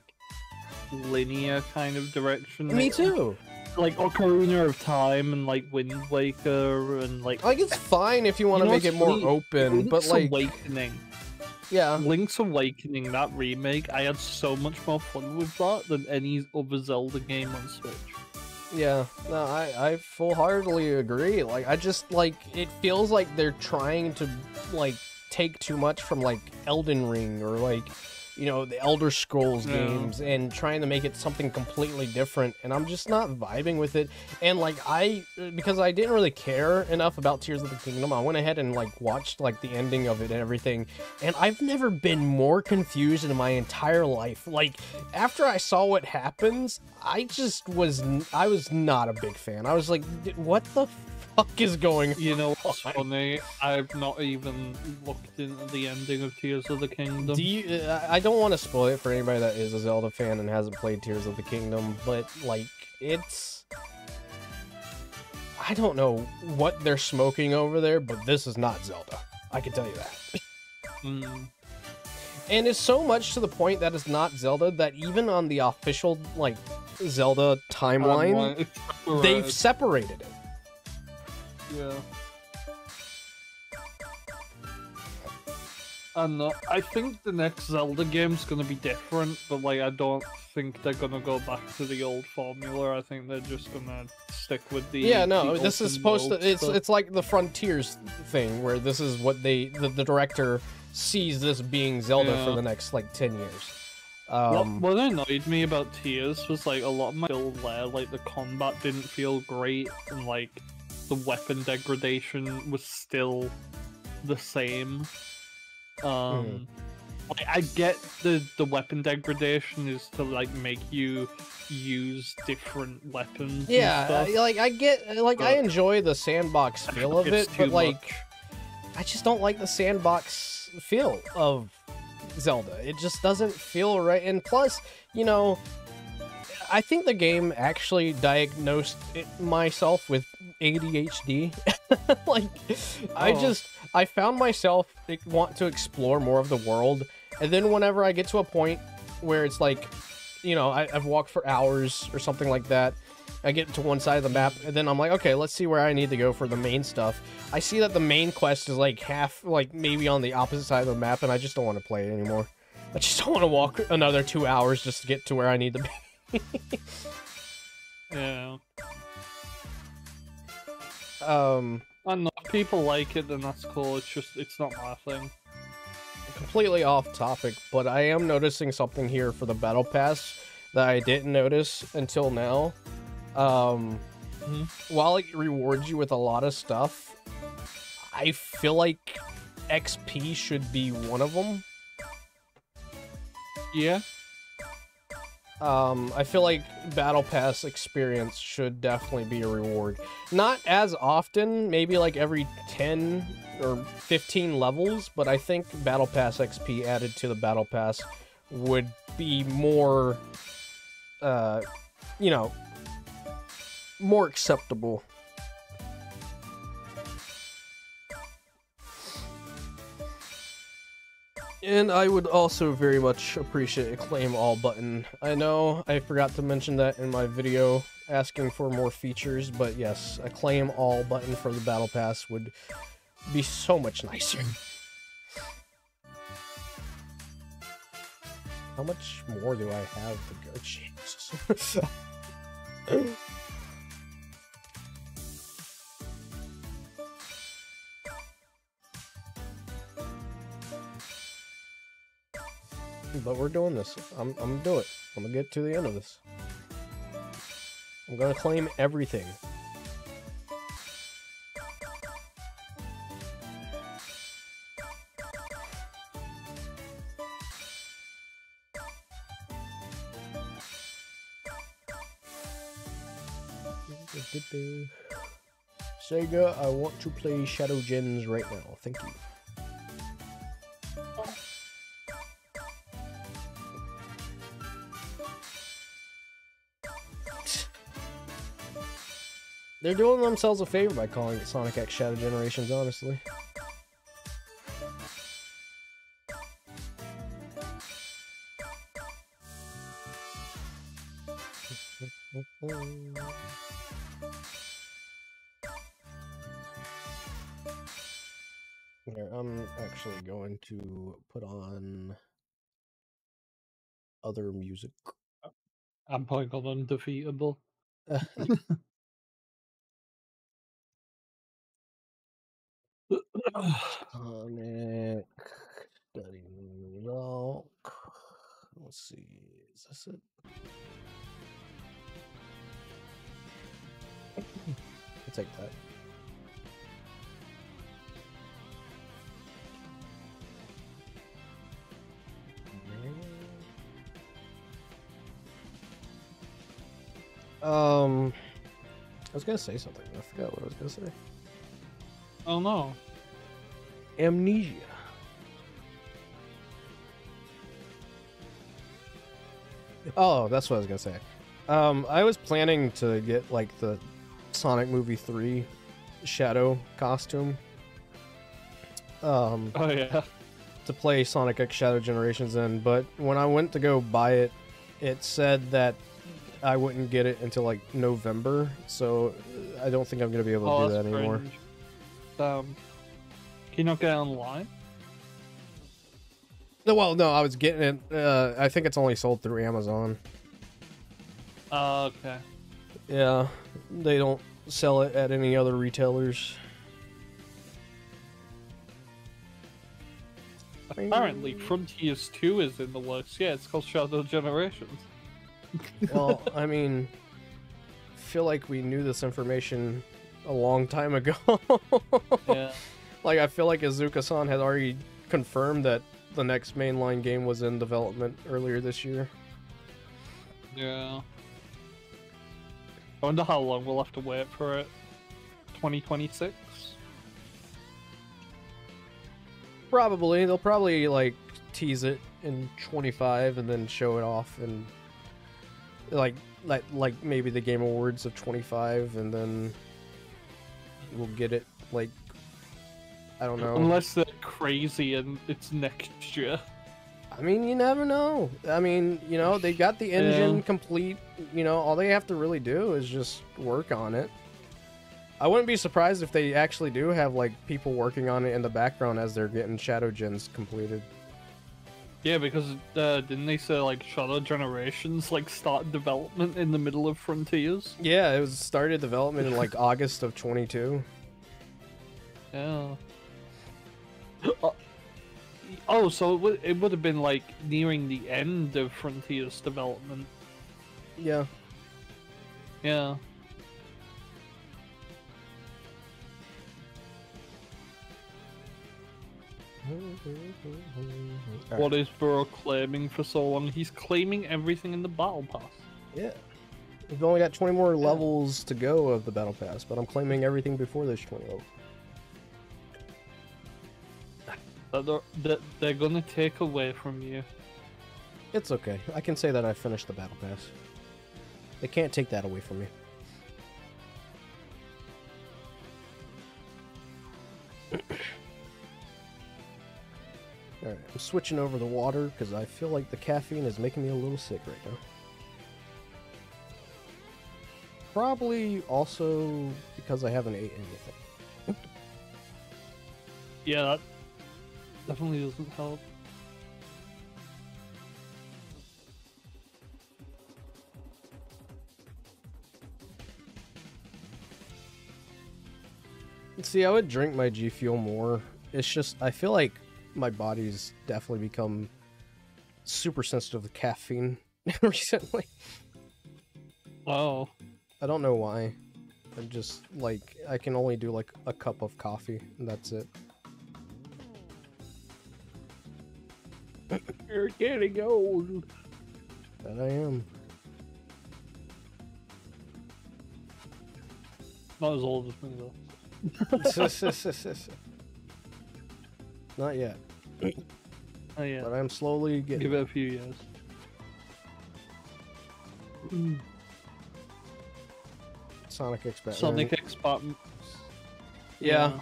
linear kind of direction. Me too. Like Ocarina of Time and like Wind Waker and like Like, it's fine if you want to know make it what's more funny? open, Link's but, like, Awakening. yeah. Link's Awakening, that remake, I had so much more fun with that than any other Zelda game on Switch. Yeah, no, I full-heartedly agree. Like, I just, like, it feels like they're trying to, like, take too much from, like, Elden Ring or, like, you know, the Elder Scrolls Yeah. games and trying to make it something completely different, and I'm just not vibing with it. And, like, because I didn't really care enough about Tears of the Kingdom, I went ahead and, like, watched, like, the ending of it and everything, and I've never been more confused in my entire life. Like, after I saw what happens, I was not a big fan. I was like, what the fuck is going on? You know what's funny? I've not even looked into the ending of Tears of the Kingdom. I don't want to spoil it for anybody that is a Zelda fan and hasn't played Tears of the Kingdom, but, like, I don't know what they're smoking over there, but this is not Zelda. I can tell you that. Mm. And it's so much to the point that it's not Zelda that even on the official, like, Zelda timeline, they've separated it. Yeah. And I think the next Zelda game's gonna be different, but like I don't think they're gonna go back to the old formula. I think they're just gonna stick with the Yeah, no, the this is open supposed world to. stuff. It's like the Frontiers thing, where this is what the director sees this being Zelda for Yeah. the next like 10 years. What annoyed me about Tears was like a lot of my still there, like the combat didn't feel great, and like the weapon degradation was still the same. Like, I get the weapon degradation is to like make you use different weapons. and Yeah, stuff. like I get, like I But enjoy the sandbox I feel think of it's it, too but like much. I just don't like the sandbox feel of Zelda. It just doesn't feel right. And plus, you know, I think the game actually diagnosed myself with ADHD. Like, I found myself want to explore more of the world, and then whenever I get to a point where it's like, you know, I've walked for hours or something like that, I get to one side of the map, and then I'm like, okay, let's see where I need to go for the main stuff. I see that the main quest is like half, like maybe on the opposite side of the map, and I just don't want to play it anymore. I just don't want to walk another 2 hours just to get to where I need to be. Yeah. I know if people like it, then that's cool. It's just, it's not my thing. Completely off topic, but I am noticing something here for the Battle Pass that I didn't notice until now. While it rewards you with a lot of stuff, I feel like XP should be one of them. Yeah. I feel like Battle Pass experience should definitely be a reward. Not as often, maybe like every 10 or 15 levels, but I think Battle Pass XP added to the Battle Pass would be more, you know, more acceptable. And I would also very much appreciate a claim all button. I know I forgot to mention that in my video asking for more features, but yes, a claim all button for the Battle Pass would be so much nicer. How much more do I have to go? Jesus. But we're doing this. I'm gonna do it. I'm gonna get to the end of this. I'm gonna claim everything. Sega, I want to play Shadow Gens right now. Thank you. They're doing themselves a favor by calling it Sonic X Shadow Generations, honestly. Here, I'm actually going to put on other music. I'm playing on Undefeatable. Sonic Study Rock. Let's see, is this it? I'll take that. I was gonna say something. I forgot what I was gonna say. Oh no. Amnesia. Oh, that's what I was gonna say. I was planning to get like the Sonic Movie 3 Shadow costume. Oh yeah. To play Sonic X Shadow Generations in, but when I went to go buy it, it said that I wouldn't get it until like November, so I don't think I'm gonna be able to do that anymore. Can you not get it online? No, well, no, I was getting it. I think it's only sold through Amazon. Okay. Yeah, they don't sell it at any other retailers. Apparently, Frontiers 2 is in the works. Yeah, it's called Shadow Generations. Well, I mean, I feel like we knew this information a long time ago. Yeah. Like, I feel like Azuka-san had already confirmed that the next mainline game was in development earlier this year. Yeah. I wonder how long we'll have to wait for it. 2026? Probably. They'll probably, like, tease it in 25 and then show it off and like maybe the Game Awards of 25, and then we'll get it like, I don't know. Unless they're crazy and it's next year. I mean, you never know. I mean, you know, they got the engine complete. You know, all they have to really do is just work on it. I wouldn't be surprised if they actually do have, like, people working on it in the background as they're getting Shadow Gens completed. Yeah, because didn't they say, like, Shadow Generations, like, start development in the middle of Frontiers? Yeah, it was started development in, like, August of 22. Yeah. Oh, so it would have been, like, nearing the end of Frontiers development. Yeah. Yeah. Right. What is Burrow claiming for so long? He's claiming everything in the Battle Pass. Yeah. We've only got 20 more levels to go of the Battle Pass, but I'm claiming everything before those 20 levels. They're gonna take away from you. It's okay. I can say that I finished the Battle Pass. They can't take that away from me. Alright, I'm switching over the water because I feel like the caffeine is making me a little sick right now. Probably also because I haven't ate anything. Yeah, that definitely doesn't help. See, I would drink my G Fuel more. It's just, I feel like my body's definitely become super sensitive to caffeine recently. Oh. I don't know why. I'm just, like, I can only do, like, a cup of coffee, and that's it. You're getting old. That I am. Not as old as me, though. Not yet. Oh, yeah. But I'm slowly getting... Give it a few years. Sonic X-Bat. Sonic X-Bat. Yeah.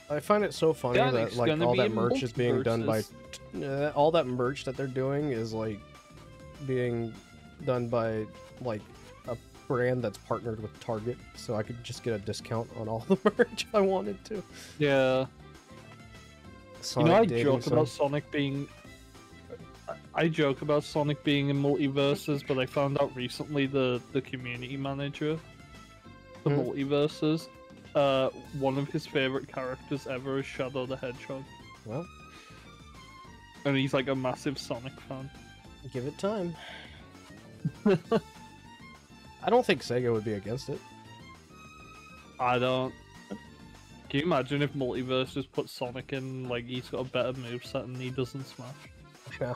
I find it so funny that like all that merch is being done by all that merch that they're doing is like being done by like a brand that's partnered with Target, so I could just get a discount on all the merch I wanted to. Yeah. Sonic, you know, I dating joke sim. about Sonic being. I joke about Sonic being in multiverses, but I found out recently the community manager for multiverses, one of his favorite characters ever is Shadow the Hedgehog. Well, and he's like a massive Sonic fan. give it time. I don't think Sega would be against it. I don't. Can you imagine if multiverses put Sonic in, like, he's got a better moveset and he doesn't Smash? Yeah.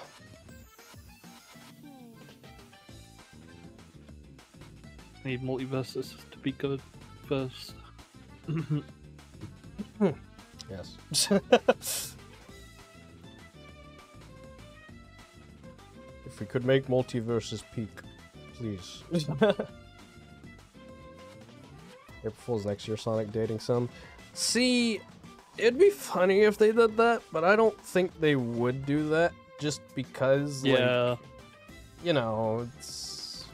Need multiverses to be good first. Yes. If we could make multiverses peak, please. April Fool's next year, Sonic dating some. See, it'd be funny if they did that, but I don't think they would do that just because, like, you know, it's...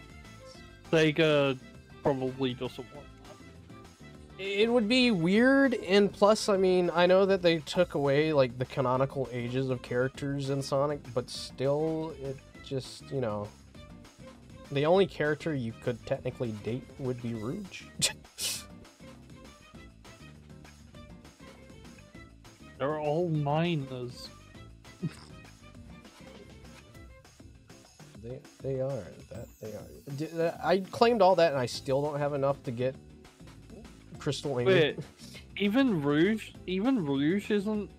Sega probably doesn't want that. It would be weird, and plus, I mean, I know that they took away, like, the canonical ages of characters in Sonic, but still, it just, you know... The only character you could technically date would be Rouge. They're all minors. They are. They are. I claimed all that, and I still don't have enough to get Crystal Amy. Wait, even Rouge isn't,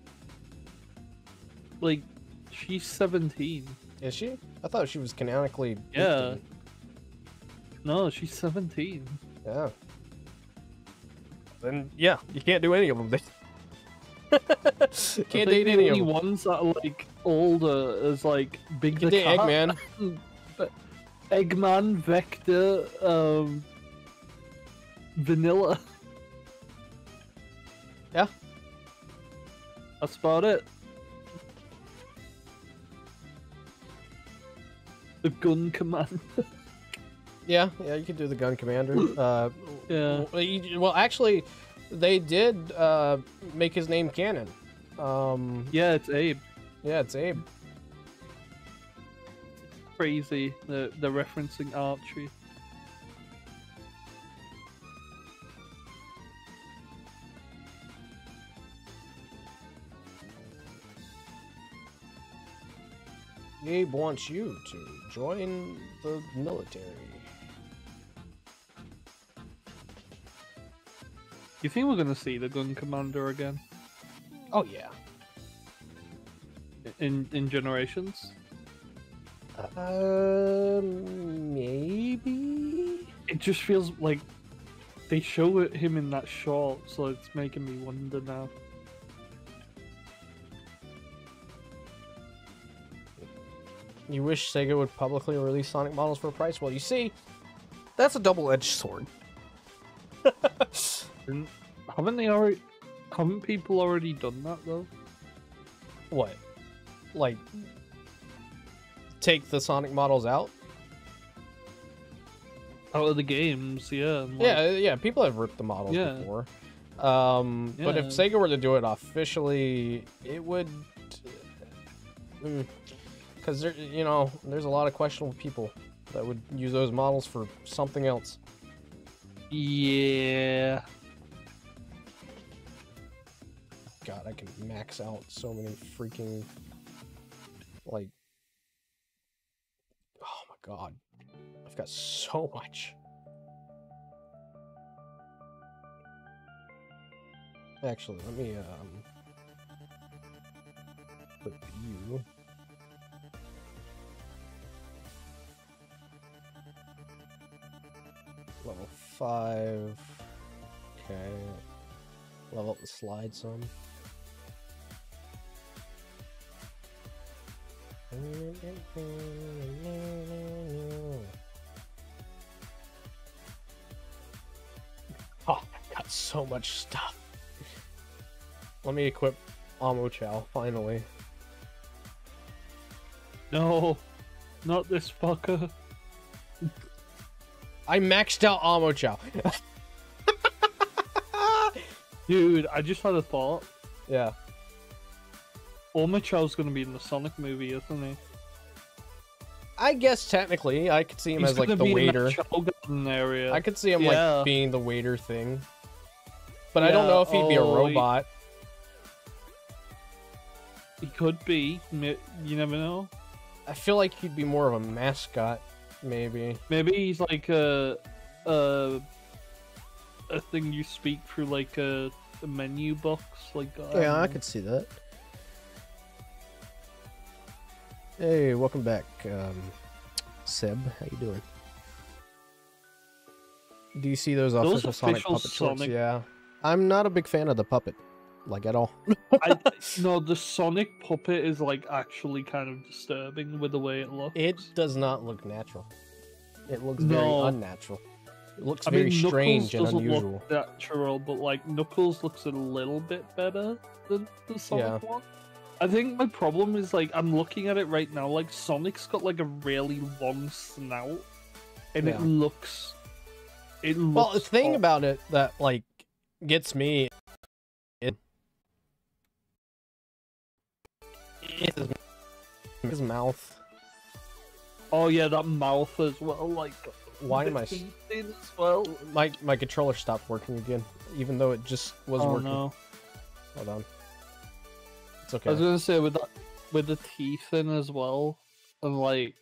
like, she's 17. Is she? I thought she was canonically 15. Yeah. No, she's 17. Yeah. Then, yeah, you can't do any of them. Can't date any of them. ones that are like older as like Big You can the date Cat, Eggman. Eggman, Vector, Vanilla. Yeah. That's about it. The Gun Command. Yeah, you could do the gun commander. Yeah. Well, actually, they did make his name canon. Yeah, it's Abe. Yeah, it's Abe. Crazy. They're referencing Archie. Abe wants you to join the military. You think we're gonna see the Gun Commander again Oh yeah. in Generations? Maybe. It just feels like they show him in that short, so it's making me wonder now. You wish Sega would publicly release Sonic models for a price? Well, you see, that's a double-edged sword. And haven't people already done that though? What? Like, take the Sonic models out? Out of the games, yeah. And Yeah, people have ripped the models Yeah. before. But if Yeah. Sega were to do it officially, it would... Because, there's a lot of questionable people that would use those models for something else. Yeah. God, I can max out so many freaking... Like... Oh my god. I've got so much. Actually, let me, put you... Level 5. Okay. Level up the slide some. Oh, I got so much stuff. Let me equip Amo Chow, finally. No, not this fucker. I maxed out Amo Chow. Dude, I just had a thought. Yeah. Omachow's gonna be in the Sonic movie, isn't he? I guess technically, I could see him He's as like gonna the be waiter. in that Chow Garden area. I could see him Yeah. like being the waiter thing. But I don't Yeah, know if he'd be a oh, robot. He could be. You never know. I feel like he'd be more of a mascot, maybe. Maybe he's like a thing you speak through like a menu box. Like Yeah, I could see that. Hey, welcome back, Seb. How you doing? Do you see those official Sonic official puppet shorts? Sonic- Yeah. I'm not a big fan of the puppet, like at all. No, the Sonic puppet is like actually kind of disturbing with the way it looks. It does not look natural. It looks No. very unnatural. It looks I very mean, Knuckles strange and doesn't unusual. look natural, but like Knuckles looks a little bit better than the Sonic one. I think my problem is like I'm looking at it right now. Like Sonic's got like a really long snout, and Yeah. it looks. Well, the thing off. about it that like gets me is his mouth. Oh yeah, that mouth as well. Like Why the am I? teeth in as well? My controller stopped working again, even though it just was Oh working. no! Hold on. It's I okay. was gonna say with the teeth in as well, and like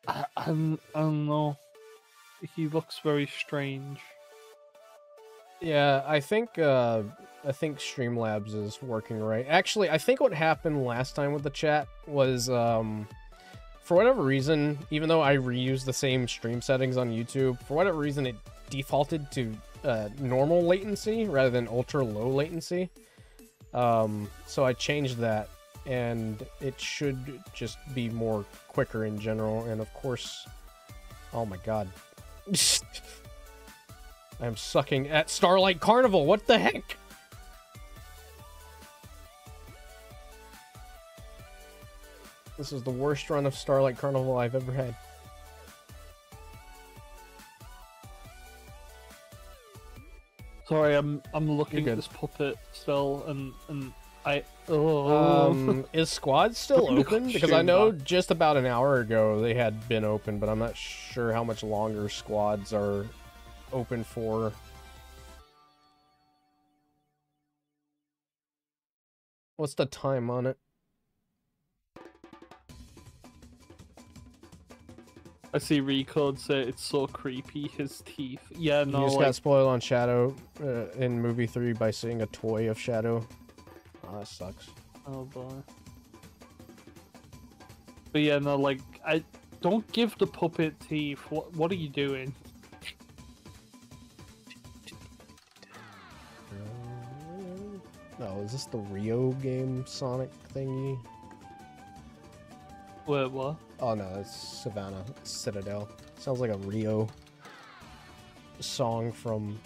I don't know. He looks very strange. Yeah, I think Streamlabs is working right. Actually, I think what happened last time with the chat was for whatever reason, even though I reused the same stream settings on YouTube, for whatever reason it defaulted to normal latency rather than ultra low latency. So I changed that, and it should just be more quicker in general. And of course, oh my god, I'm sucking at Starlight Carnival. What the heck? This is the worst run of Starlight Carnival I've ever had. Sorry, I'm looking at this puppet still, and I Is Squad still open? Because I know just about an hour ago they had been open, but I'm not sure how much longer squads are open for. What's the time on it? I see Recode say it's so creepy, his teeth. Yeah, no, You just like, got spoiled on Shadow in movie 3 by seeing a toy of Shadow. Oh, that sucks. oh boy. But yeah, no, like, I don't give the puppet teeth. What are you doing? No, is this the Rio game Sonic thingy? Wait, what? Oh no, it's Savannah Citadel. Sounds like a Rio song from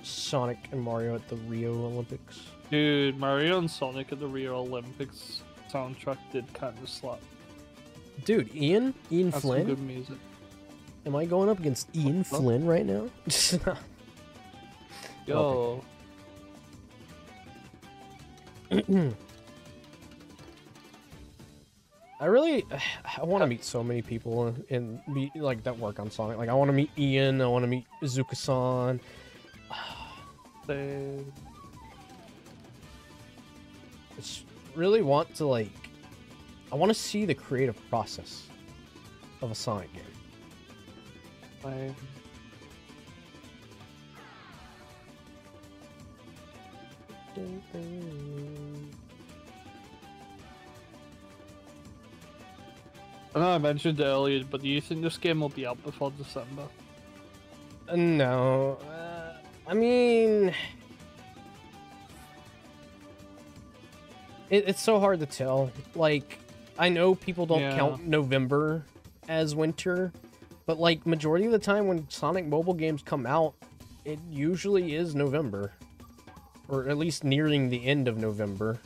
Sonic and Mario at the Rio Olympics. Dude, Mario and Sonic at the Rio Olympics soundtrack did kind of slap. Dude, Ian That's some Flynn? good music. Am I going up against Ian Flynn right now? Yo. I want to meet so many people in meet like that work on Sonic. Like I want to meet Ian. I want to meet Izuka-san. They... I just really want to like. I want to see the creative process of a Sonic game. I... I know I mentioned it earlier, but do you think this game will be out before December? No, I mean, it's so hard to tell. Like, I know people don't count November as winter, but like majority of the time when Sonic mobile games come out, it usually is November, or at least nearing the end of November.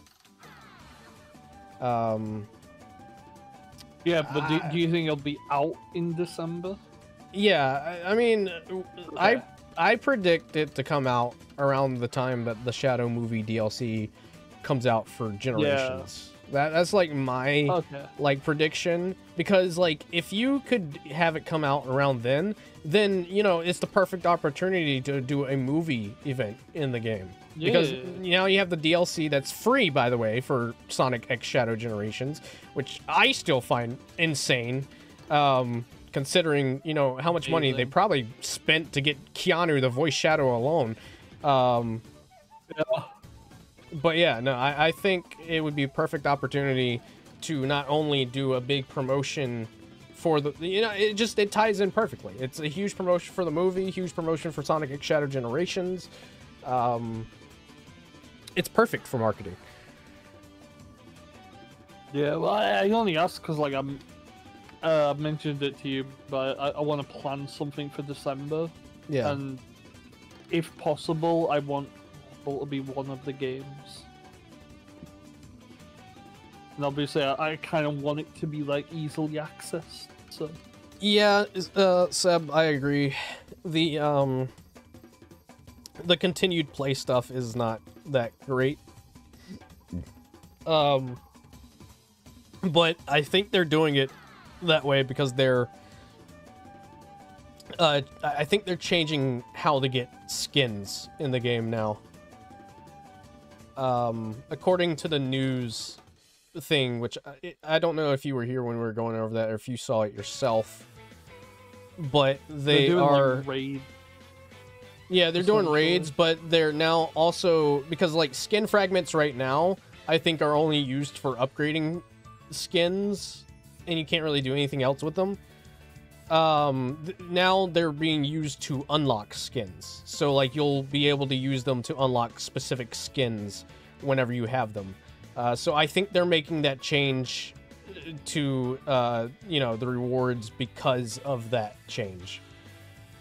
Yeah, but do you think it'll be out in December? Yeah, I mean, Okay. I predict it to come out around the time that the Shadow movie DLC comes out for Generations. That's like my like prediction, because like if you could have it come out around then you know it's the perfect opportunity to do a movie event in the game. Yeah. Because now you have the DLC that's free, by the way, for Sonic X Shadow Generations, which I still find insane, considering, you know, how much money they probably spent to get Keanu the voice Shadow alone. But yeah, no, I think it would be a perfect opportunity to not only do a big promotion for the, you know, it ties in perfectly. It's a huge promotion for the movie, huge promotion for Sonic X Shadow Generations. It's perfect for marketing. Yeah, well, I only asked because, like, I mentioned it to you, but I want to plan something for December. Yeah. And if possible, I want it to be one of the games. And obviously, I kind of want it to be, like, easily accessed, so... Yeah, Seb, I agree. The continued play stuff is not that great. But I think they're doing it that way because they're I think they're changing how to get skins in the game now. According to the news thing, which I don't know if you were here when we were going over that or if you saw it yourself, but they are like, raid. Yeah, they're doing raids, but they're now also, because like skin fragments right now, I think are only used for upgrading skins, and you can't really do anything else with them. Now they're being used to unlock skins. So like you'll be able to use them to unlock specific skins whenever you have them. So I think they're making that change to you know, the rewards because of that change.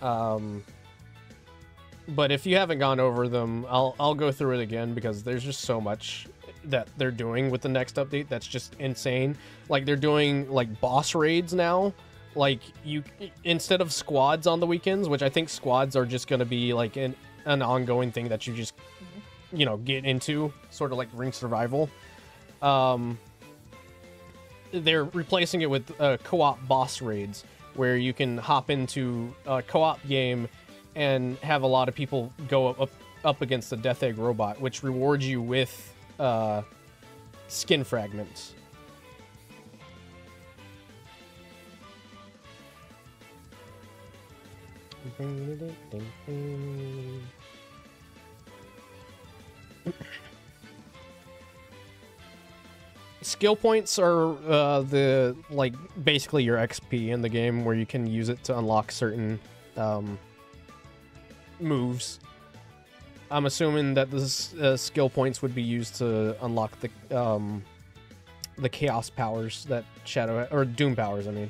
But if you haven't gone over them, I'll go through it again because there's just so much that they're doing with the next update that's just insane. Like they're doing like boss raids now. Like you, instead of squads on the weekends, which I think squads are just going to be like an ongoing thing that you just, you know, get into, sort of like ring survival. They're replacing it with co-op boss raids where you can hop into a co-op game and have a lot of people go up against the Death Egg robot, which rewards you with skin fragments. Skill points are the, like, basically your XP in the game, where you can use it to unlock certain moves. I'm assuming that the skill points would be used to unlock the chaos powers that Shadow, or Doom powers, I mean.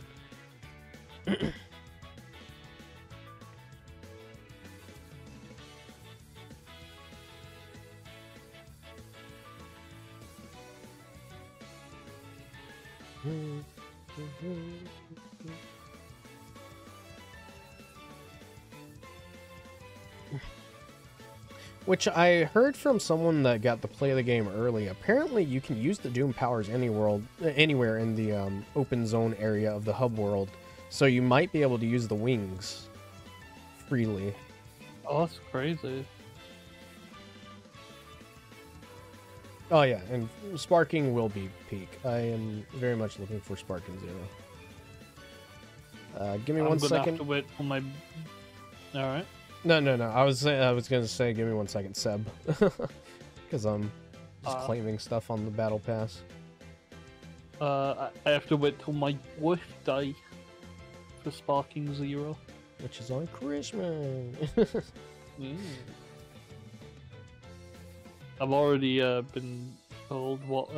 Which I heard from someone that got to play the game early. Apparently, you can use the Doom powers anywhere in the open zone area of the hub world. So you might be able to use the wings freely. Oh, that's crazy. Oh yeah, and Sparking will be peak. I am very much looking for Sparking 0. Give me one second. Have to wait for my... Alright. No. I was gonna say, give me 1 second, Seb, because I'm just claiming stuff on the battle pass. I have to wait till my birthday for Sparking 0, which is on Christmas. I've already been told what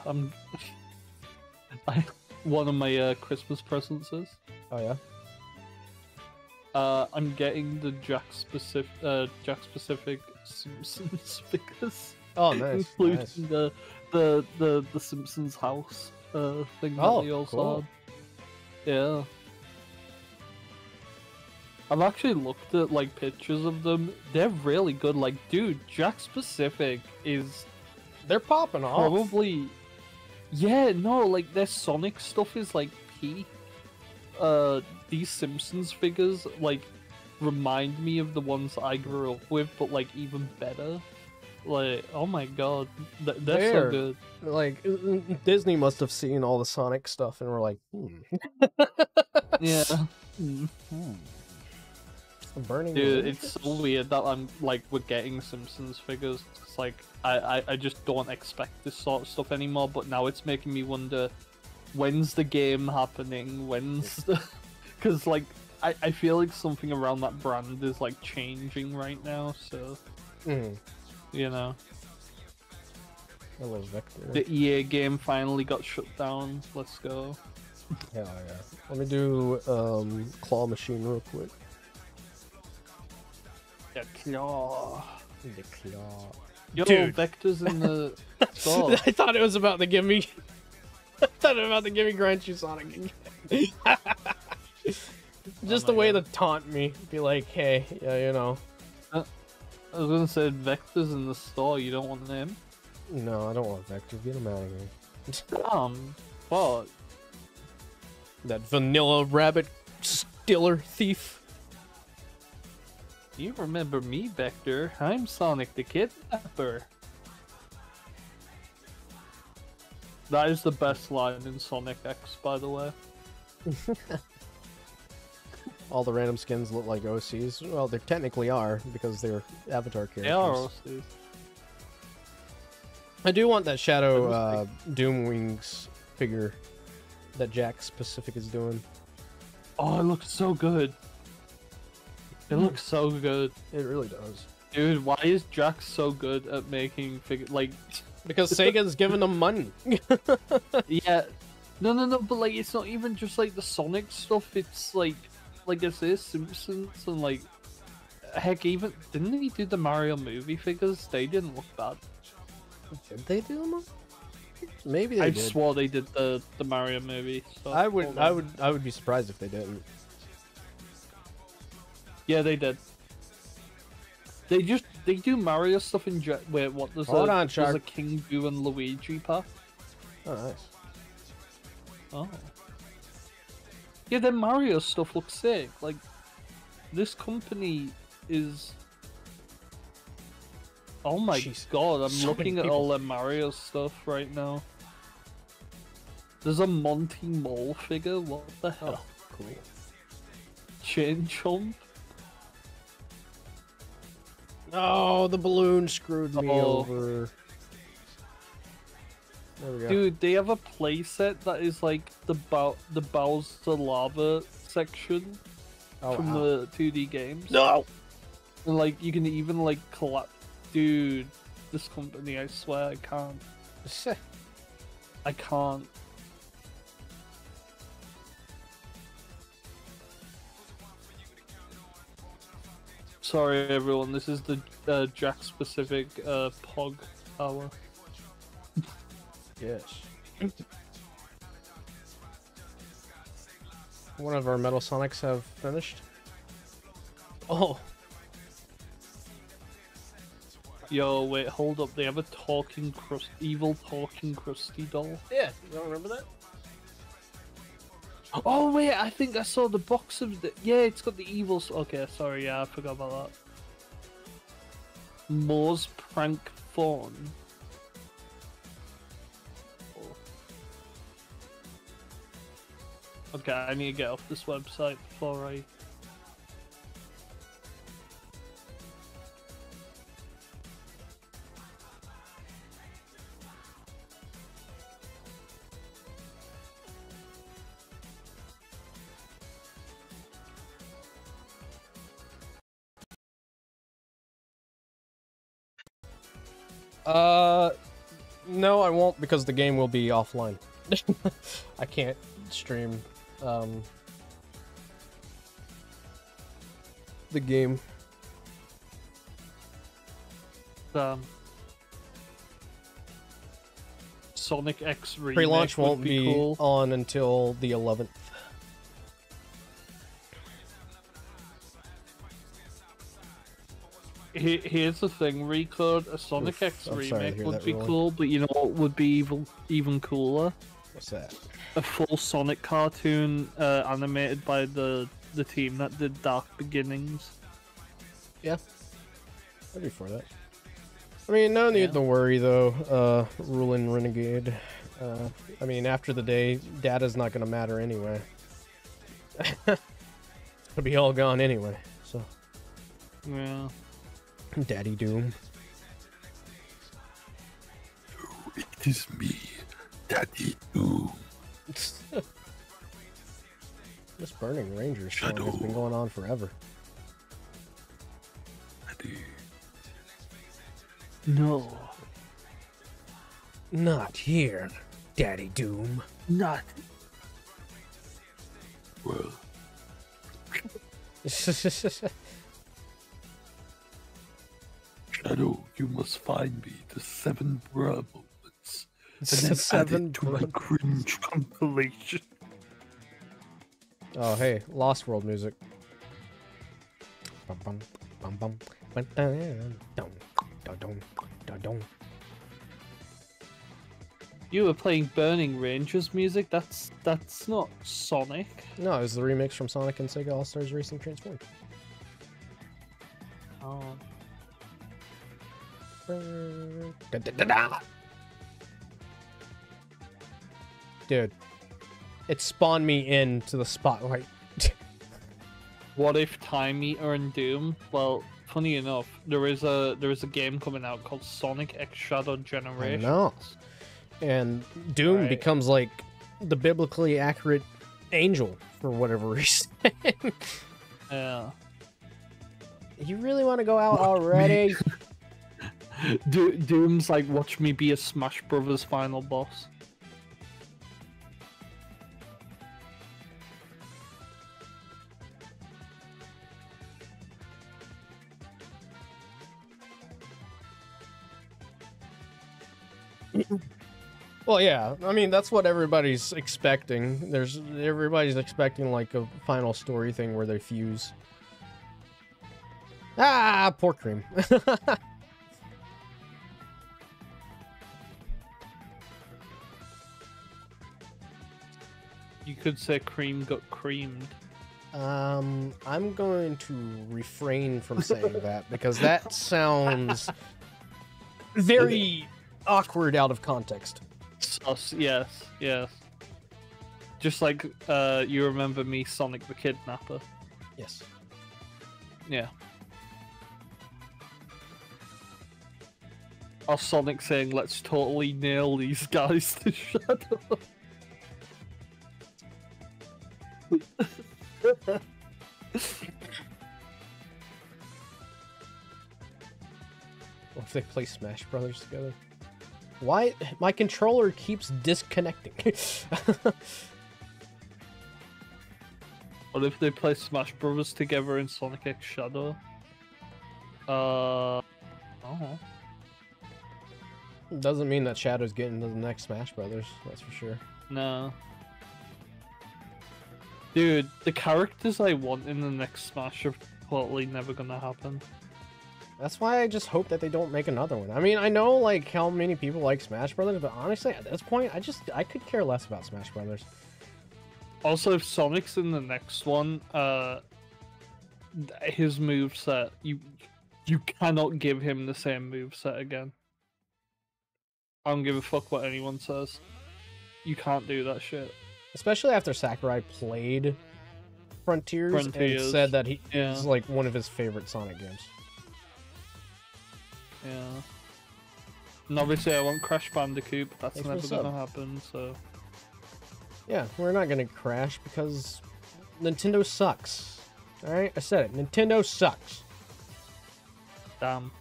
I'm. One of my Christmas presents is. Oh yeah. I'm getting the Jack specific Simpsons figures. Oh, nice. Including nice. the Simpsons house thing that they also cool. had. Yeah. I've actually looked at like pictures of them. They're really good. Like, dude, Jack Specific is they're popping off. Probably. Yeah, no, like their Sonic stuff is like peak. These Simpsons figures like remind me of the ones I grew up with, but like even better. Like, oh my god, they're so good. Like, Disney must have seen all the Sonic stuff and were like, Yeah. Burning. Dude, it's so weird that I'm like we're getting Simpsons figures. It's like I just don't expect this sort of stuff anymore. But now it's making me wonder, when's the game happening? When's the... Because like I feel like something around that brand is like changing right now. So you know, Hello, Vector. the EA game finally got shut down. Let's go. Hell yeah. Let me do Claw Machine real quick. The claw. The claw. Yo, Dude. Vector's in the store. I thought it was about to give me. I thought it was about to give me Grind You Sonic again. Just a way to taunt me. Be like, hey, yeah, you know. I was gonna say Vector's in the store. You don't want him? No, I don't want Vector. Get him out of here. Fuck. That vanilla rabbit stealer thief. You remember me, Vector? I'm Sonic the Kidnapper. That is the best line in Sonic X, by the way. All the random skins look like OCs. Well, they technically are, because they're avatar characters. They are OCs. I do want that Shadow Doom Wings figure that Jack Specific is doing. Oh, it looks so good. It looks so good. It really does. Dude, why is Jax so good at making like? Because Sega's giving them money. Yeah, no, but like it's not even just like the Sonic stuff. It's like I say, Simpsons and like, heck, even didn't he do the Mario movie figures? They didn't look bad. Did they do them? Maybe they I did. swore they did the Mario movie. So I hold on. would be surprised if they didn't. Yeah, they did. They do Mario stuff in wait, what? There's Hold on, there's Shark. a King Boo and Luigi pack. Oh, nice. Oh. Yeah, the Mario stuff looks sick. Like, this company is. Oh my Jeez. god, I'm So looking many at all the Mario stuff right now. There's a Monty Mole figure. What the hell? Oh, cool. Chain Chomp. Oh, the balloon screwed me Oh. over. There we go. Dude, they have a playset that is like the Bowser Lava section Oh, from wow. the 2D games. No! And like you can even like collect. Dude, this company, I swear, I can't. I can't. Sorry, everyone. This is the Jack specific Pog hour. Yes. One of our Metal Sonics have finished. Oh, Yo, wait, hold up. They have a evil talking Krusty doll. yeah. You don't remember that? Oh wait, I think I saw the box of the. Yeah, it's got the evil. Okay, sorry. Yeah, I forgot about that. Moore's prank phone. Okay, I need to get off this website before I. No, I won't because the game will be offline. I can't stream, the game. Sonic X remake Pre-launch won't would be cool. on until the 11th. Here's the thing, Recode, a Sonic Oof, X I'm sorry to remake hear would that, be Roland. cool, but you know what would be even cooler? What's that? A full Sonic cartoon animated by the team that did Dark Beginnings. Yeah, I'd be for that. I mean, no need to worry though, Ruling Renegade. I mean, after the day, data's not gonna matter anyway. It'll be all gone anyway, so. Yeah. Daddy Doom. It is me, Daddy Doom. This Burning Rangers song has Shadow. been going on forever. Daddy. No. Not here, Daddy Doom. Not. Well, Shadow, you must find me the 7 bra moments. And then add Seven it to my bra- cringe compilation. Oh, hey, Lost World music. Bum, bum, bum, bum, bum, dun, dun, dun, dun, dun, dun. You were playing Burning Rangers music? That's not Sonic. No, it was the remix from Sonic and Sega All-Stars Racing Transformed. Oh. Da, da, da, da. Dude, it spawned me into the spotlight. What if Time Eater and Doom? Well, funny enough, there is a game coming out called Sonic X Shadow I Generations. know. And Doom Right. becomes like the biblically accurate angel for whatever reason. Yeah. You really want to go out already? Doom's like, watch me be a Smash Brothers final boss. Well, yeah. I mean, that's what everybody's expecting. Everybody's expecting like a final story thing where they fuse. Ah, poor Cream. You could say Cream got creamed. I'm going to refrain from saying that because that sounds very awkward out of context. Sus, yes. Just like you remember me, Sonic the Kidnapper. Yes. Yeah. Or Sonic saying, let's totally nail these guys to Shadow. What if they play Smash Brothers together? Why? My controller keeps disconnecting. What if they play Smash Brothers together in Sonic X Shadow? Oh. Doesn't mean that Shadow's getting to the next Smash Brothers, that's for sure. No. Dude, the characters I want in the next Smash are totally never gonna happen. That's why I just hope that they don't make another one. I mean, I know like how many people like Smash Brothers, but honestly, at this point, I could care less about Smash Brothers. Also, if Sonic's in the next one, his moveset, you cannot give him the same moveset again. I don't give a fuck what anyone says. You can't do that shit. Especially after Sakurai played Frontiers and said that is like one of his favorite Sonic games. Yeah. And obviously I want Crash Bandicoot, but that's Thanks never gonna happen, so... Yeah, we're not gonna crash because Nintendo sucks. Alright, I said it. Nintendo sucks. Damn.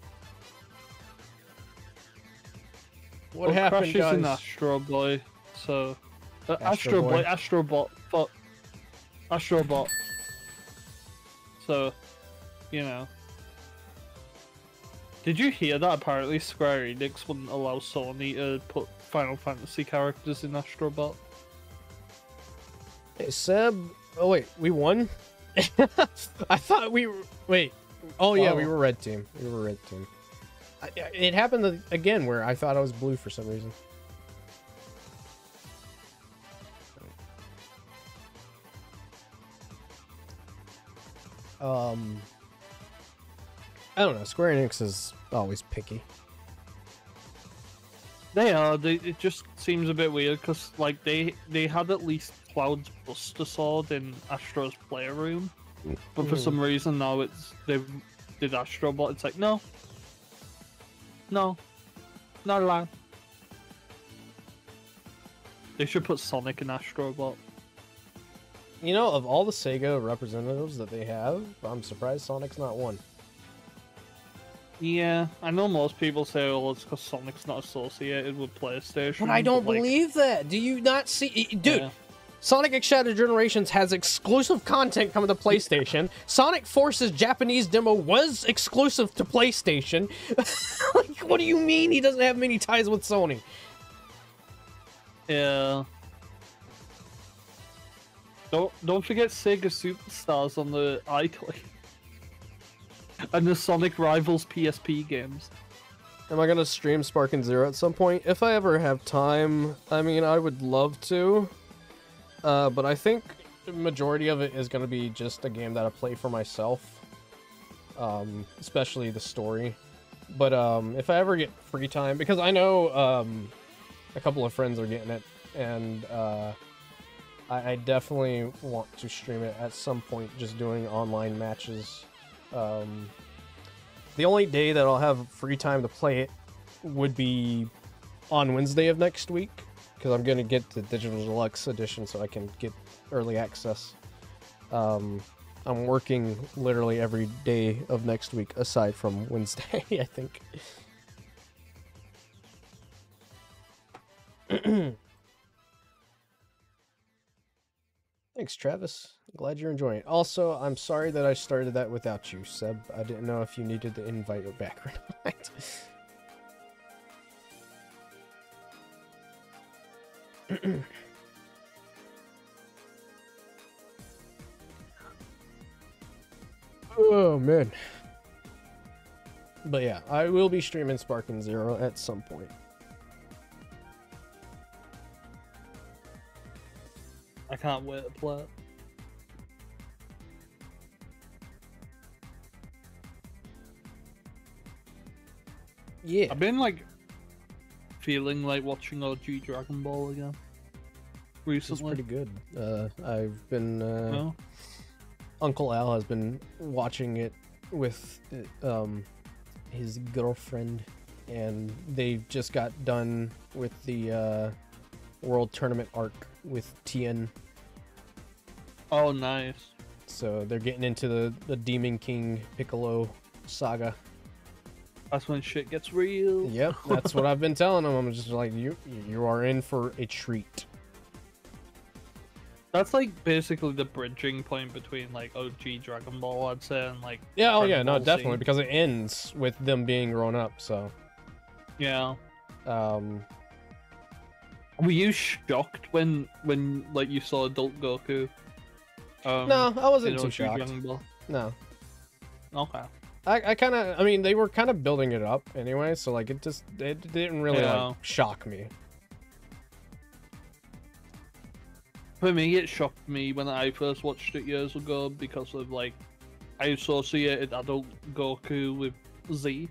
What happened, Crash guys? is an Astro Boy, so... Astro Boy. Astrobot. Fuck. Astrobot. So, you know. Did you hear that apparently Square Enix wouldn't allow Sony to put Final Fantasy characters in Astrobot? Hey, Seb. Oh, wait, we won? I thought we were... Wait. Oh, yeah, we were red team. We were red team. It happened again where I thought I was blue for some reason. I don't know. Square Enix is always picky. They are. It just seems a bit weird because like they had at least Cloud's Buster Sword in Astro's Playroom, but for some reason now they did Astrobot. It's like no, not allowed. They should put Sonic in Astrobot. You know, of all the Sega representatives that they have, I'm surprised Sonic's not one. Yeah, I know most people say, "Oh, it's because Sonic's not associated with PlayStation." But I don't like, believe that. Do you not see, dude? Yeah. Sonic X Shadow Generations has exclusive content coming to PlayStation. Sonic Force's Japanese demo was exclusive to PlayStation. Like, what do you mean he doesn't have many ties with Sony? Yeah. Don't forget Sega Superstars on the iClick. And the Sonic Rivals PSP games. Am I gonna stream Sparking Zero at some point? If I ever have time, I mean, I would love to. But I think the majority of it is gonna be just a game that I play for myself. Especially the story. But if I ever get free time, because I know a couple of friends are getting it, and I definitely want to stream it at some point, just doing online matches. The only day that I'll have free time to play it would be on Wednesday of next week, because I'm going to get the Digital Deluxe Edition so I can get early access. I'm working literally every day of next week aside from Wednesday, I think. Thanks, Travis. Glad you're enjoying it. Also, I'm sorry that I started that without you, Seb. I didn't know if you needed the invite or back or not. Oh, man. But yeah, I will be streaming Sparking Zero at some point. I can't wait to play it. Yeah. I've been like feeling like watching OG Dragon Ball again It's recently. pretty good. I've been No? Uncle Al has been watching it with his girlfriend, and they just got done with the World Tournament arc with Tien, Oh, nice. so they're getting into the Demon King Piccolo saga. That's when shit gets real. Yep, that's what I've been telling them. I'm just like, you are in for a treat. That's like basically the bridging point between like OG Dragon Ball, I'd say, and like Yeah, oh yeah, Dragon no, Ball definitely, Z. because it ends with them being grown up. So, Yeah. um, Were you shocked when like you saw adult Goku? no, I wasn't in too OG shocked. Dragon Ball? No, Okay. I kind of, I mean, they were kind of building it up anyway, so like it didn't really Yeah. like shock me. For me, it shocked me when I first watched it years ago because of like I associated adult Goku with Z,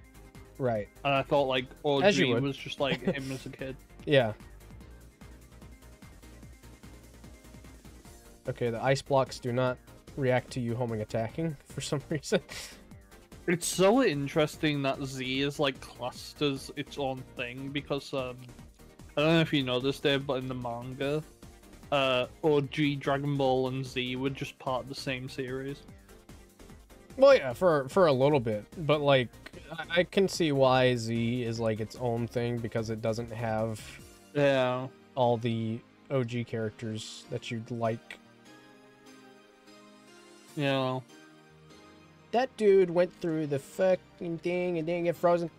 Right. and I thought like As you OG would. was just like him as a kid. Yeah. Okay, the ice blocks do not react to you homing attacking for some reason. It's so interesting that Z is like classed as its own thing because I don't know if you know this, Dave, but in the manga, OG Dragon Ball and Z were just part of the same series. Well, yeah, for a little bit, but like I can see why Z is like its own thing because it doesn't have Yeah. all the OG characters that you'd like. Yeah. That dude went through the fucking thing and didn't get frozen.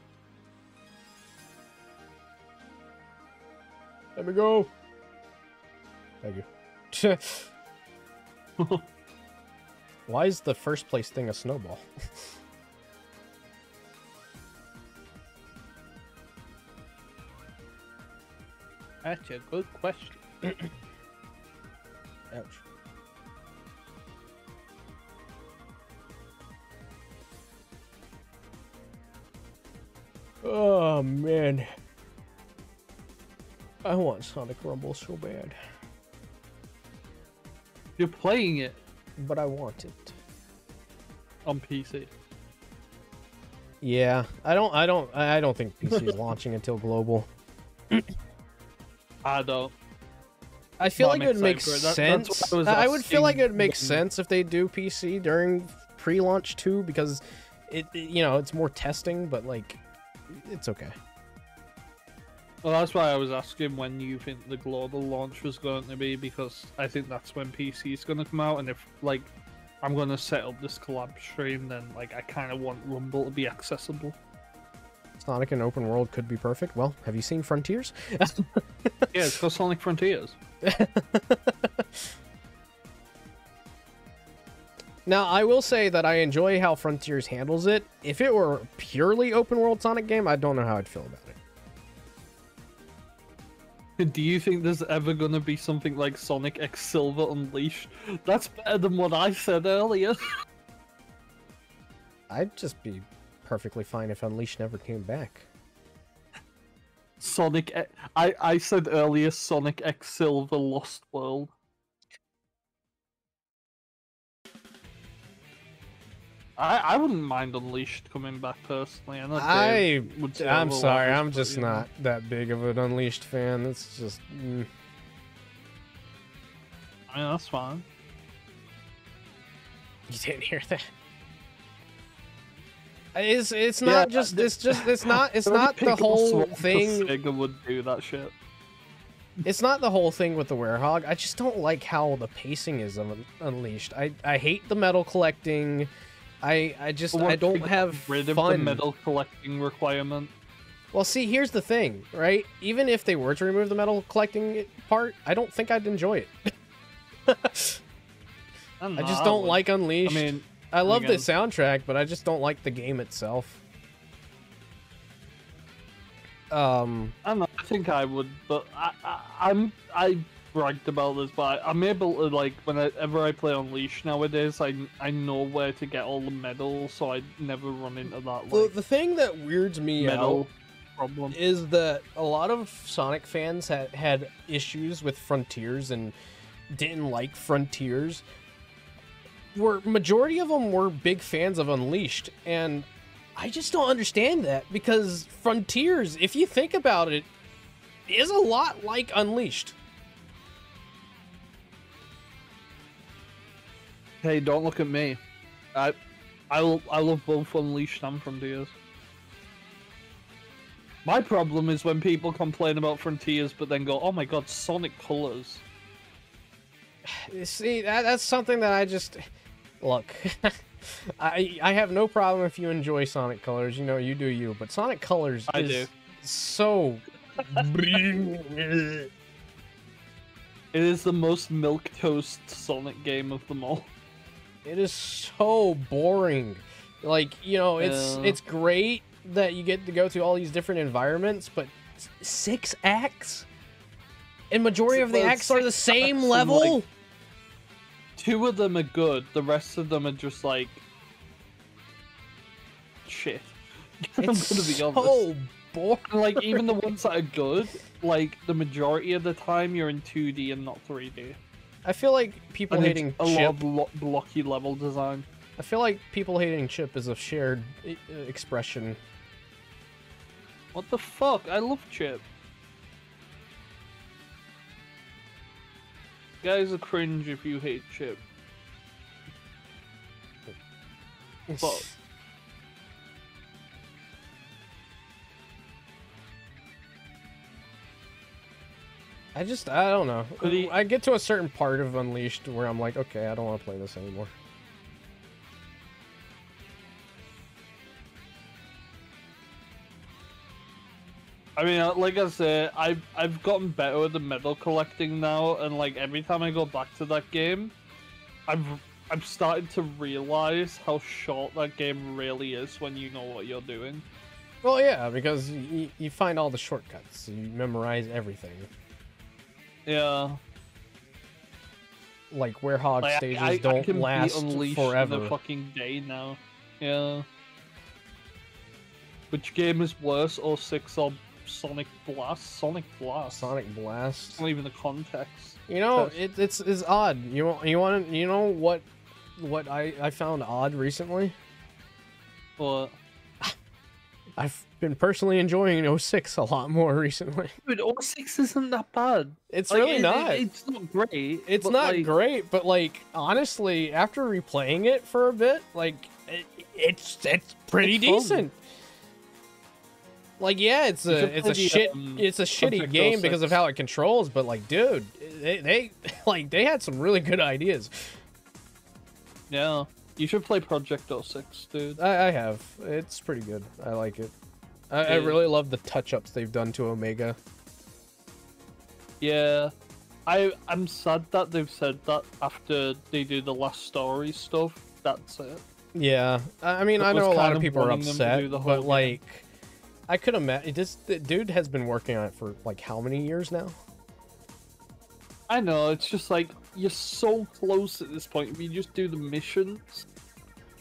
Let me go. Thank you. Why is the first place thing a snowball? That's a good question. Ouch. Oh man. I want Sonic Rumble so bad, You're playing it but I want it. on PC. Yeah, I don't think PC is launching until global. I don't. I feel Well, like I'm it would make excited for it. sense. That's what I was I would feel like it would asking make when- sense if they do PC during pre-launch too, because it's more testing, but like it's okay. Well, that's why I was asking when you think the global launch was going to be, because I think that's when PC is going to come out, and if like I'm going to set up this collab stream, then like I kind of want Rumble to be accessible. Sonic in open world could be perfect. Well, have you seen Frontiers? Yeah, it's for Sonic Frontiers. Now, I will say that I enjoy how Frontiers handles it. If it were a purely open world Sonic game, I don't know how I'd feel about it. Do you think there's ever going to be something like Sonic X Silver Unleashed? That's better than what I said earlier. I'd just be perfectly fine if Unleashed never came back. I said earlier Sonic X Silver Lost World. I wouldn't mind Unleashed coming back personally. I know Dave would say I'm sorry, otherwise, I'm but, just you know. not that big of an Unleashed fan. It's just I mean, that's fine. You didn't hear that? It's not just it's not the whole thing. Sega would do that shit. It's not the whole thing with the werehog. I just don't like how the pacing is Unleashed. I hate the metal collecting. I don't have rid fun. of the metal collecting requirement. Well, see, here's the thing, right? Even if they were to remove the metal collecting part, I don't think I'd enjoy it. I just don't like Unleashed. I mean, I love the soundtrack, but I just don't like the game itself. I don't know, I think I would, but I bragged about this, but I'm able to, like, whenever I play Unleashed nowadays, I know where to get all the medals, so I never run into that, like, the thing that weirds me out problem is that a lot of Sonic fans had issues with Frontiers and didn't like Frontiers. Majority of them were big fans of Unleashed, and I just don't understand that, because Frontiers, if you think about it, is a lot like Unleashed. Hey, don't look at me. I love both Unleashed and Frontiers. My problem is when people complain about Frontiers, but then go, "Oh my god, Sonic Colors." See, that's something that I just look. I have no problem if you enjoy Sonic Colors. You know, you do you. But Sonic Colors is so. It is the most milquetoast Sonic game of them all. It is so boring. Like, you know, it's great that you get to go through all these different environments, but 6 acts, and majority of the acts are the same level. Like, 2 of them are good. The rest of them are just like shit. I'm gonna be honest. So boring. Like, even the ones that are good, like the majority of the time you're in 2D and not 3D. I feel like people hating a Chip. lot of blocky level design. I feel like people hating Chip is a shared expression. What the fuck? I love Chip. Guys are cringe if you hate Chip. But I don't know. I get to a certain part of Unleashed where I'm like, okay, I don't want to play this anymore. I mean, like I said, I've gotten better at the medal collecting now, and like every time I go back to that game, I've started to realize how short that game really is when you know what you're doing. Well, yeah, because you find all the shortcuts, you memorize everything. Yeah. Like werehog stages don't last forever. In a fucking day now. Yeah. Which game is worse, 06 or Sonic Blast? Sonic Blast. Sonic Blast. It's not even the context. You know, it's odd. You know what I found odd recently? What? I've been personally enjoying 06 a lot more recently. Dude, 06 isn't that bad. It's like, really not. It's not great. It's not like, great, but like honestly, after replaying it for a bit, like it's pretty decent. Like, yeah, it's a shitty game because of how it controls, but like, dude, they had some really good ideas. Yeah. You should play Project 06, dude. I have. It's pretty good. I like it. I really love the touch-ups they've done to Omega. Yeah. I'm sad that they've said that after they do the last story stuff, that's it. Yeah. I mean, I know a lot of people are upset, but like, I could imagine this dude has been working on it for like how many years now? I know, it's just like, you're so close at this point. If you just do the missions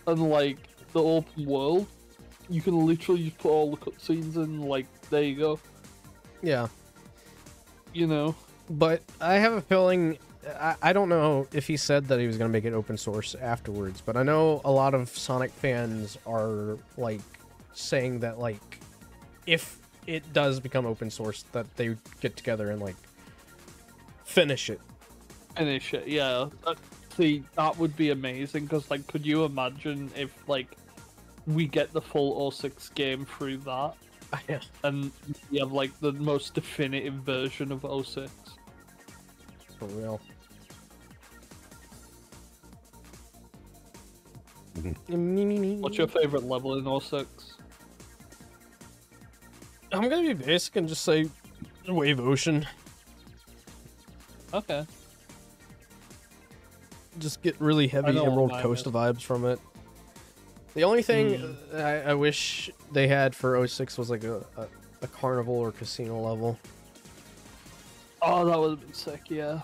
and like the open world, you can literally just put all the cutscenes in, like, there you go. Yeah. You know? But I have a feeling, I don't know if he said that he was going to make it open source afterwards, but I know a lot of Sonic fans are like saying that like, if it does become open source, that they get together and like finish it. Finish it, yeah. See, that would be amazing, because, like, could you imagine if, like, we get the full oh 06 game through that, Yeah. and we have, like, the most definitive version of oh 06? For real. What's your favorite level in oh 06? I'm gonna be basic and just say Wave Ocean. Okay. Just get really heavy know Emerald what mine Coast is. vibes from it. The only thing I wish they had for 06 was like a carnival or casino level. Oh, that would have been sick, yeah.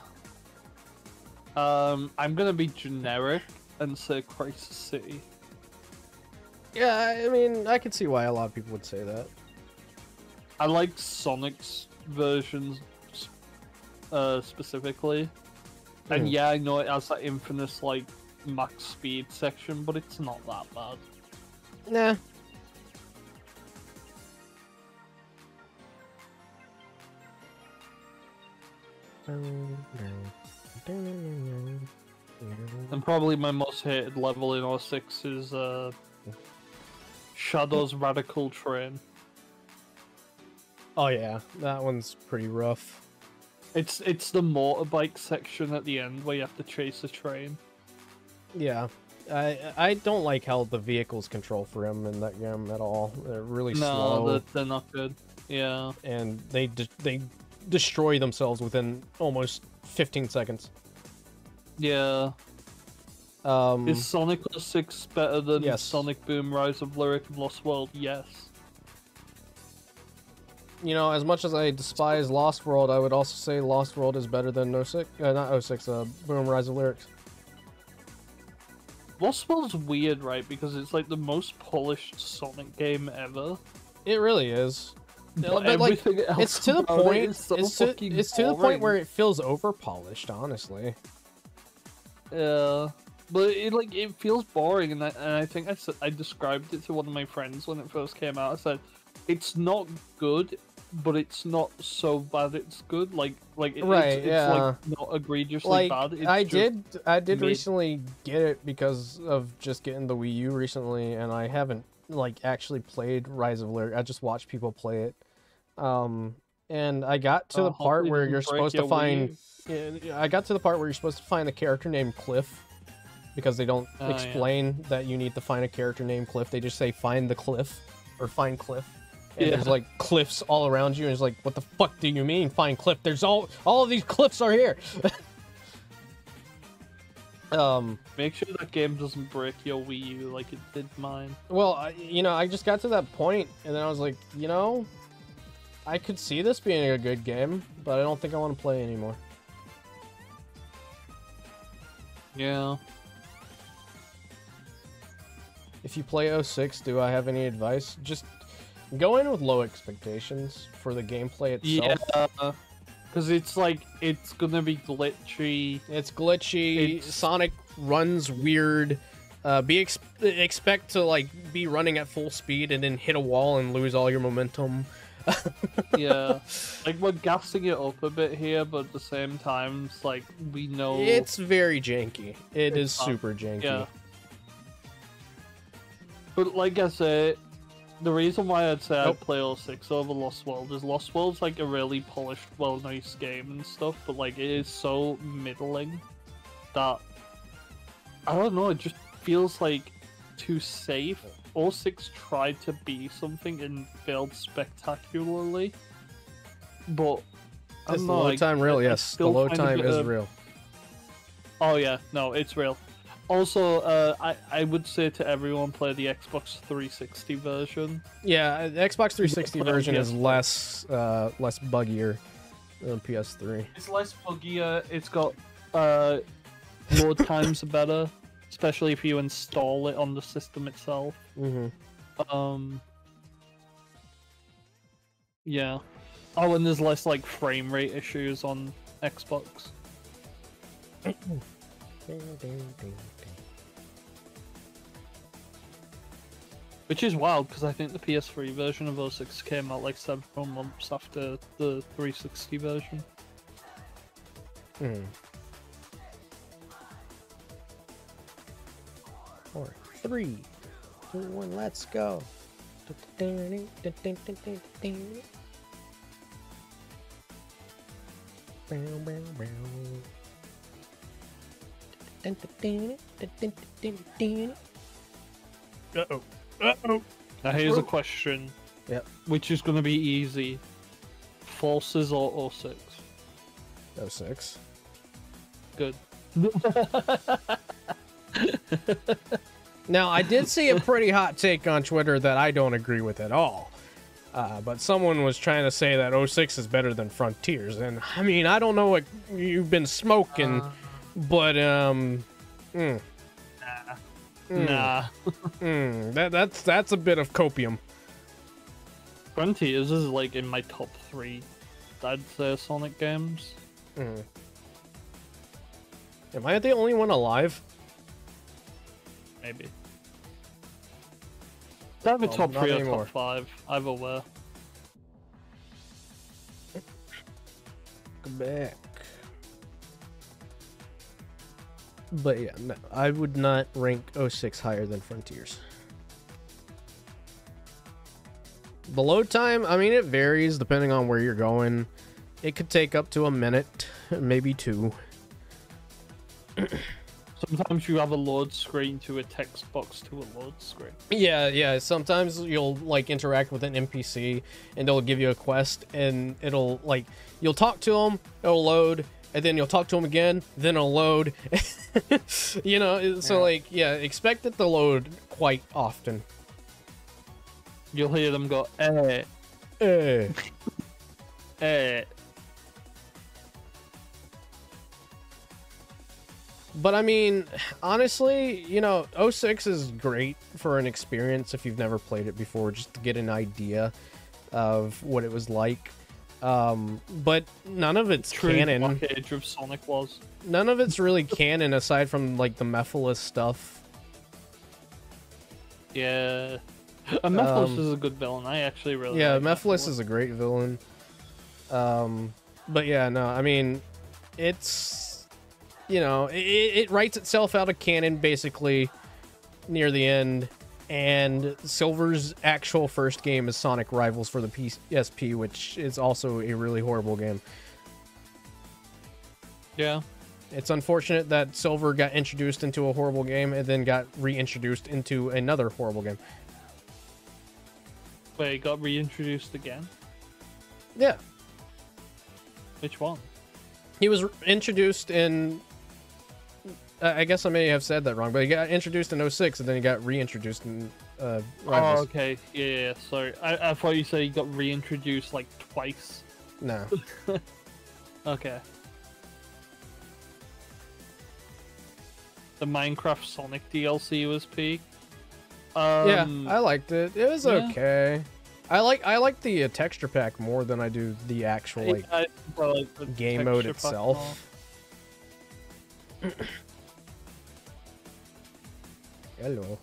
I'm gonna be generic and say Crisis City. Yeah, I mean, I could see why a lot of people would say that. I like Sonic's versions specifically. And yeah, I know it has that infamous, like, max speed section, but it's not that bad. Nah. And probably my most hated level in oh 06 is Shadow's Radical Train. Oh yeah, that one's pretty rough. It's the motorbike section at the end where you have to chase a train. Yeah, I don't like how the vehicles control for him in that game at all. They're really slow. No, they're not good. Yeah. And they destroy themselves within almost 15 seconds. Yeah. Is Sonic 06 better than Sonic Boom Rise of Lyric and Lost World? Yes. You know, as much as I despise Lost World, I would also say Lost World is better than not 06, Boom Rise of Lyrics. Lost World's weird, right? Because it's like the most polished Sonic game ever. It really is. But like, it's to the point. It's to the point where it feels over polished, honestly. Yeah, but it feels boring, and I think I described it to one of my friends when it first came out. I said, it's not good, but it's not so bad it's good. It's like not egregiously bad. It's I did recently get it because of just getting the Wii U recently, and I haven't like actually played Rise of Lyric. I just watched people play it. And I got to the part where you're supposed to find I got to the part where you're supposed to find a character named Cliff, because they don't explain that you need to find a character named Cliff. They just say find the cliff or find Cliff. And there's like cliffs all around you, and it's like, what the fuck do you mean find Cliff? There's all of these cliffs are here. Make sure that game doesn't break your Wii U like it did mine. Well, I just got to that point, and then I was like, I could see this being a good game, but I don't think I want to play anymore. Yeah. If you play 06, do I have any advice? Just go in with low expectations for the gameplay itself. Yeah, because it's like, it's gonna be glitchy. It's glitchy. Sonic runs weird. Expect to like be running at full speed and then hit a wall and lose all your momentum. Yeah, like we're gassing it up a bit here, but at the same time, it's like we know it's very janky. It is super janky. Yeah. But like I say, the reason why I'd say I'd play 06 over Lost World is Lost World's like a really polished, well-nice game and stuff, but like it is so middling that I don't know. It just feels like too safe. 06 tried to be something and failed spectacularly, but I don't know, the load time real? Yes, the load time is real. Oh yeah, no, it's real. Also, I would say to everyone, play the Xbox 360 version. Yeah, the Xbox 360 version is less buggier than PS3. It's less buggier. It's got load times are better, especially if you install it on the system itself. Yeah. Oh, and there's less like frame rate issues on Xbox. Which is wild, because I think the PS3 version of 06 came out like several months after the 360 version. 3, 2, 1, let's go. Uh-oh. Uh-oh. Now here's a question. Yep. Which is going to be easy. Forces or O6? 06. Good. Now, I did see a pretty hot take on Twitter that I don't agree with at all. But someone was trying to say that 06 is better than Frontiers. And, I mean, I don't know what you've been smoking, but, Nah. that's a bit of copium. Frontiers is like in my top 3, I'd say, Sonic games. Am I the only one alive? Maybe. I have a top not 3 or anymore. top 5, either way. Go back. But yeah, no, I would not rank 06 higher than Frontiers. The load time, I mean, it varies depending on where you're going. It could take up to a minute, maybe 2. Sometimes you have a load screen to a text box to a load screen. Yeah. Sometimes you'll like interact with an NPC and they'll give you a quest and it'll like you'll talk to them, it'll load, and then you'll talk to them again, then it'll load. You know, so like expect it to load quite often. You'll hear them go, Eh. But I mean, honestly, you know, 06 is great for an experience if you've never played it before, just to get an idea of what it was like. But none of it's True canon. Black Age of Sonic was. None of it's really canon aside from like the Mephiles stuff. Yeah. And Mephiles is a good villain. I actually really like Mephiles is a great villain. But yeah, no, I mean, it's, you know, it writes itself out of canon basically near the end. And Silver's actual first game is Sonic Rivals for the PSP, which is also a really horrible game. Yeah. It's unfortunate that Silver got introduced into a horrible game and then got reintroduced into another horrible game. Wait, it got reintroduced again? Yeah. Which one? He was introduced in... I guess I may have said that wrong, but he got introduced in 06 and then he got reintroduced in Rivals. Oh, okay. Yeah, sorry. I thought you said he got reintroduced like twice. No. Okay. The Minecraft Sonic DLC was peak. Yeah, I liked it. It was yeah. okay. I like the texture pack more than I do the actual like I like the game mode texture pack itself. Hello.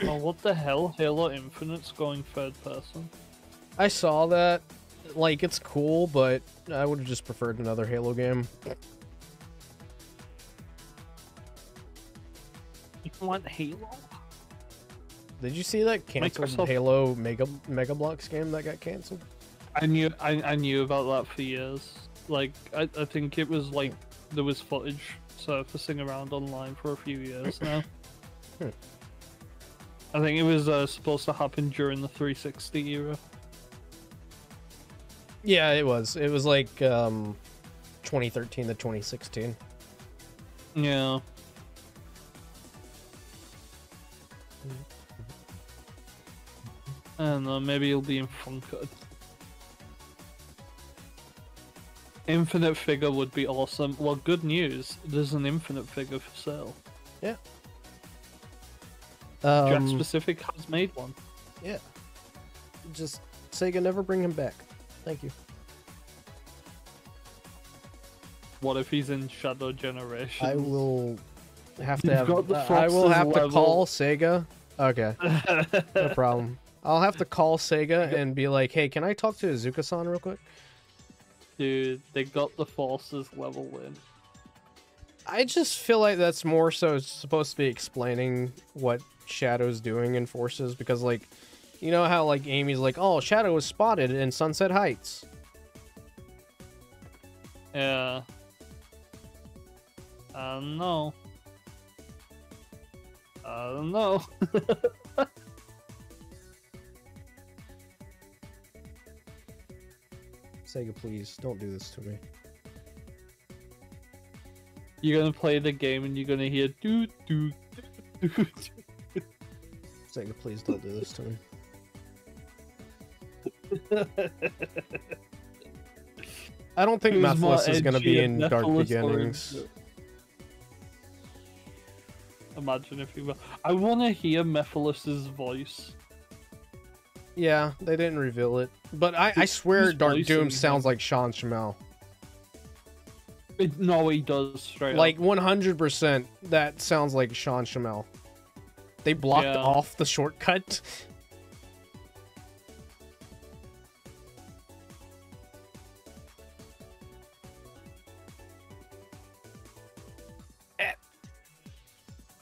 Oh, what the hell? Halo Infinite's going third person. I saw that. Like, it's cool, but I would have just preferred another Halo game. You want Halo? Did you see that canceled Microsoft... Halo Mega Bloks game that got canceled? I knew about that for years. Like, I think it was like there was footage surfacing around online for a few years now. I think it was supposed to happen during the 360 era. Yeah, it was. It was like 2013 to 2016. Yeah. I don't know, maybe it'll be in Funked. Infinite figure would be awesome. Well, good news, there's an Infinite figure for sale. Yeah. Jack Specific has made one. Yeah. Just Sega never bring him back. Thank you. What if he's in Shadow Generation? I will have to You've have. got the I will Fox's have to level. call Sega. Okay, no problem. I'll have to call Sega and be like, "Hey, can I talk to Izuka-san real quick?" Dude, they got the Forces level in. I just feel like that's more so supposed to be explaining what Shadow's doing in Forces, because, like, you know how, like, Amy's like, oh, Shadow was spotted in Sunset Heights. Yeah. I don't know. Sega, please, don't do this to me. You're gonna play the game and you're gonna hear doo doo doo doo. Sega, please don't do this to me. I don't think Who's more Methless is going to edgy, be a in Dark Methless or- Beginnings. Imagine if you were. I want to hear Mephilus's voice. Yeah, they didn't reveal it. But I swear Who's Dark voicing Doom him? sounds like Sean Schemmel. No, he does straight Like, up. 100% that sounds like Sean Schemmel. They blocked Yeah. off the shortcut.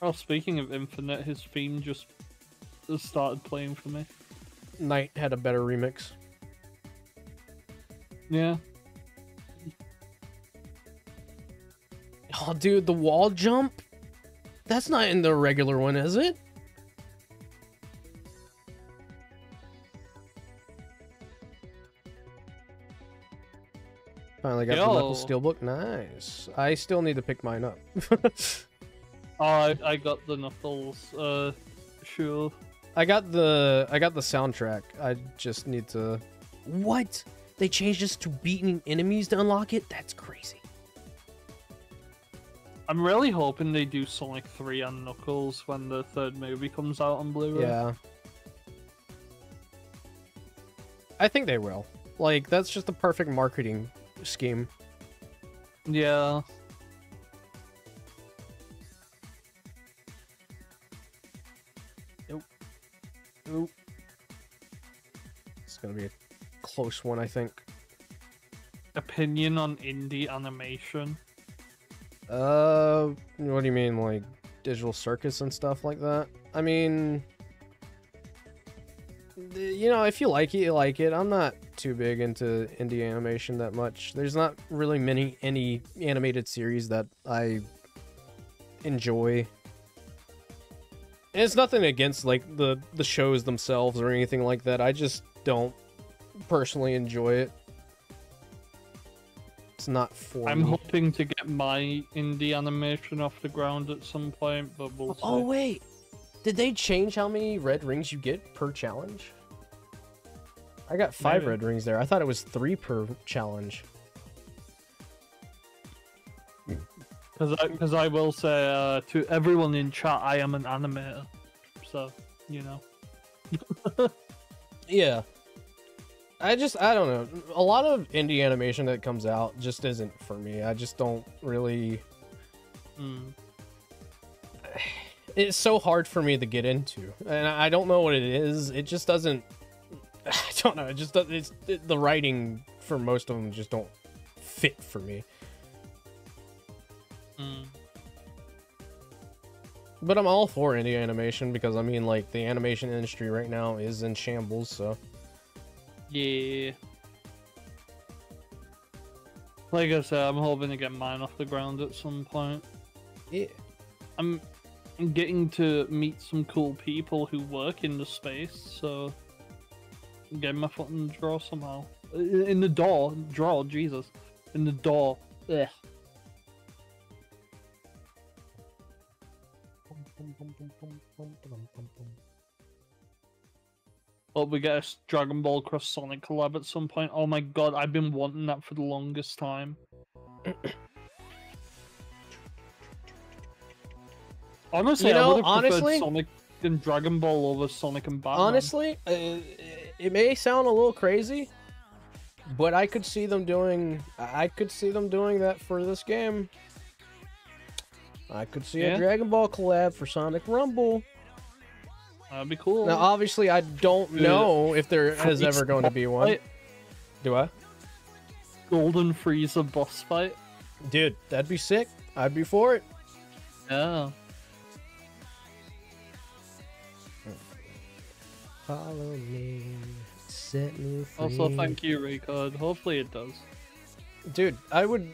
Oh, speaking of Infinite, his theme just started playing for me. Knight had a better remix. Yeah. Oh, dude, the wall jump? That's not in the regular one, is it? Finally got the Knuckle Steelbook. Nice. I still need to pick mine up. Oh, I got the Knuckles. Sure. I got the soundtrack. I just need to. What? They changed this to beating enemies to unlock it? That's crazy. I'm really hoping they do Sonic 3 and Knuckles when the third movie comes out on Blu-ray. Yeah. I think they will. Like, that's just the perfect marketing scheme. Yeah. Oop. It's gonna be a close one, I think. Opinion on indie animation. What do you mean, like Digital Circus and stuff like that? I mean, you know, if you like it, you like it. I'm not too big into indie animation that much. There's not really any animated series that I enjoy. And it's nothing against like the shows themselves or anything like that. I just don't personally enjoy it. It's not for I'm me. hoping to get my indie animation off the ground at some point, but we'll see. Oh wait, did they change how many red rings you get per challenge? I got 5 Maybe. red rings there. I thought it was 3 per challenge. Because I will say to everyone in chat, I am an animator, so you know. Yeah. I don't know. A lot of indie animation that comes out just isn't for me. I just don't really. It's so hard for me to get into, and I don't know what it is. It just doesn't. I don't know. It just does. The writing for most of them just don't fit for me. But I'm all for indie animation because I mean, like, the animation industry right now is in shambles. So. Yeah. Like I said, I'm hoping to get mine off the ground at some point. Yeah. I'm getting to meet some cool people who work in the space, so get my foot in the door somehow. In the door, Jesus, in the door. Ugh. But we get a Dragon Ball Cross Sonic collab at some point. Oh my god, I've been wanting that for the longest time. Honestly, You know, I would have honestly- preferred Sonic and Dragon Ball over Sonic and Batman. Honestly, it may sound a little crazy, but I could see them doing. I could see them doing that for this game. I could see Yeah? a Dragon Ball collab for Sonic Rumble. That'd be cool. Now, obviously, I don't know if there is ever going to be one. Fight, Do I? Golden Frieza boss fight. Dude, that'd be sick. I'd be for it. Yeah. Follow me, set me free. Also, thank you, Rico. Hopefully it does. Dude, I would.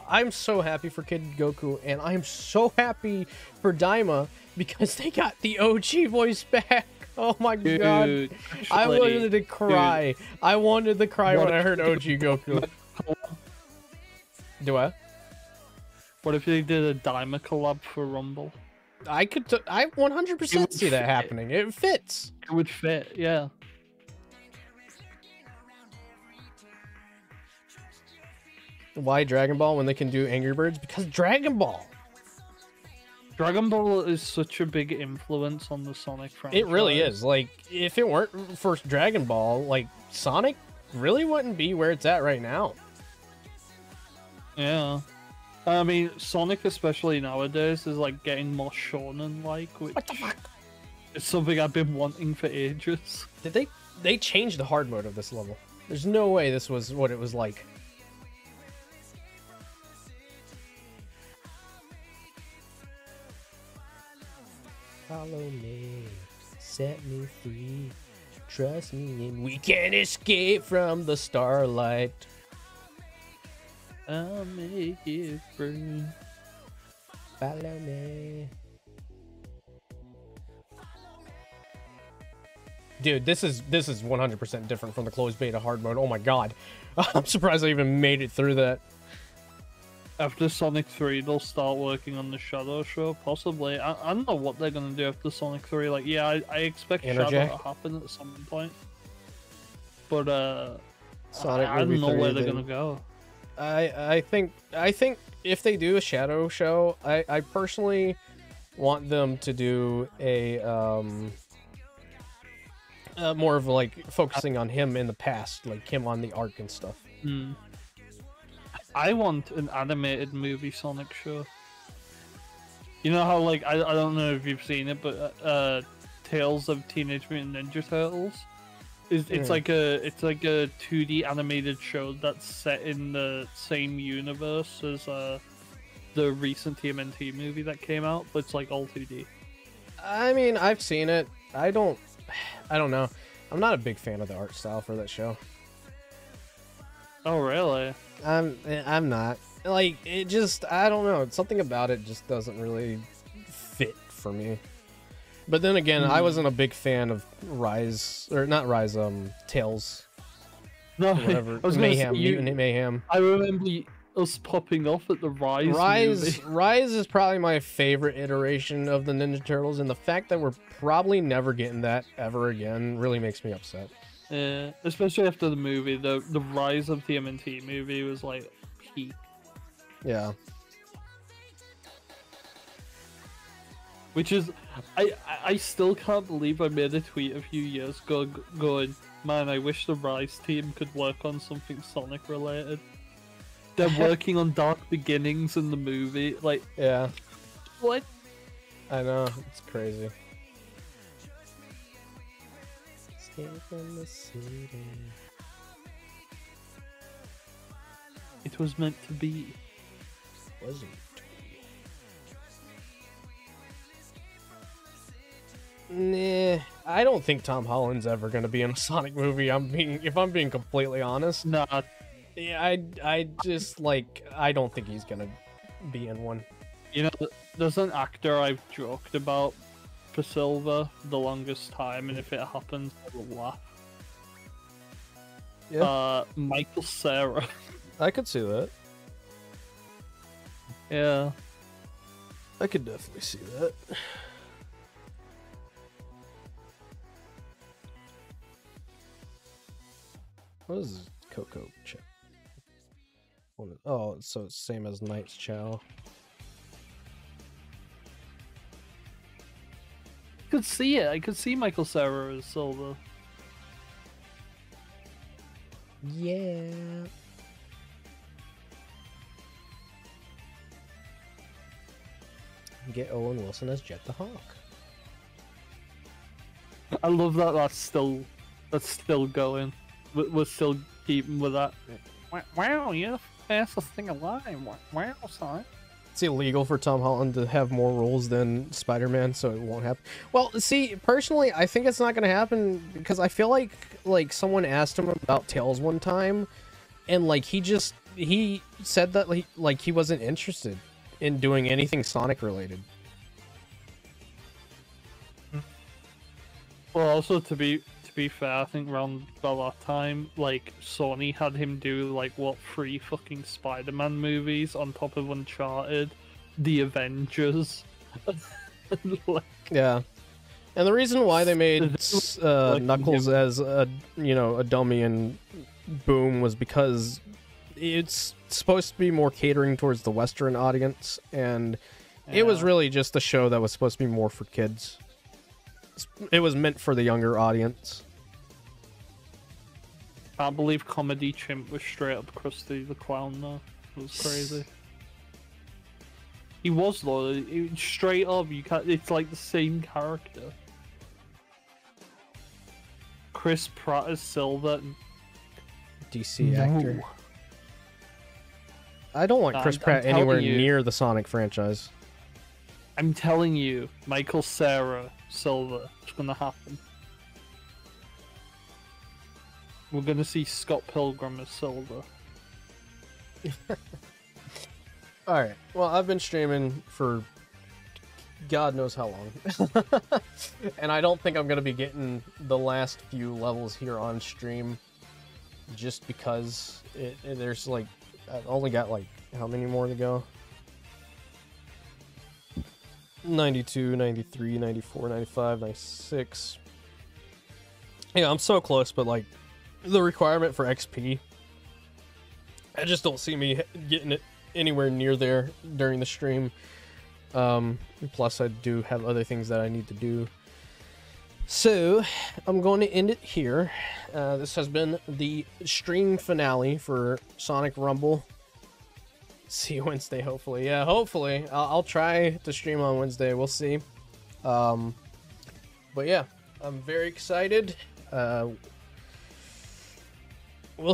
I'm so happy for Kid Goku, and I'm so happy for Daima because they got the OG voice back. Oh my god. I wanted to cry. Dude, I wanted to cry when I heard OG Goku. Do I? What if they did a Daima collab for Rumble? I 100% see that happening. It fits. It would fit, yeah. Why Dragon Ball when they can do Angry Birds? Because Dragon Ball. Dragon Ball is such a big influence on the Sonic franchise. It really is. Like, if it weren't for Dragon Ball, like, Sonic really wouldn't be where it's at right now. Yeah. I mean, Sonic, especially nowadays, is like getting more shonen-like, which is something I've been wanting for ages. Did they changed the hard mode of this level? There's no way this was what it was like. Follow me, set me free, trust me, and we can escape from the starlight. I'll make it free. Follow me. Dude, this is 100% different from the closed beta hard mode. Oh my god. I'm surprised I even made it through that. After Sonic 3, they'll start working on the Shadow Show, possibly. I don't know what they're going to do after Sonic 3. Like, yeah, I expect Shadow to happen at some point. But, Sonic I don't know where they're going to go. I think if they do a Shadow Show, I personally want them to do a more of like focusing on him in the past, like him on the arc and stuff. I want an animated movie Sonic show. You know how, like, I don't know if you've seen it, but Tales of Teenage Mutant Ninja Turtles it's like a 2D animated show that's set in the same universe as the recent TMNT movie that came out, but it's like all 2D. I mean, I've seen it. I don't know. I'm not a big fan of the art style for that show. Oh, really? I'm not. Like, it just, I don't know. Something about it just doesn't really fit for me. But then again, I wasn't a big fan of Tails. No, whatever. Mutant Mayhem. I remember us popping off at the Rise. Rise is probably my favorite iteration of the Ninja Turtles, and the fact that we're probably never getting that ever again really makes me upset. Yeah, especially after the movie. The Rise of the TMNT movie was like peak. Yeah. Which is, I still can't believe I made a tweet a few years ago going, man, I wish the Rise team could work on something Sonic related. They're working on Dark Beginnings in the movie, like... Yeah. What? I know, it's crazy. Escape from the city. It was meant to be. Wasn't. Nah, I don't think Tom Holland's ever gonna be in a Sonic movie. If I'm being completely honest. Nah. Yeah, I just like, I don't think he's gonna be in one. You know, there's an actor I've joked about for Silver the longest time, and if it happens, I will laugh. Yeah. Michael Cera. I could see that. Yeah. I could definitely see that. What is Coco Chow? Oh, so it's same as Knight's Chow. I could see it. I could see Michael Cera as Silver. Yeah. Get Owen Wilson as Jet the Hawk. I love that. That's still going. We're still keeping with that. Wow, you're the fastest thing alive. Wow, son. it's illegal for Tom Holland to have more roles than Spider-Man, so it won't happen. Well, see, personally, I think it's not going to happen because I feel like someone asked him about Tails one time, and like he said that like he wasn't interested in doing anything Sonic related. Well, also to be fair, I think around about that time, like Sony had him do like what 3 fucking Spider-Man movies on top of Uncharted, The Avengers. Like, Yeah, and the reason why they made Knuckles as a a dummy and Boom was because it's supposed to be more catering towards the Western audience, and it was really just a show that was supposed to be more for kids. It was meant for the younger audience. I believe Comedy Chimp was straight up Krusty the Clown though. It was crazy. He was though. Straight up, you can't. It's like the same character. Chris Pratt as Silver. DC actor. I don't want Chris Pratt anywhere near the Sonic franchise. I'm telling you, Michael Cera Silver. It's gonna happen. We're gonna see Scott Pilgrim as Silver. Alright, well, I've been streaming for God knows how long. And I don't think I'm gonna be getting the last few levels here on stream just because there's like, I've only got like, how many more to go? 92, 93, 94, 95, 96. Yeah, I'm so close, but like the requirement for XP, I just don't see me getting it anywhere near there during the stream. Plus I do have other things that I need to do. So I'm going to end it here. This has been the stream finale for Sonic Rumble. See you Wednesday, hopefully. Yeah, hopefully. I'll try to stream on Wednesday. We'll see. But yeah, I'm very excited. We'll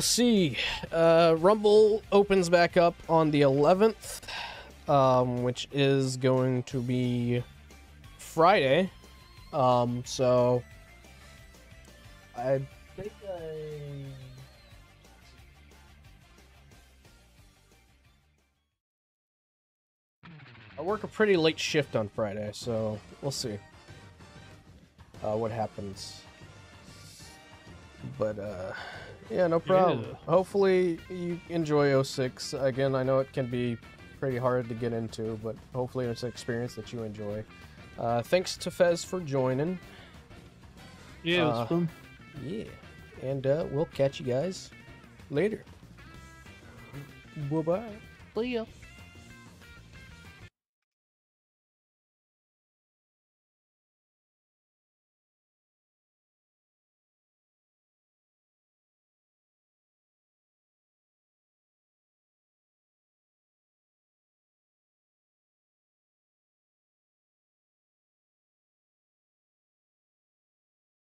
see. Rumble opens back up on the 11th, which is going to be Friday. So I think I work a pretty late shift on Friday, so we'll see what happens. But yeah, no problem. Yeah. Hopefully you enjoy 06. Again, I know it can be pretty hard to get into, but hopefully it's an experience that you enjoy. Thanks to Fez for joining. Yeah, it was fun. Yeah, and we'll catch you guys later. Bye-bye. See ya.